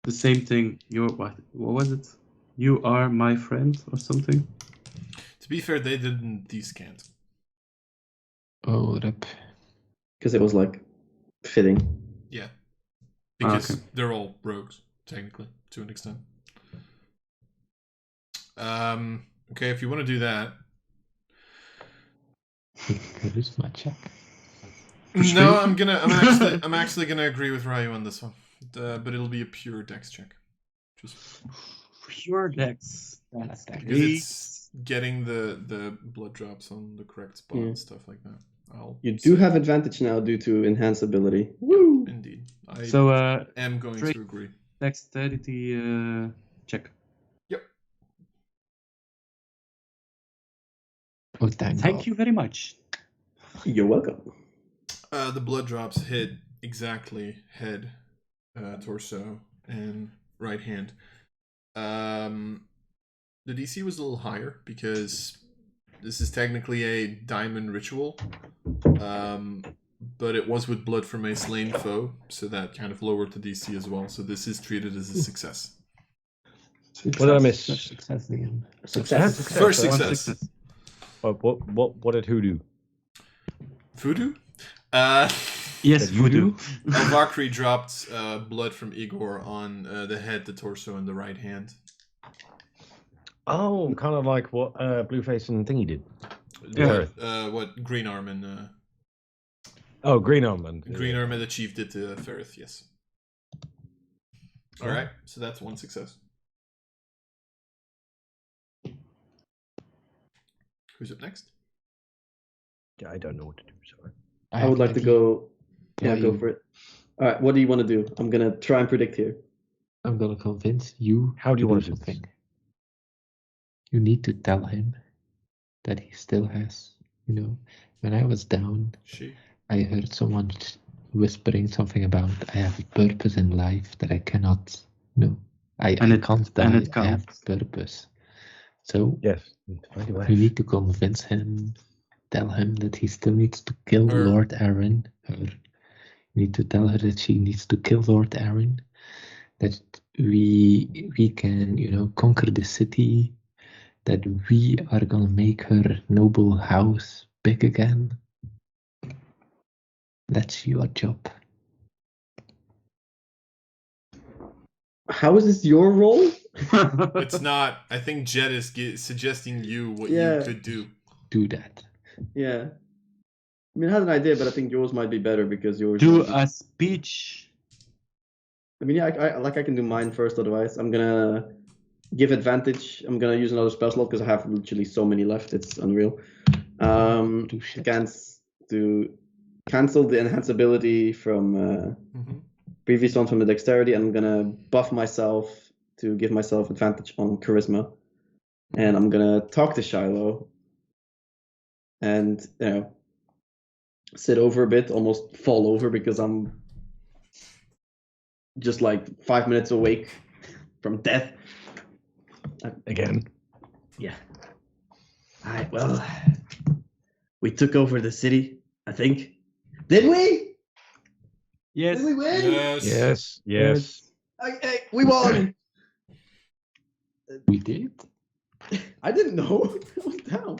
S1: same thing. What was it? You are my friend or something?
S3: To be fair, they didn't descant.
S5: Oh, rip.
S4: Because it was fitting.
S3: Yeah. Because they're all rogues, technically, to an extent. Okay, if you want to do that.
S5: Charisma check.
S3: No, I'm actually gonna agree with Ryu on this one. But it'll be a pure dex check. Just
S1: pure dex. That's
S3: because it's getting the blood drops on the correct spot and stuff like that.
S4: You do have advantage now due to enhance ability. Woo!
S3: Indeed. I am going to agree.
S1: Dexterity check.
S3: Yep.
S5: Oh, thank
S1: you very much.
S4: You're welcome.
S3: The blood drops hit exactly head, torso, and right hand. The DC was a little higher because this is technically a diamond ritual, but it was with blood from a slain foe, so that kind of lowered the DC as well. So this is treated as a success.
S2: What did I miss?
S5: Success again.
S4: Success.
S3: First success.
S2: What did who do?
S3: Voodoo?
S1: Yes, voodoo.
S3: Valkyrie dropped blood from Igor on the head, the torso, and the right hand.
S2: Oh, kind of like what Blueface and Thingy did.
S3: Yeah. What Green Arm and...
S2: Green Arm and...
S3: Green Arm and the Chief did to Ferrith, yes. Alright, so that's one success. Who's up next?
S2: Yeah, I don't know what to do, sorry.
S4: I would like to go... Yeah, go for it. Alright, what do you want to do? I'm going to try and predict here.
S5: I'm going to convince you.
S2: How do you want to do
S5: something? You need to tell him that he still has, when I was down, I heard someone whispering something about I have a purpose in life that I cannot, I can't die, I have purpose. So,
S2: yes,
S5: you need to convince him, tell him that he still needs to kill Lord Aaron. You need to tell her that she needs to kill Lord Aaron, that we can, conquer the city, that we are gonna make her noble house big again. That's your job.
S4: How is this your role?
S3: It's not. I think Jed is suggesting you what you could do.
S5: Do that.
S4: Yeah. I mean, I had an idea, but I think yours might be better because yours.
S1: Do a speech.
S4: I mean, yeah, I can do mine first. Otherwise, I'm gonna give advantage. I'm gonna use another spell slot because I have literally so many left. It's unreal. To cancel the enhance ability from previous one from the dexterity, and I'm gonna buff myself to give myself advantage on charisma, and I'm gonna talk to Shiloh, and sit over a bit, almost fall over because I'm just like 5 minutes awake from death.
S2: Again.
S4: Yeah. Alright, well, we took over the city, I think. Did we?
S1: Yes.
S4: Did we win?
S2: Yes.
S4: Okay, we won.
S5: We did?
S4: I didn't know. I was down.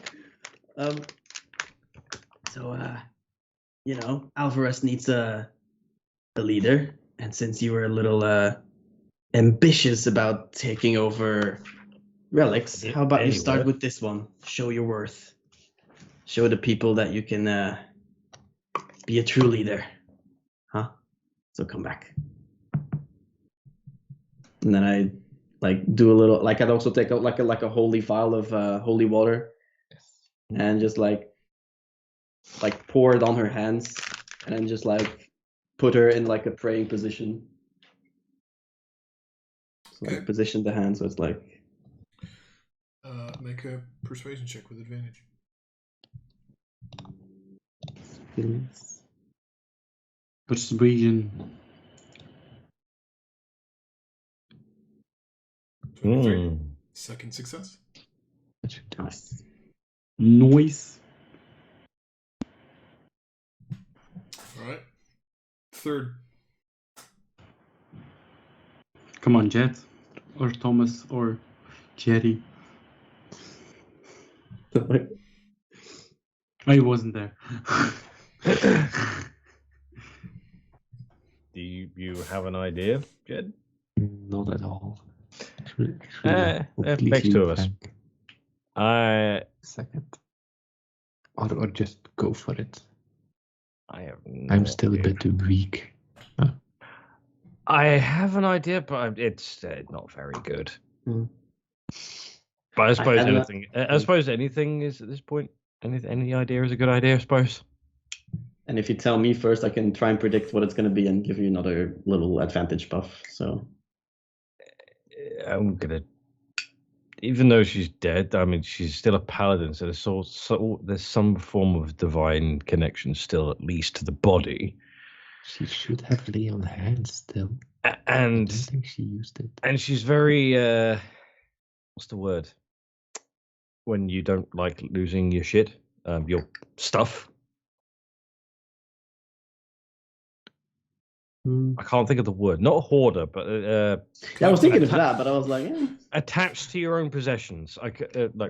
S4: Alvarez needs a leader, and since you were a little ambitious about taking over relics, how about you start with this one? Show your worth. Show the people that you can be a true leader. Huh? So come back. And then I do a little I'd also take out like a holy vial of holy water, and just like pour it on her hands, and then just put her in a praying position. So position the hand so it's
S3: make a persuasion check with advantage.
S1: Persuasion.
S3: 23. Second success.
S4: Nice.
S1: Noise.
S3: All right. Third.
S1: Come on, Jet. Or Thomas. Or Jerry. I wasn't there.
S2: Do you have an idea, Jed?
S5: Not at all.
S2: Makes two of us.
S5: Second. Or just go for it.
S2: I'm
S5: still a bit bit weak.
S2: I have an idea, but it's not very good. But I suppose anything is at this point. Any idea is a good idea, I suppose.
S4: And if you tell me first, I can try and predict what it's going to be and give you another little advantage buff. So
S2: I'm gonna, even though she's dead, I mean she's still a paladin, so there's some form of divine connection still, at least to the body.
S5: She should have lay on hands still.
S2: And
S5: I don't think she used it.
S2: And she's very what's the word? When you don't like losing your shit, your stuff. I can't think of the word. Not a hoarder, but
S4: I was thinking of that, but I was like,
S2: attached to your own possessions,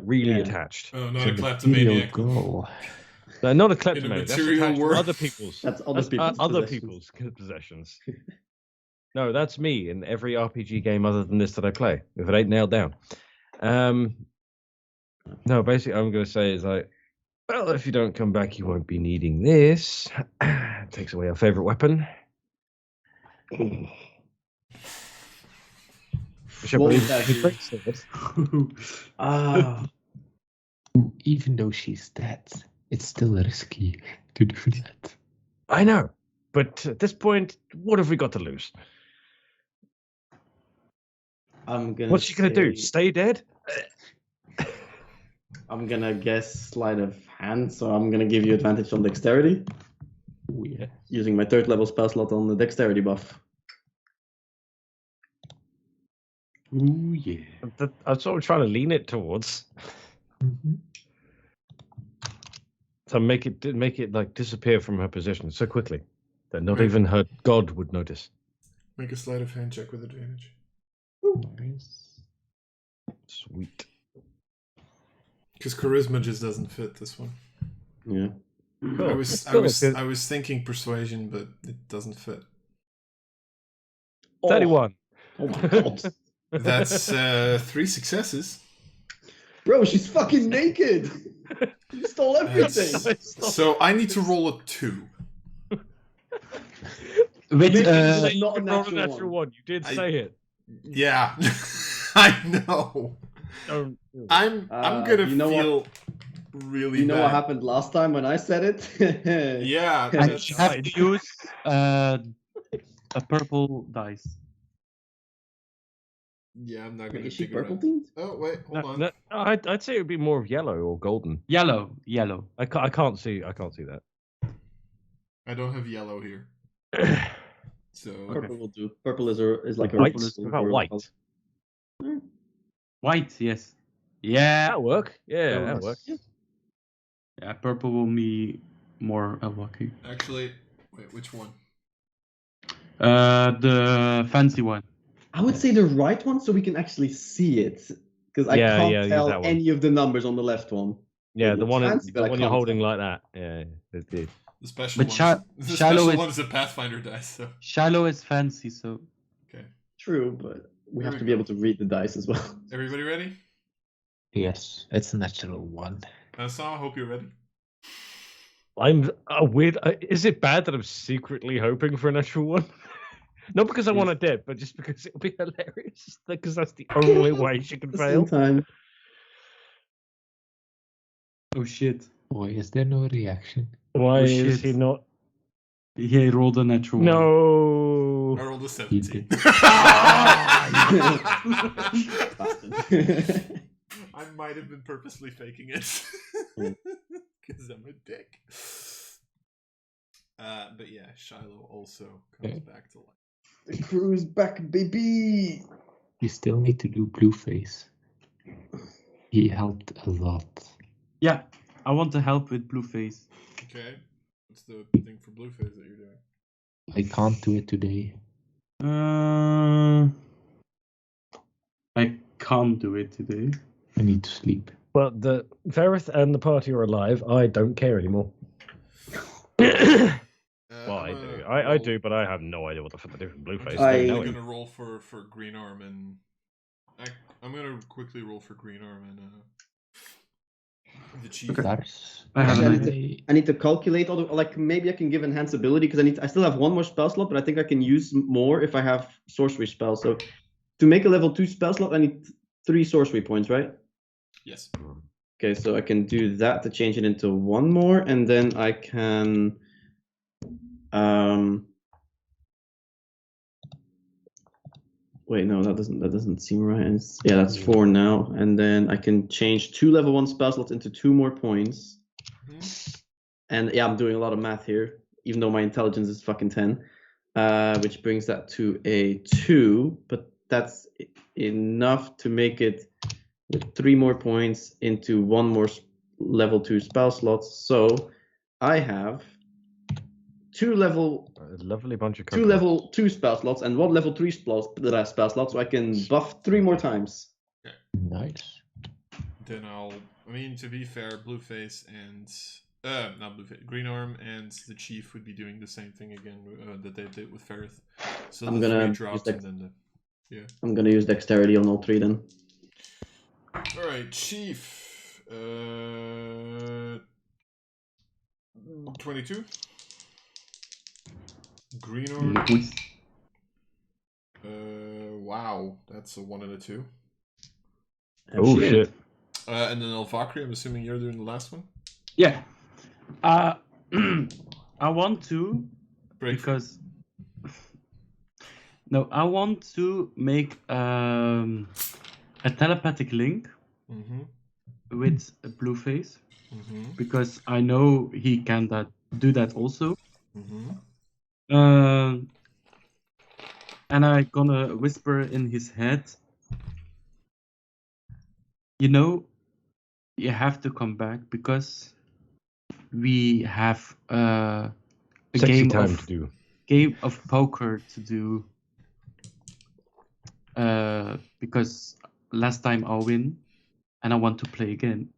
S2: really attached.
S3: Oh, not a kleptomaniac.
S2: No, not a kleptomaniac. That's attached to other people's.
S4: That's
S2: other people's possessions. No, that's me in every RPG game other than this that I play. If it ain't nailed down. No, basically, I'm going to say is well, if you don't come back, you won't be needing this. It takes away our favorite weapon.
S5: Even though she's dead, it's still risky to do that.
S2: I know, but at this point, what have we got to lose? What's she gonna do? Stay dead?
S4: I'm gonna guess sleight of hand, so I'm gonna give you advantage on dexterity.
S5: Oh, yeah.
S4: Using my 3rd level spell slot on the dexterity buff.
S1: Ooh, yeah.
S2: I'm sort of trying to lean it towards.
S5: Mm-hmm.
S2: So make it disappear from her position so quickly that not even her god would notice.
S3: Make a sleight of hand check with advantage.
S5: Nice.
S2: Sweet.
S3: Because charisma just doesn't fit this one.
S4: Yeah.
S3: I was thinking persuasion, but it doesn't fit.
S2: 31.
S4: Oh my god.
S3: That's 3 successes.
S4: Bro, she's fucking naked. You stole everything.
S3: So I need to roll a 2.
S1: With
S4: Maybe it's not a
S2: Roll a
S4: natural one.
S2: You did say it.
S3: Yeah, I know.
S2: Don't.
S3: I'm gonna feel really.
S4: You know
S3: bad.
S4: what happened last time when I said it?
S3: Yeah,
S1: and
S3: that's
S1: you have to use a purple dice.
S3: Yeah, I'm not gonna.
S4: Is she
S3: figure
S4: purple
S3: out.
S4: teamed?
S3: Oh wait, hold on.
S2: No, I'd say it would be more of yellow or golden.
S1: Yellow.
S2: I can't see that.
S3: I don't have yellow here. So
S4: Purple will do. Purple is like a
S2: White.
S4: purple
S2: What about
S4: or-
S2: white?
S1: White, yes. Yeah.
S2: That'll work. Yeah, that'll work.
S1: Yeah, purple will be more lucky.
S3: actually, wait, which one?
S1: The fancy one.
S4: I would say the right one so we can actually see it. Because I
S2: Yeah,
S4: can't
S2: use
S4: tell
S2: that one.
S4: any of the numbers on the left one.
S2: Yeah,
S4: It
S2: the
S4: looks
S2: one,
S4: fancy, but I
S2: you're
S4: can't
S2: holding
S4: tell.
S2: like that. Yeah, it.
S3: The special
S1: But
S3: one. The
S1: shallow
S3: special
S1: is-
S3: one is a Pathfinder dice. So
S1: Shallow is fancy, so
S3: okay.
S4: True, but we
S3: Here
S4: have
S3: we
S4: to be
S3: go.
S4: able to read the dice as well.
S3: Everybody ready?
S5: Yes, it's a natural one.
S3: Sam, I hope you're ready.
S2: I'm weird. Is it bad that I'm secretly hoping for a natural one? Not because I want it dead, but just because it'll be hilarious. Because that's the only way she can
S4: At the same
S2: fail.
S4: time.
S1: oh shit.
S5: Why is there no reaction?
S2: Why
S1: Oh,
S2: is
S1: shit.
S2: he not?
S1: He rolled a natural one.
S2: No.
S3: I rolled a 17.
S5: did.
S3: I might have been purposely faking it. Because I'm a dick. But yeah, Shiloh also comes back to life.
S4: The crew's back, baby!
S5: You still need to do Blueface. He helped a lot.
S1: Yeah, I want to help with Blueface.
S3: Okay. What's the thing for Blueface that you're doing?
S5: I can't do it today.
S1: I can't do it today.
S5: I need to sleep.
S2: Well, the Verith and the party are alive. I don't care anymore. Well, I do. I do, but I have no idea what the fuck to do with Blueface.
S3: I'm
S2: No,
S3: gonna roll for Green Arm and I'm gonna quickly roll for Green Arm and the Chief.
S5: Lars,
S1: I have an
S4: idea. I need to calculate all the, like, maybe I can give enhanced ability because I still have one more spell slot, but I think I can use more if I have sorcery spells. So to make a level 2 spell slot, I need 3 sorcery points, right?
S3: Yes.
S4: Okay, so I can do that to change it into 1 more, and then I can wait, no, that doesn't seem right. Yeah, that's 4 now, and then I can change 2 level 1 spell slots into 2 more points. And yeah, I'm doing a lot of math here, even though my intelligence is fucking 10, which brings that to a 2, but that's enough to make it with 3 more points into 1 more level 2 spell slots. So I have 2 level
S2: a lovely bunch of
S4: 2 level 2 spell slots and 1 level 3 spell slot, so I can buff 3 more times.
S5: nice.
S3: Then to be fair, Blueface and not Blueface, Green Arm and the Chief would be doing the same thing again that they did with Ferrith. So
S4: I'm
S3: the
S4: gonna
S3: 3 dropped and then
S4: I'm gonna use dexterity on all 3 then.
S3: All right, Chief. 22. Green Arm. Wow, that's a 1 and a 2.
S2: Oh shit.
S3: And then Elvakri, I'm assuming you're doing the last one.
S1: Yeah. I want to
S3: Break
S1: because no, I want to make a telepathic link with Blueface because I know he can do that also. And I'm gonna whisper in his head, you know, you have to come back because we have a game of poker to do. Because last time I'll win, and I want to play again.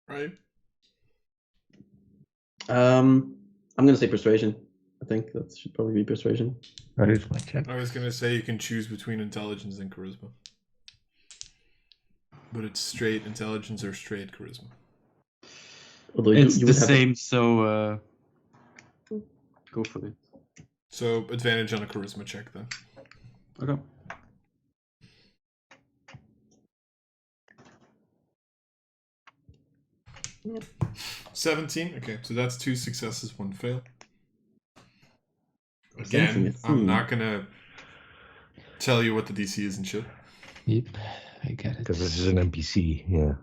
S3: Right.
S4: I'm gonna say persuasion. I think that should probably be persuasion.
S5: That is my check.
S3: I was gonna say you can choose between intelligence and charisma. But it's straight intelligence or straight charisma.
S4: Although
S1: It's
S4: you
S1: the
S4: would have
S1: same, so go for it.
S3: So advantage on a charisma check then.
S1: Okay.
S4: Yep.
S3: 17. Okay, so that's 2 successes, 1 fail.
S4: Sensing
S3: Again,
S4: it.
S3: I'm not gonna tell you what the DC is and shit.
S5: Yep, I get it.
S2: Because this is an NPC, yeah.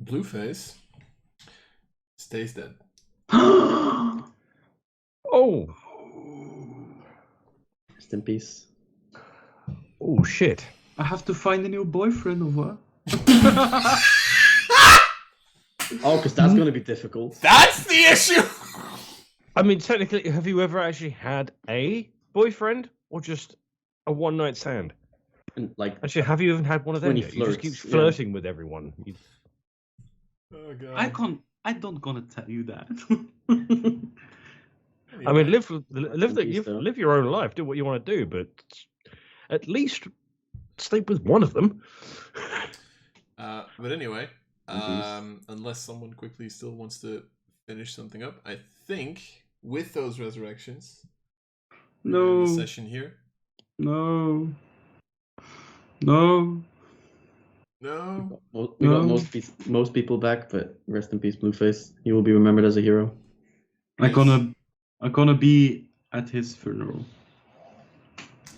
S3: Blueface stays dead.
S2: Oh!
S4: Rest in peace.
S2: Oh, shit.
S1: I have to find a new boyfriend or what?
S4: Oh, because that's going to be difficult.
S3: That's the issue!
S2: I mean, technically, have you ever actually had a boyfriend or just a one-night stand?
S4: And, like,
S2: Actually, have you even had one of them
S4: 20
S2: yet? You just keep
S4: flirts,
S2: flirting with everyone.
S3: Oh god.
S1: I don't gonna tell you that.
S2: I mean, live
S4: peace, though.
S2: live your own life. Do what you want to do, but at least sleep with one of them.
S3: But anyway,
S4: Indeed.
S3: unless someone quickly still wants to finish something up, I think with those resurrections, we're in the session here.
S1: No.
S4: We got most people back, but rest in peace, Blueface. He will be remembered as a hero.
S1: I'm gonna be at his funeral.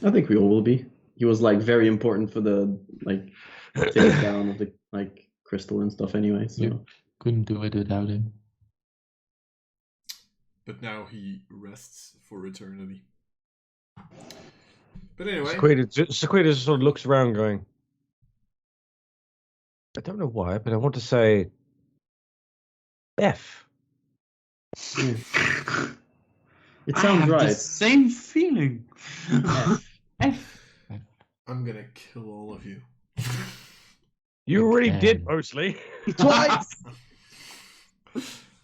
S4: I think we all will be. He was like very important for the take down of the crystal and stuff anyway. So
S5: Yeah. Couldn't do it without him.
S3: But now he rests for eternity. But anyway,
S2: Sequita sort of looks around, going, I don't know why, but I want to say F.
S4: it
S1: I
S4: sounds
S1: have
S4: right.
S1: the same feeling. F.
S3: I'm gonna kill all of you.
S2: You already
S5: Okay.
S2: did, mostly.
S4: Twice.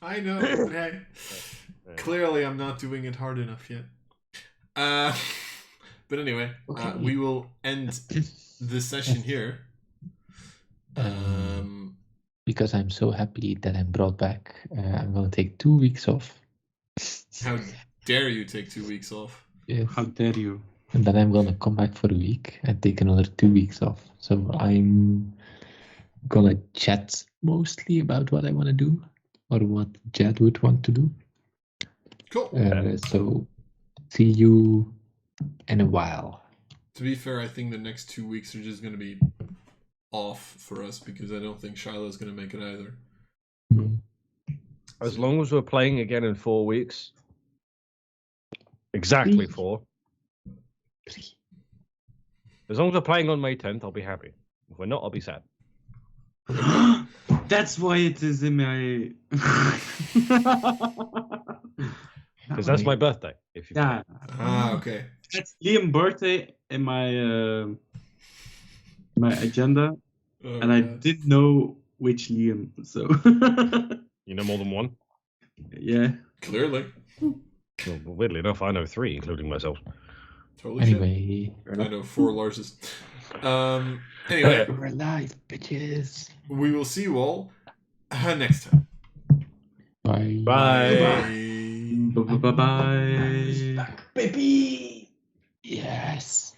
S3: I know, but hey, clearly I'm not doing it hard enough yet. But anyway,
S5: Okay.
S3: we will end this session here.
S5: Because I'm so happy that I'm brought back, I'm gonna take 2 weeks off.
S3: How dare you take 2 weeks off?
S5: Yes.
S1: How dare you?
S5: And then I'm gonna come back for a week and take another 2 weeks off. So I'm gonna chat mostly about what I want to do or what Jed would want to do.
S3: Cool.
S5: So see you in a while.
S3: To be fair, I think the next 2 weeks are just going to be off for us because I don't think Shiloh's going to make it either.
S2: As long as we're playing again in 4 weeks. Exactly 4. As long as we're playing on May 10th, I'll be happy. If we're not, I'll be sad.
S1: That's why it is in my.
S2: Because that's my birthday. If you
S1: Yeah.
S3: Okay.
S1: It's Liam's birthday in my my agenda,
S3: Oh,
S1: and I
S3: God.
S1: didn't know which Liam. So
S2: You know more than one?
S1: yeah.
S3: Clearly.
S2: Well, weirdly enough, I know 3, including myself.
S3: Totally shit.
S5: Anyway,
S3: I know 4 Larses. Anyway,
S5: we're live, bitches.
S3: we will see you all next time.
S5: Bye.
S2: Bye.
S1: Bye bye.
S4: Baby.
S5: Yes.